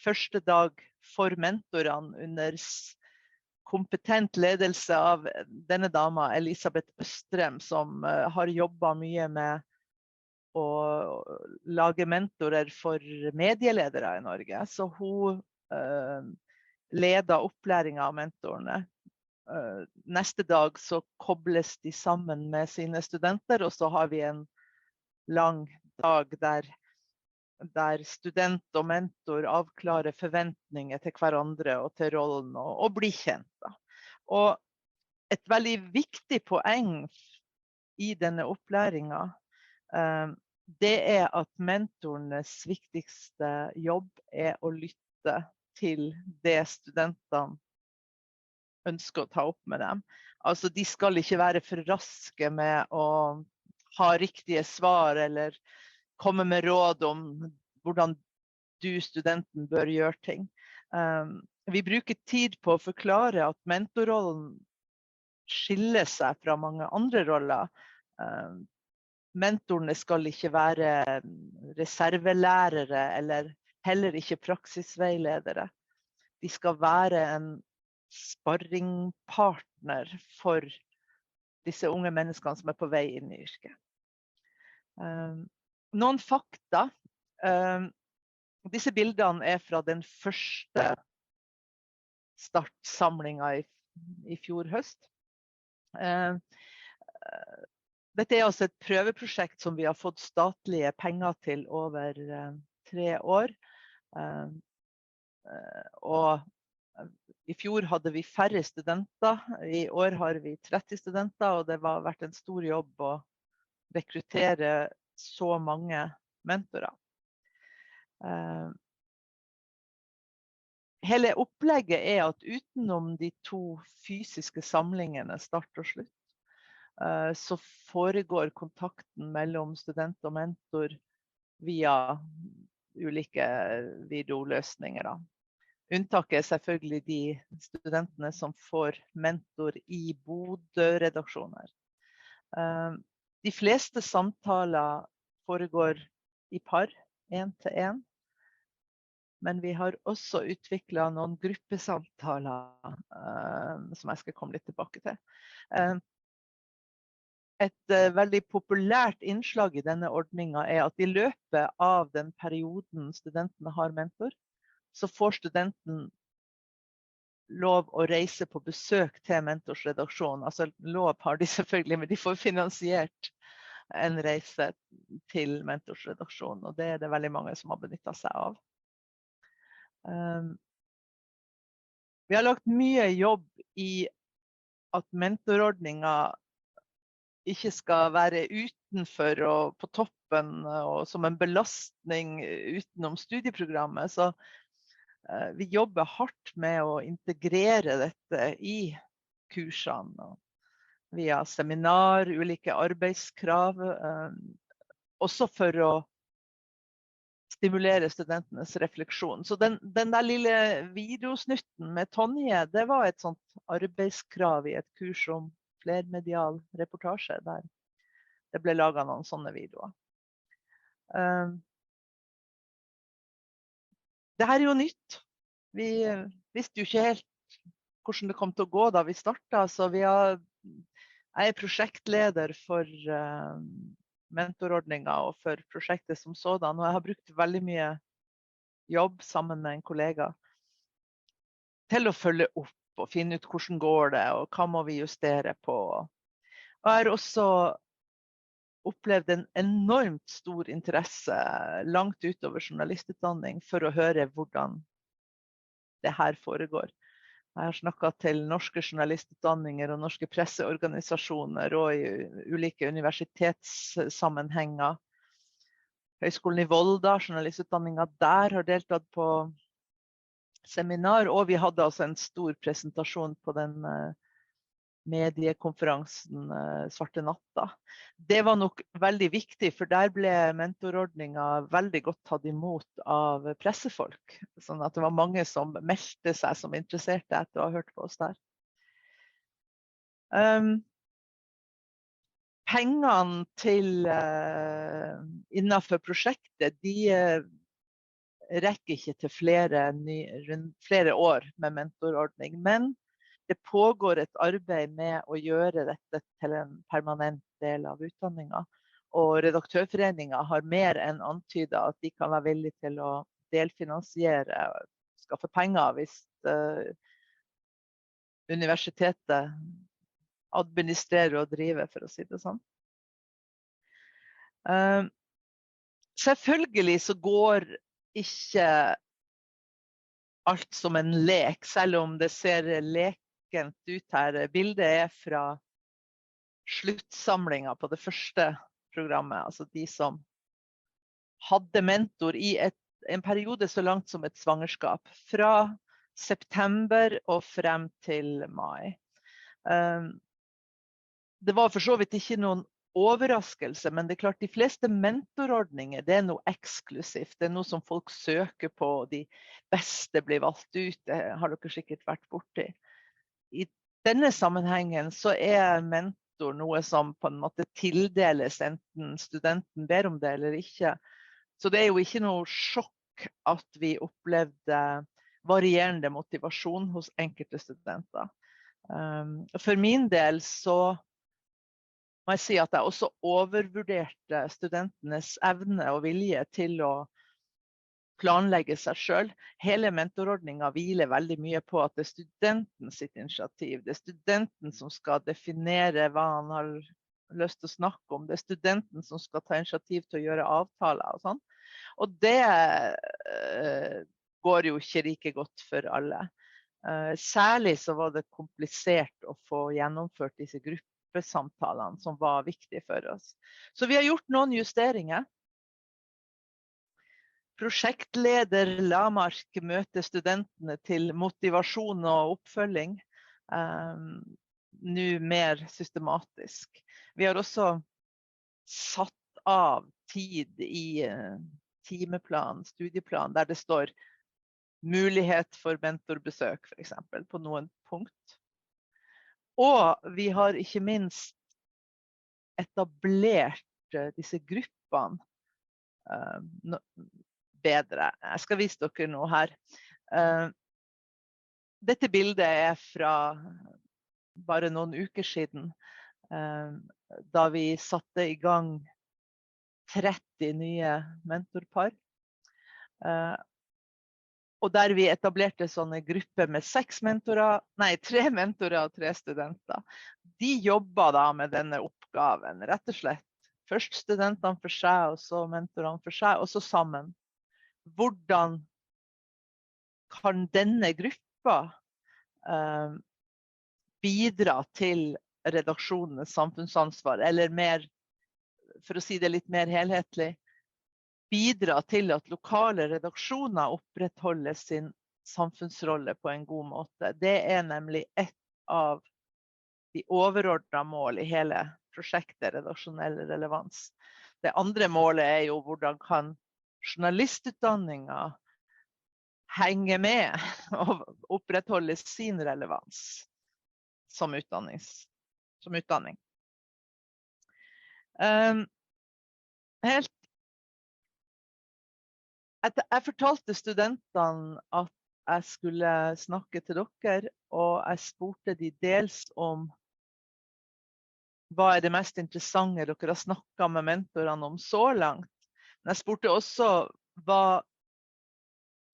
Første dag for mentorene under kompetent ledelse av denne dama, Elisabeth Østrem, som har jobbet mye med å lage mentorer for medieledere I Norge. Så hun leder opplæringen av mentorene. Neste dag så kobles de sammen med sine studenter, og så har vi en lang dag der student og mentor avklarer forventninger til hverandre og til rollen og blir kjent. Da. Og et veldig viktig poeng I denne opplæringen, det at mentorenes viktigste jobb å lytte til det studentene ønsker å ta opp med dem. Altså, de skal ikke være for raske med å ha riktige svar eller komme med råd om hvordan du, studenten, bør gjøre ting. Vi bruker tid på å forklare at mentorrollen skiller seg fra mange andre roller. Mentorene skal ikke være reservelærere eller heller ikke praksisveiledere. De skal være en sparringpartner for disse unge menneskene som på vei inn i yrket. Noen fakta. Disse bildene fra den første startsamlingen i fjor høst. Dette altså et prøveprosjekt som vi har fått statlige penger til over 3 år. Og i fjor hadde vi færre studenter. I år har vi 30 studenter, og det har vært en stor jobb å rekruttere så mange mentorer. Hele opplegget at utenom de 2 fysiske samlingene, start og slutt, så foregår kontakten mellom student og mentor via ulike videoløsninger. Unntaket selvfølgelig de studentene som får mentor i Bodø-redaksjoner. De fleste samtaler foregår i par, 1-til-1. Men vi har også utviklet noen gruppesamtaler som jeg skal komme litt tilbake til. Et veldig populært innslag i denne ordningen at i løpet av den perioden studentene har mentor, så får studenten lov å reise på besøk til mentorsredaksjonen. Altså lov har de selvfølgelig, men de får finansiert en reise til mentorsredaksjonen, og det det veldig mange som har benyttet seg av. Vi har lagt mye jobb i at mentorordningen ikke skal være utenfor og på toppen og som en belastning utenom studieprogrammet. Så vi jobber hardt med å integrere dette i kursene. Via seminar, ulike arbeidskrav, også for å stimulere studentenes refleksjon. Så den der lille videosnutten med Tonje, det var et sånt arbeidskrav i et kurs om flermedial reportasje, der det ble laget noen sånne videoer. Det her jo nytt. Vi visste jo ikke helt hvordan det kom til å gå da vi startet, så jeg prosjektleder for mentorordningen og for prosjektet som sådan, og jeg har brukt veldig mye jobb sammen med en kollega til å følge opp og finne ut hvordan går det, og hva må vi justere på. Og jeg har også opplevd en enormt stor interesse langt utover journalistutdanning for å høre hvordan det her foregår. Jeg har snakket til norske journalistutdanninger og norske presseorganisasjoner og i ulike universitetssammenhenger. Høgskolen i Volda, journalistutdanningen der, har deltatt på seminar, og vi hadde altså en stor presentasjon på den mediekonferansen Svarte natta. Det var nok veldig viktig, for der ble mentorordningen veldig godt tatt imot av pressefolk. Sånn at det var mange som meldte seg som interesserte etter å ha hørt på oss der. Pengene til innenfor prosjektet, de rekker ikke til flere år med mentorordning, men det pågår et arbeid med å gjøre dette til en permanent del av utdanningen. Og Redaktørforeningen har mer enn antydet at de kan være villige til å delfinansiere og skaffe penger hvis universitetet administrerer og driver, for å si det sånn. Selvfølgelig så går ikke alt som en lek, selv om det ser lekent ut her. Bildet fra sluttsamlingen på det første programmet, altså de som hadde mentor i en periode så langt som et svangerskap, fra september og frem til mai. Det var for så vidt ikke noen overraskelse, men det klart de fleste mentorordninger, det noe eksklusivt. Det noe som folk søker på, og de beste blir valgt ut. Det har dere sikkert vært borti. I denne sammenhengen så mentor noe som på en måte tildeles enten studenten ber om det eller ikke. Så det jo ikke noe sjokk at vi opplevde varierende motivasjon hos enkelte studenter. For min del så må jeg si at jeg også overvurderte studentenes evne og vilje til å planlegge seg selv. Hele mentorordningen hviler veldig mye på at det studenten sitt initiativ. Det studenten som skal definere hva han har lyst til å snakke om. Det studenten som skal ta initiativ til å gjøre avtaler og sånn. Og det går jo ikke like godt for alle. Særlig så var det komplisert å få gjennomført disse gruppesamtalene som var viktige for oss. Så vi har gjort noen justeringer. Prosjektleder Lamark møter studentene til motivasjon og oppfølging. Nå mer systematisk. Vi har også satt av tid i timeplan, studieplan, der det står mulighet for mentorbesøk, for eksempel, på noen punkt. Og vi har ikke minst etablert disse gruppene bedre. Jeg skal vise dere noe her. Dette bildet fra bare noen uker siden, da vi satte i gang 30 nye mentorpar. Og der vi etablerte sånne grupper med 3 mentorer og 3 studenter. De jobbet da med denne oppgaven, rett og slett. Først studentene for seg, og så mentorene for seg, og så sammen. Hvordan kan denne gruppa bidra til redaksjonenes samfunnsansvar, eller mer, for å si det litt mer helhetlig, bidra til at lokale redaksjoner opprettholder sin samfunnsrolle på en god måte. Det nemlig et av de overordnede mål i hele prosjektet redaksjonell relevans. Det andre målet jo hvordan kan journalistutdanninga henge med og opprettholde sin relevans som utdanning. Jeg fortalte studentene at jeg skulle snakke til dere, og jeg spurte de dels om hva det mest interessante dere har snakket med mentorene om så langt. Men jeg spurte også hva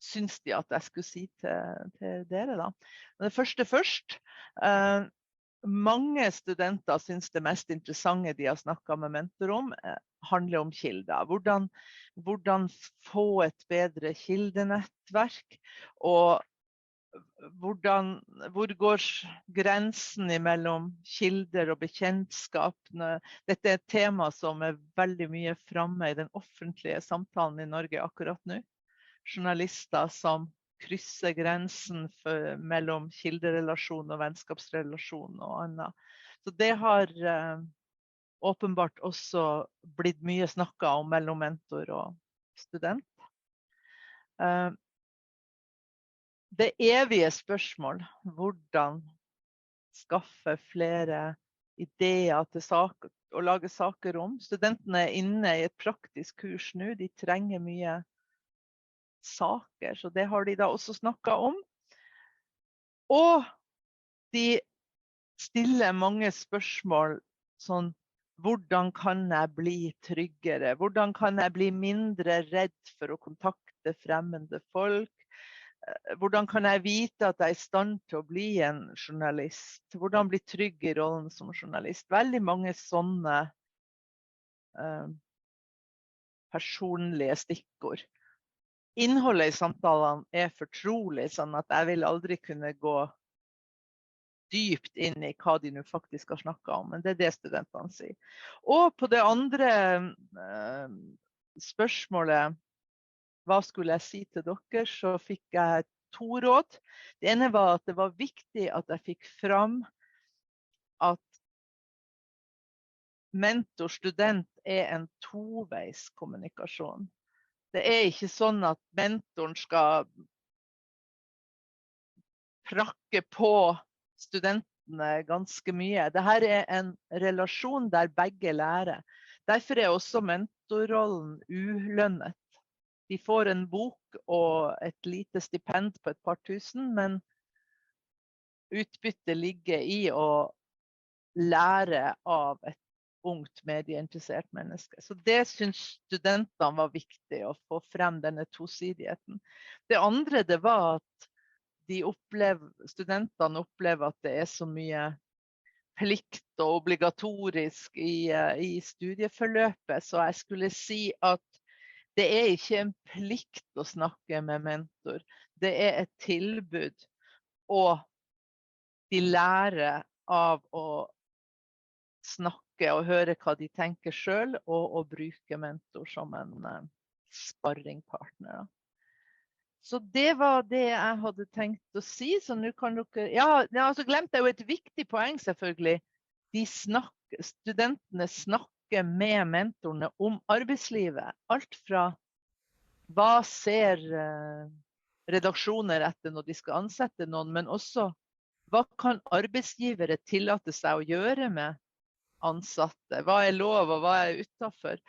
syns de at jeg skulle si til dere da. Men det første først. Mange studenter syns det mest interessante de har snakket med mentor om, handler om kilder. Hvordan få et bedre kildenettverk, og hvor går grensen mellom kilder og bekjentskapene. Dette et tema som veldig mye fremme i den offentlige samtalen i Norge akkurat nå. Journalister som krysser grensen mellom kilderelasjon og vennskapsrelasjon og annet. Så det har åpenbart også blitt mye snakket om mellom mentor og student. Det evige spørsmål, hvordan skaffe flere ideer til saker og lage saker om. Studentene inne i et praktisk kurs nå, de trenger mye saker, så det har de da også snakket om. Og de stiller mange spørsmål sånn, hvordan kan jeg bli tryggere? Hvordan kan jeg bli mindre redd for å kontakte fremmede folk? Hvordan kan jeg vite at jeg i stand til å bli en journalist? Hvordan bli trygg i rollen som journalist? Veldig mange sånne personlige stikkord. Innholdet i samtalene fortrolig, sånn at jeg vil aldri kunne gå dypt inn i hva de nå faktisk har snakket om, men det det studentene sier. Og på det andre spørsmålet, hva skulle jeg si til dere, så fikk jeg 2 råd. Det ene var at det var viktig at jeg fikk fram at mentor-student en toveiskommunikasjon. Det ikke sånn at mentoren skal prakke på studentene ganske mye. Dette en relasjon der begge lærer. Derfor også mentorrollen ulønnet. De får en bok og et lite stipend på et par tusen, men utbyttet ligger i å lære av et ungt medieinteressert menneske. Så det synes studentene var viktig å få frem denne tosidigheten. Det andre det var at studentene opplever at det så mye plikt og obligatorisk i studieforløpet, så jeg skulle si at det ikke en plikt å snakke med mentor. Det et tilbud, og de lærer av å snakke og høre hva de tenker selv, og å bruke mentor som en sparringpartner. Så det var det jeg hadde tenkt å si, så nå kan dere... Ja, så glemte jeg jo et viktig poeng selvfølgelig. Studentene snakker med mentorene om arbeidslivet. Alt fra hva ser redaksjoner etter når de skal ansette noen, men også hva kan arbeidsgivere tillate seg å gjøre med ansatte? Hva lov og hva utenfor?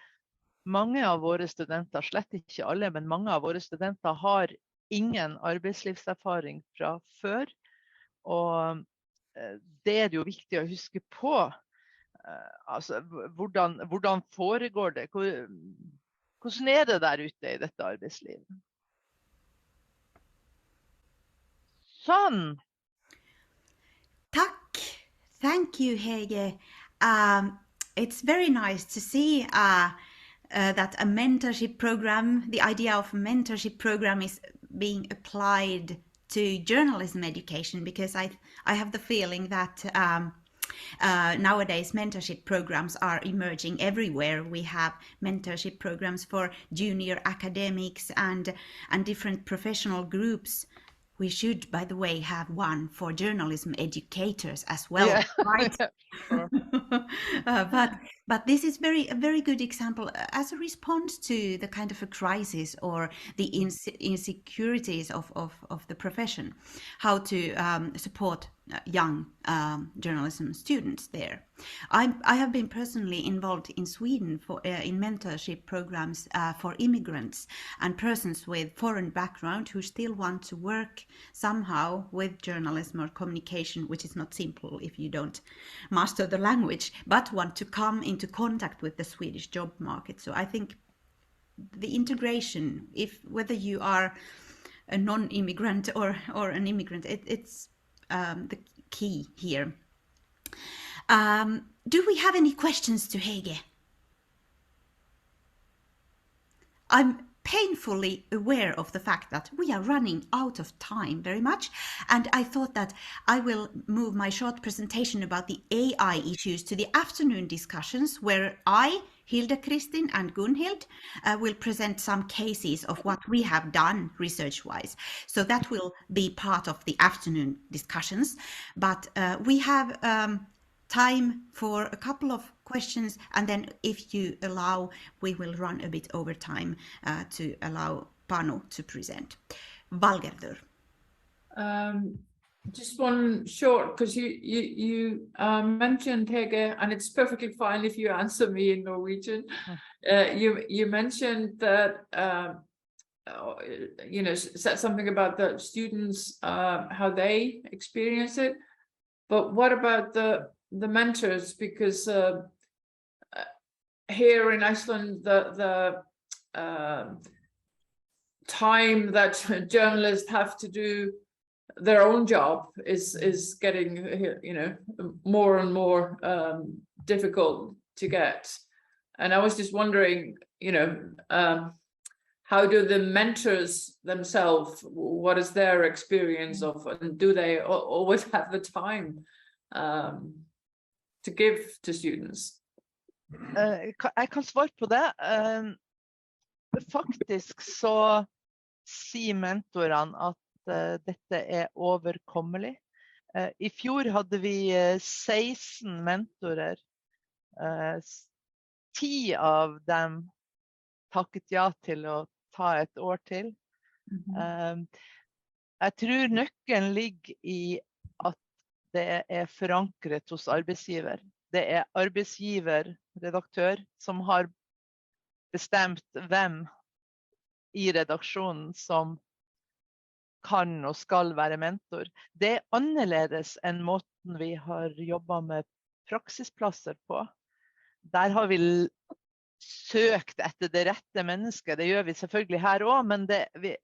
Mange av våre studenter, slett ikke alle, men mange av våre studenter har ingen arbeidslivserfaring fra før. Og det jo viktig å huske på. Altså, hvordan foregår det? Hvordan det der ute i dette arbeidslivet? Sånn. Takk. Thank you, Hege. It's very nice to see that a mentorship program, the idea of a mentorship program is being applied to journalism education, because I have the feeling that nowadays mentorship programs are emerging everywhere. We have mentorship programs for junior academics and different professional groups. We should, by the way, have one for journalism educators as well, yeah. Right? Sure. But this is a very good example as a response to the kind of a crisis or the insecurities of the profession, how to support young journalism students there. I have been personally involved in Sweden in mentorship programs for immigrants and persons with foreign background who still want to work somehow with journalism or communication, which is not simple if you don't master the language, but want to come into contact with the Swedish job market. So I think the integration, whether you are a non-immigrant or an immigrant, it's the key here. Do we have any questions to Hege? I'm painfully aware of the fact that we are running out of time very much, and I thought that I will move my short presentation about the AI issues to the afternoon discussions, where I, Hilde Kristin and Gunhild will present some cases of what we have done research-wise. So that will be part of the afternoon discussions, but we have time for a couple of questions, and then if you allow, we will run a bit over time to allow Panu to present. Valgerður. Just one short, because you mentioned, Hege, and it's perfectly fine if you answer me in Norwegian. You mentioned that said something about the students, how they experience it, but what about the mentors? Because here in Iceland, the time that journalists have to do their own job is getting more and more difficult to get. And I was just wondering, how do the mentors themselves, what is their experience of, and do they always have the time to give to students? Jeg kan svare på det. Faktisk så sier mentorene at dette overkommelig. I fjor hadde vi 16 mentorer 10 av dem takket ja til å ta et år til. Jeg tror nøkkelen ligger i at det er forankret hos arbeidsgiver. Det er arbeidsgiver, redaktør, som har bestemt hvem i redaksjonen som kan og skal være mentor. Det er annerledes enn måten vi har jobbet med praksisplasser på. Der har vi søkt etter det rette mennesket. Det gjør vi selvfølgelig her også, men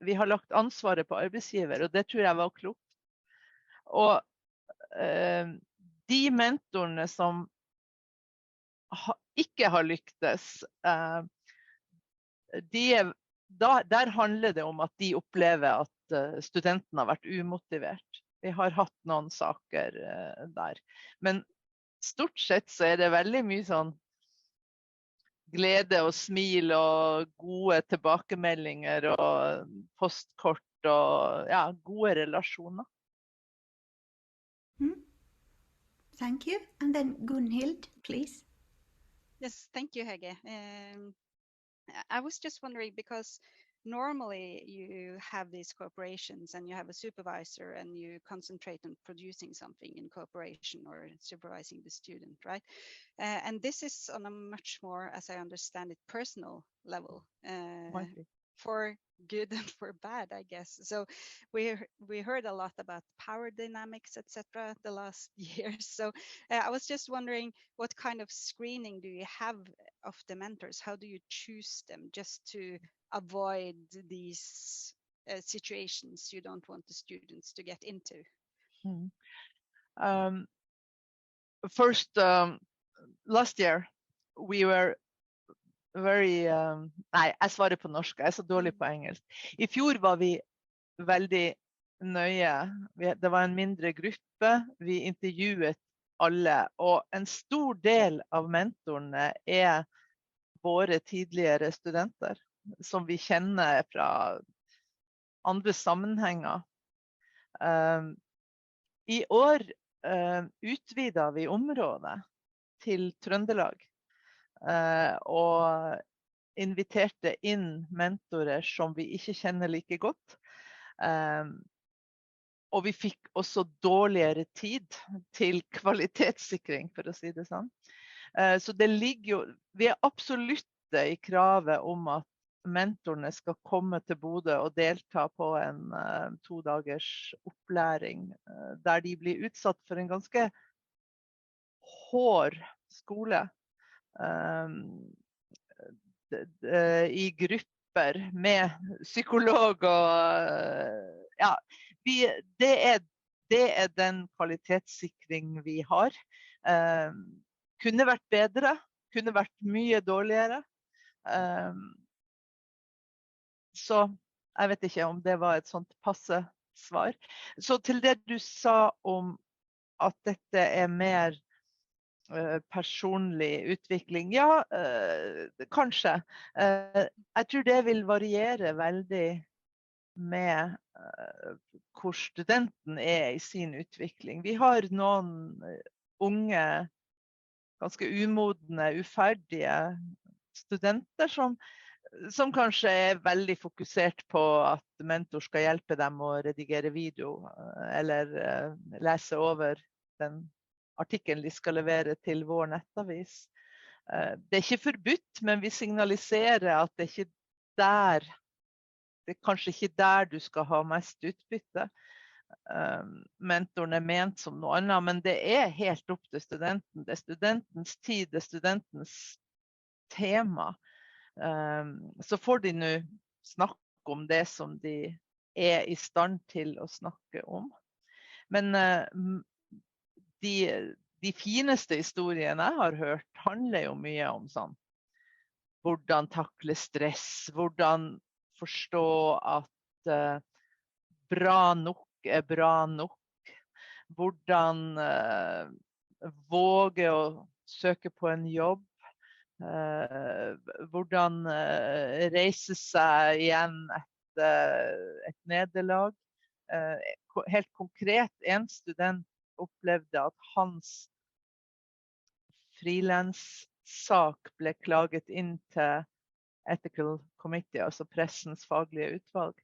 vi har lagt ansvaret på arbeidsgiver, og det tror jeg var klokt. Og de mentorene som ikke har lyktes, der handler det om at de opplever at studenten har vært umotivert. Vi har hatt noen saker der. Men stort sett så er det veldig mye sånn glede og smil og gode tilbakemeldinger og postkort og ja, gode relasjoner. Thank you. And then Gunhild, please. Yes, thank you, Hege. I was just wondering, because normally you have these corporations and you have a supervisor and you concentrate on producing something in cooperation or supervising the student, right? And this is on a much more, as I understand it, personal level, for good and for bad, I guess. So we heard a lot about power dynamics, etc., the last years. So I was just wondering, what kind of screening do you have of the mentors? How do you choose them, just to avoid these situations you don't want the students to get into? First, last year we were very nei, jeg svarer på norsk, jeg er så dårlig på engelsk. I fjor var vi veldig nøye. Det var en mindre gruppe. Vi intervjuet alle, og en stor del av mentorene er våre tidligere studenter, som vi kjenner fra andre sammenhenger. I år utvidet vi området til Trøndelag, og inviterte inn mentorer som vi ikke kjenner like godt. Og vi fikk også dårligere tid til kvalitetssikring, for å si det sånn. Så det ligger jo, vi er absolutte i kravet om at mentorene skal komme til Bodø og delta på en 2 dagers opplæring, der de blir utsatt for en ganske hård skole. I grupper med psykolog og ja, det er den kvalitetssikring vi har. Kunne vært bedre, kunne vært mye dårligere. Så jeg vet ikke om det var et sånt passe svar. Så til det du sa om at dette er mer personlig utvikling, ja, kanskje. Jeg tror det vil variere veldig med hvor studenten er i sin utvikling. Vi har noen unge, ganske umodne, uferdige studenter som kanskje er veldig fokusert på at mentor skal hjelpe dem å redigere video, eller lese over den artikkelen de skal levere til vår nettavis. Det er ikke forbudt, men vi signaliserer at det er kanskje ikke der du skal ha mest utbytte. Mentoren er ment som noe annet, men det er helt opp til studenten. Det er studentens tid, det er studentens tema. Så får de nå snakke om det som de er i stand til å snakke om. Men de fineste historiene jeg har hørt handler jo mye om sånn, hvordan takle stress, hvordan forstå at bra nok er bra nok, hvordan våge å søke på en jobb, hvordan reise seg igjen etter et nederlag. Helt konkret, en student opplevde at hans frilanssak ble klaget inn til Ethical Committee, altså pressens faglige utvalg.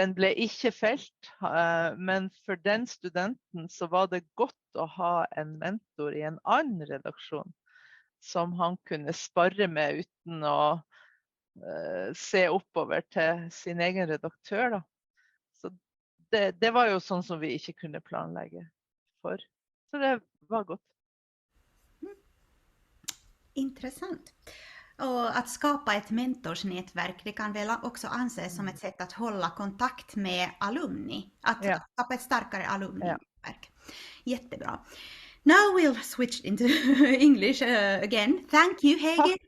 Den ble ikke felt, men for den studenten så var det godt å ha en mentor i en annen redaksjon som han kunne sparre med uten å se oppover til sin egen redaktør. Da. Så det var jo sånn som vi ikke kunne planlegge for. Så det var godt. Intressant. Och att skapa ett mentorsnätverk, det kan väl också anses som ett sätt att hålla kontakt med alumni. Att skapa ett starkare alumni-nätverk. Jättebra. Now we'll switch into English again. Thank you, Hege.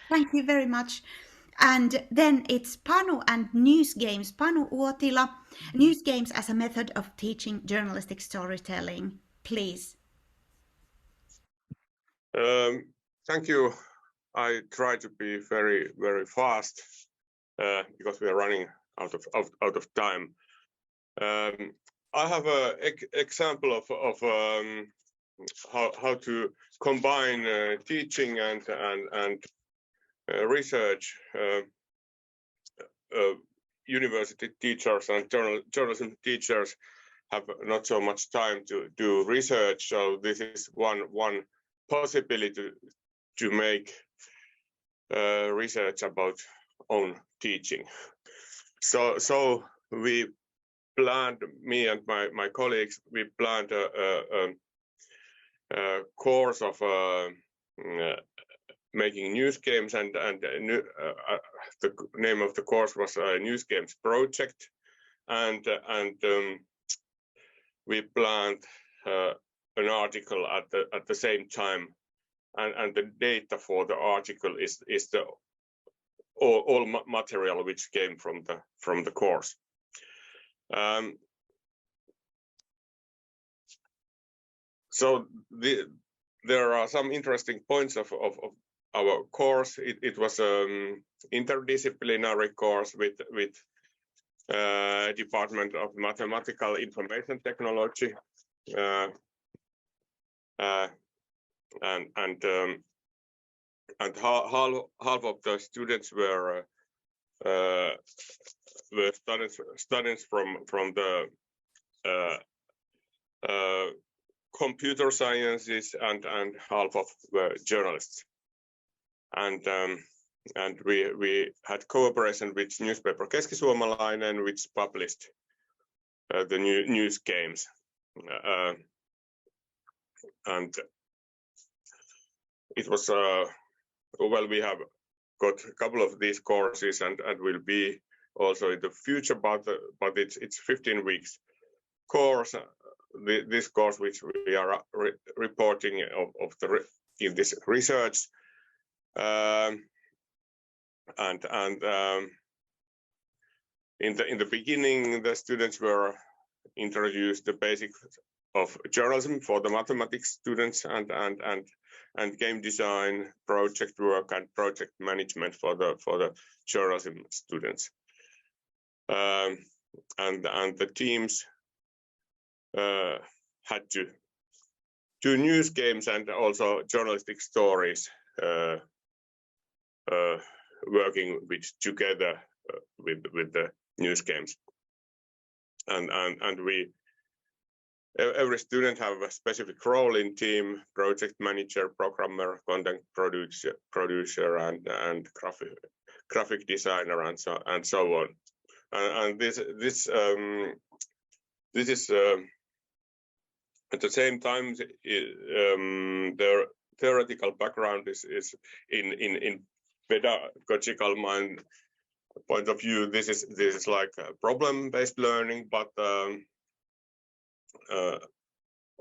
Thank you very much. And then it's Panu and News Games. Panu Uotila, News Games as a method of teaching journalistic storytelling. Please. Thank you. I try to be very, very fast because we are running out of time. I have an example of how to combine teaching and research. University teachers and journalism teachers have not so much time to do research, so this is one possibility to make research about own teaching. So we planned, me and my colleagues, we planned a course of making news games, and the name of the course was News Games Project, and we planned an article at the same time. And the data for the article is the all material which came from the course. So there are some interesting points of our course. It was an interdisciplinary course with Department of Mathematical Information Technology. And half of the students were students from the computer sciences, and half of were journalists. And we had cooperation with newspaper Keski-Suomalainen, which published the news games. And it was well, we have got a couple of these courses and will be also in the future, but it's 15 weeks course. This course which we are reporting in this research, and in the beginning the students were introduced the basics of journalism for the mathematics students, and game design, project work, and project management for the journalism students. And the teams had to do news games and also journalistic stories, working together with the news games. And we. Every student have a specific role in team: project manager, programmer, content producer, and graphic designer, and so on. And this is at the same time the theoretical background is in pedagogical point of view. This is like problem-based learning, but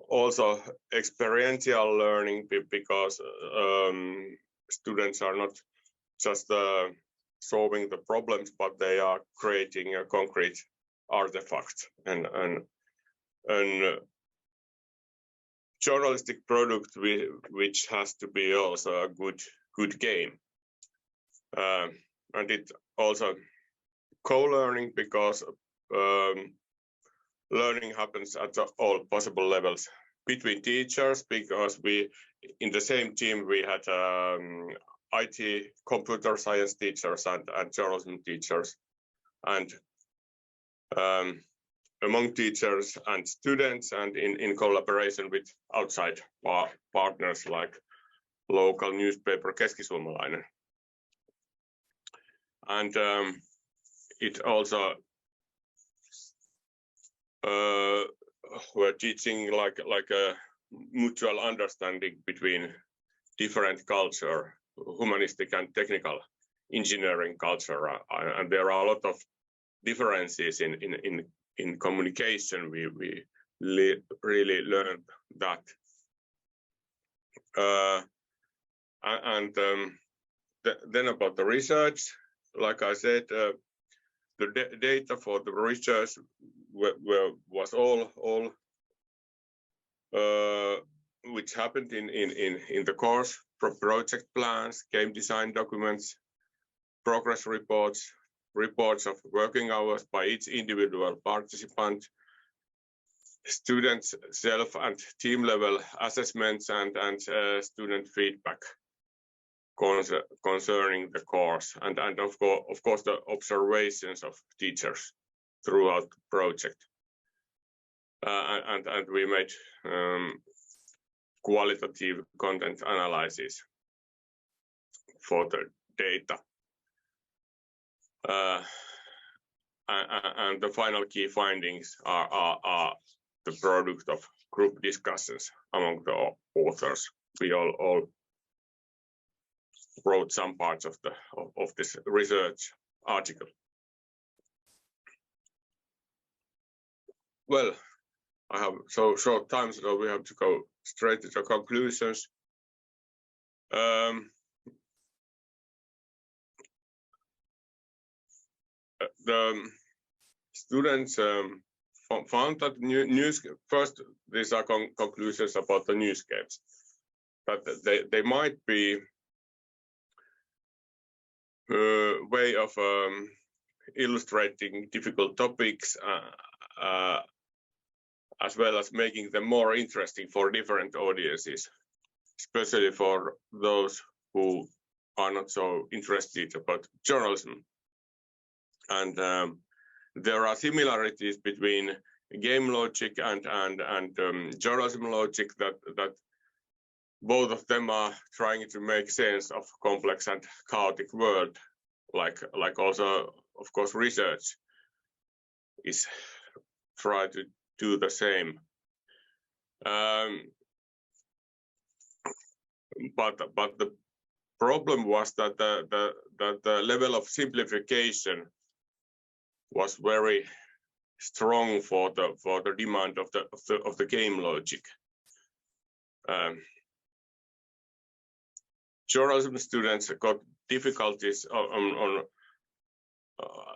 also experiential learning, because students are not just solving the problems, but they are creating a concrete artifact and journalistic product which has to be also a good game. And it also co-learning, because learning happens at all possible levels between teachers, because we in the same team we had IT, computer science teachers and journalism teachers, and among teachers and students, and in collaboration with outside partners like local newspaper Keski-Suomalainen. And it also we're teaching like a mutual understanding between different culture, humanistic and technical engineering culture, and there are a lot of differences in communication. We really learned that, and then about the research, like I said, the data for the research was all which happened in the course, project plans, game design documents, progress reports, reports of working hours by each individual participant, students' self and team level assessments, and student feedback concerning the course, and of course the observations of teachers throughout the project. And we made qualitative content analysis for the data. And the final key findings are the product of group discussions among the authors. We all wrote some parts of this research article. Well, I have so short time, so we have to go straight to the conclusions. The students found that first, these are conclusions about the newscapes, but they might be a way of illustrating difficult topics, as well as making them more interesting for different audiences, especially for those who are not so interested about journalism. And there are similarities between game logic and journalism logic, that both of them are trying to make sense of complex and chaotic world, like also, of course, research is try to do the same. But the problem was that the level of simplification was very strong for the demand of the game logic. Journalism students got difficulties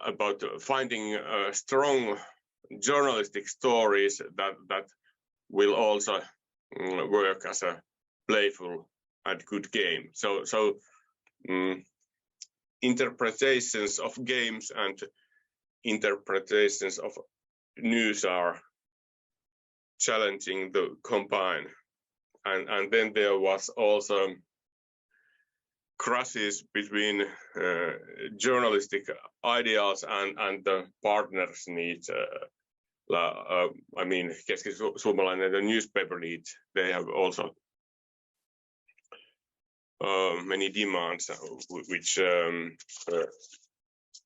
about finding strong journalistic stories that will also work as a playful and good game. So interpretations of games and interpretations of news are challenging to combine. And then there was also crashes between journalistic ideals and the partners' needs. I mean, Keski-Suomalainen, the newspaper needs, they have also many demands, which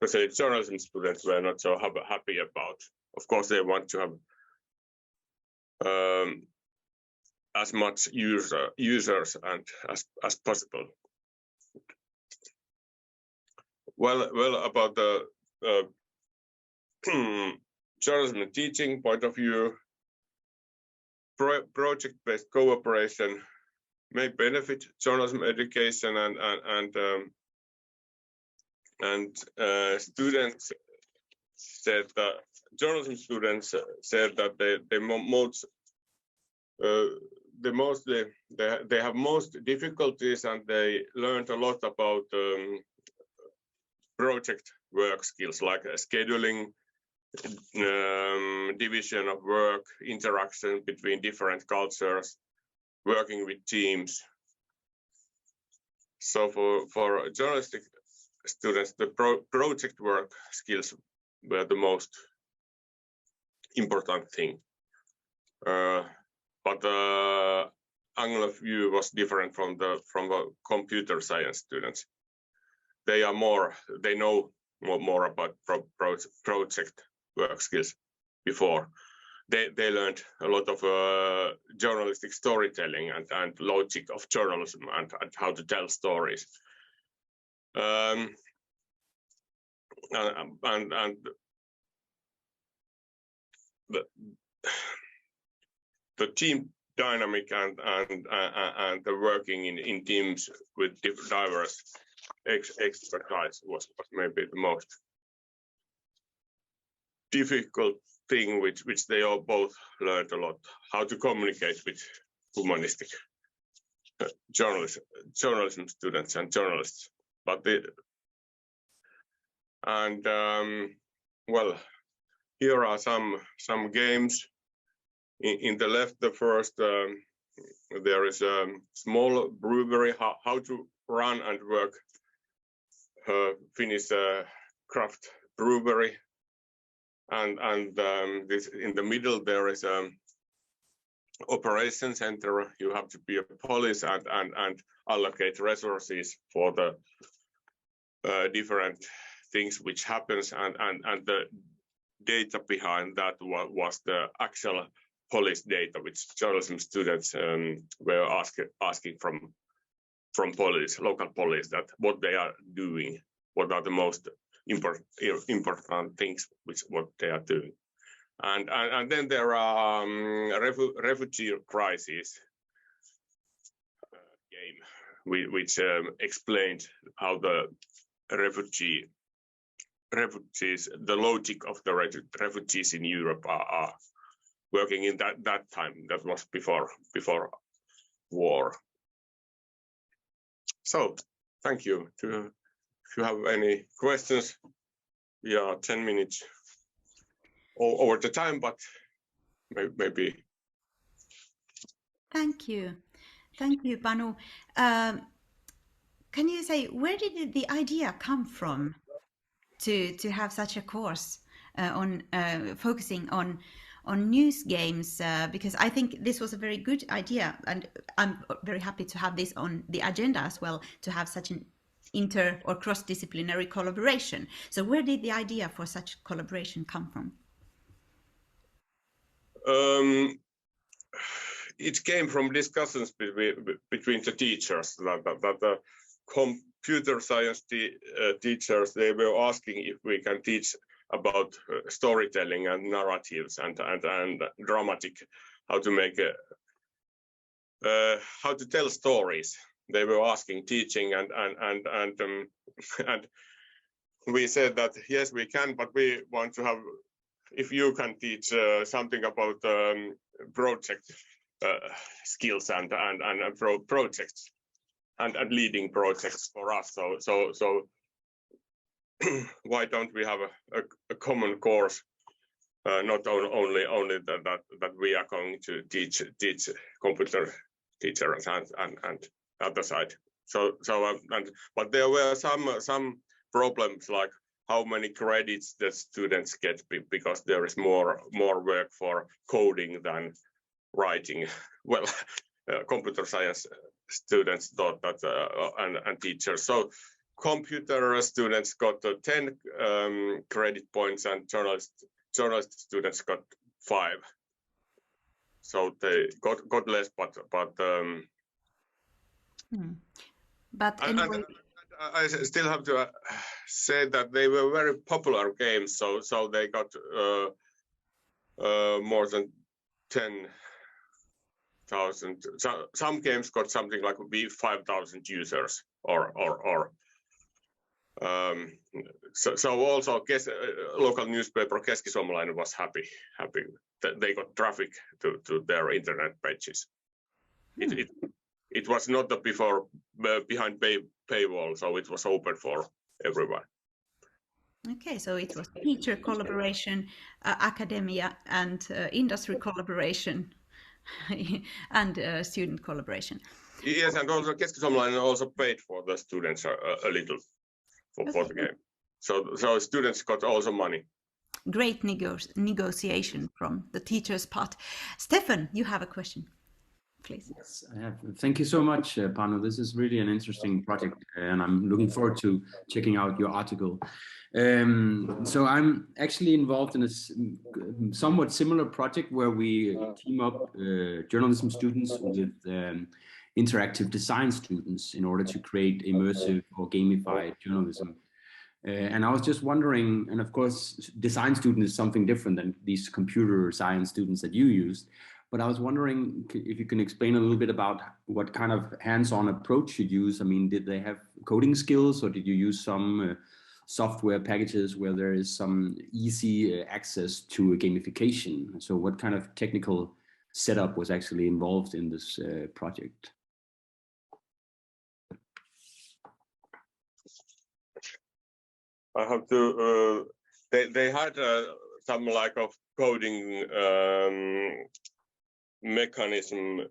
especially journalism students were not so happy about. Of course, they want to have as much users and as possible. Well, about the journalism teaching point of view, project-based cooperation may benefit journalism education, and students said that journalism students said that they have most difficulties, and they learned a lot about project work skills like scheduling, division of work, interaction between different cultures, working with teams. So for journalistic students, the project work skills were the most important thing. But the angle of view was different from the computer science students. They know more about project work skills before. They learned a lot of journalistic storytelling and logic of journalism and how to tell stories. And the team dynamic and the working in teams with diverse expertise was maybe the most difficult thing, which they all both learned a lot, how to communicate with humanistic journalism students and journalists. But well, here are some games. In the left, the first, there is a small brewery, how to run and work Finnish craft brewery. And this in the middle there is operation center. You have to be a police and allocate resources for the different things which happens, and the data behind that was the actual police data which journalism students were asking from police, local police, that what they are doing, what are the most important things what they are doing. And then there are refugee crisis game which explained how the refugees, the logic of the refugees in Europe are working in that time. That was before war. So thank you. If you have any questions, we are 10 minutes over the time, but maybe. Thank you, Panu. Can you say, where did the idea come from to have such a course on focusing on news games? Because I think this was a very good idea, and I'm very happy to have this on the agenda as well, to have such an inter or cross-disciplinary collaboration. So where did the idea for such collaboration come from? It came from discussions between the teachers, that the computer science teachers, they were asking if we can teach about storytelling and narratives and dramatic, how to make how to tell stories. They were asking teaching, and we said that yes, we can, but we want to have, if you can teach something about project skills and projects and leading projects for us. So why don't we have a common course, not only that we are going to teach computer teachers and other side. But there were some problems, like how many credits the students get, because there is more work for coding than writing. Well, computer science students thought that, and teachers. So computer students got 10 credit points, and journalist students got 5. So they got less, but anyway. I still have to say that they were very popular games, so they got more than 10,000. Some games got something like 5,000 users, so also local newspaper Keski-Suomalainen was happy that they got traffic to their internet pages. It was not behind paywall, so it was open for everyone. Okay, so it was teacher collaboration, academia, and industry collaboration and student collaboration. Yes, and also Keski-Suomalainen also paid for the students a little for the game. So students got also money. Great negotiation from the teacher's part. Stefan, you have a question, please. Yes, I have. Thank you so much, Panu. This is really an interesting project, and I'm looking forward to checking out your article. So I'm actually involved in a somewhat similar project where we team up journalism students with interactive design students in order to create immersive or gamified journalism. And I was just wondering, and of course, design student is something different than these computer science students that you used. But I was wondering if you can explain a little bit about what kind of hands-on approach you use. I mean, did they have coding skills, or did you use some software packages where there is some easy access to a gamification? So what kind of technical setup was actually involved in this project? I have to. They had some like of coding mechanism.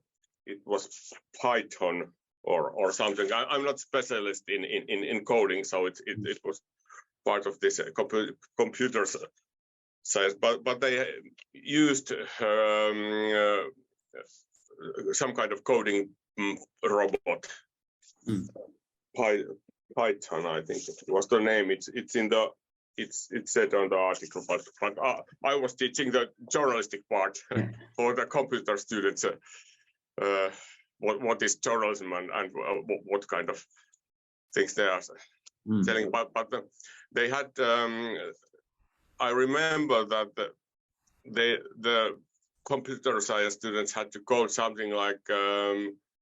It was Python or something. I'm not specialist in coding, so it was part of this computer science. But they used some kind of coding robot. Python, I think it was the name. It's said on the article, but I was teaching the journalistic part for the computer students. What is journalism and what kind of things they are telling. But they had. I remember that the computer science students had to code something like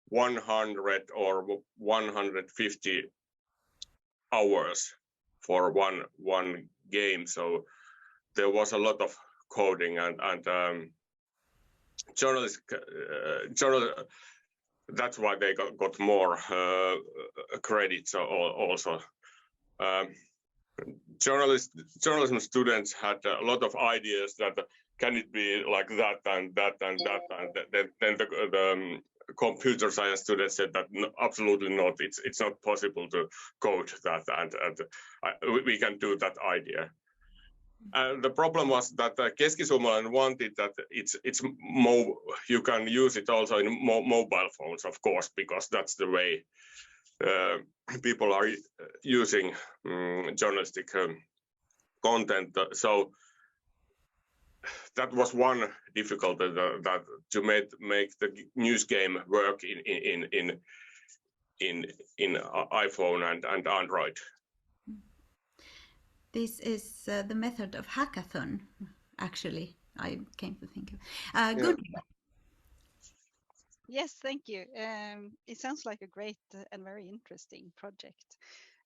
100 or 150 hours for one game, so there was a lot of coding and journalists. That's why they got more credits also. Journalism students had a lot of ideas that can it be like that and that and that, and then the computer science students said that no, absolutely not. It's not possible to code that, and we can do that idea. And the problem was that Keski-Suomalainen wanted that you can use it also in mobile phones, of course, because that's the way people are using journalistic content. So that was one difficulty, that to make the news game work in iPhone and Android. This is the method of hackathon, actually, I came to think of. Good. Yes, thank you. It sounds like a great and very interesting project.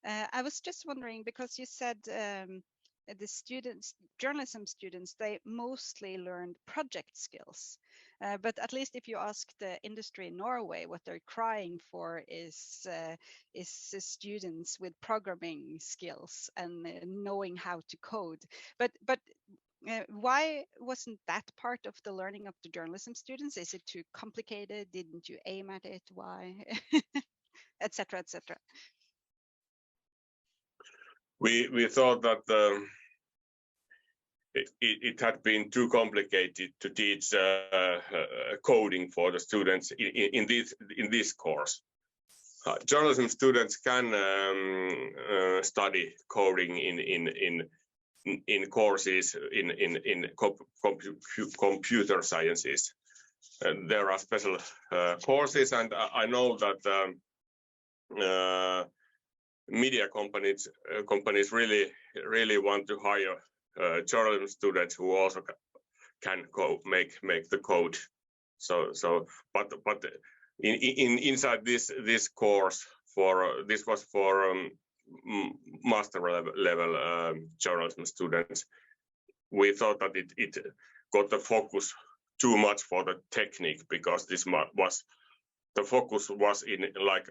I was just wondering, because you said the students, journalism students, they mostly learned project skills. But at least if you ask the industry in Norway, what they're crying for is students with programming skills and knowing how to code. But why wasn't that part of the learning of the journalism students? Is it too complicated? Didn't you aim at it? Why? Etc. etc. We thought that it had been too complicated to teach coding for the students in this course. Journalism students can study coding in courses in computer sciences. There are special courses, and I know that media companies really want to hire journalism students who also can make the code. But inside this course, this was for master level journalism students, we thought that it got the focus too much for the technique, because this was the focus was in like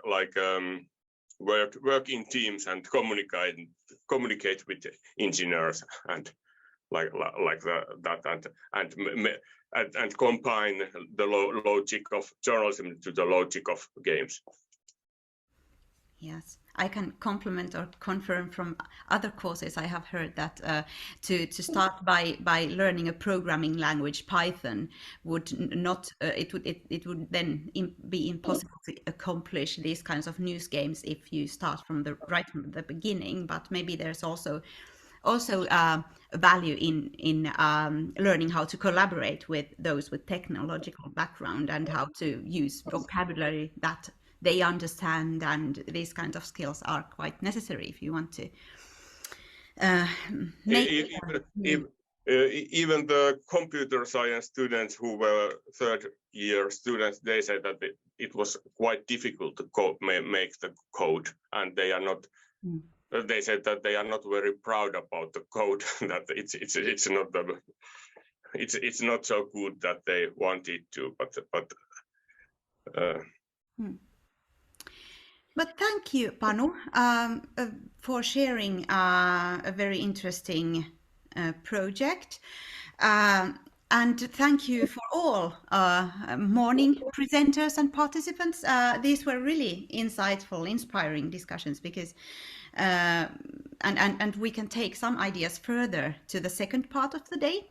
work in teams and communicate with engineers and like that, and combine the logic of journalism to the logic of games. Yes, I can complement or confirm from other courses I have heard that to start by learning a programming language, Python, would not it would then be impossible to accomplish these kinds of news games if you start from right from the beginning. But maybe there's also a value in learning how to collaborate with those with technological background and how to use vocabulary that they understand, and these kinds of skills are quite necessary if you want to make even the computer science students who were third-year students, they said that it was quite difficult to make the code, and they are not. They said that they are not very proud about the code. That it's not so good that they wanted to, but. But thank you, Panu, for sharing a very interesting project. And thank you for all morning presenters and participants. These were really insightful, inspiring discussions because and we can take some ideas further to the second part of the day.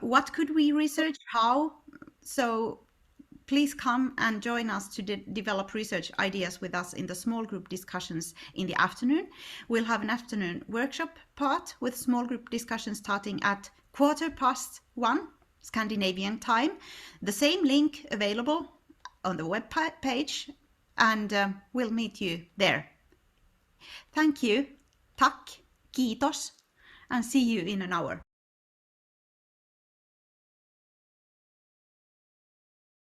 What could we research? How? So please come and join us to develop research ideas with us in the small group discussions in the afternoon. We'll have an afternoon workshop part with small group discussions starting at 1:15 Scandinavian time. The same link available on the web page, and we'll meet you there. Thank you. Tack, kiitos, and see you in an hour.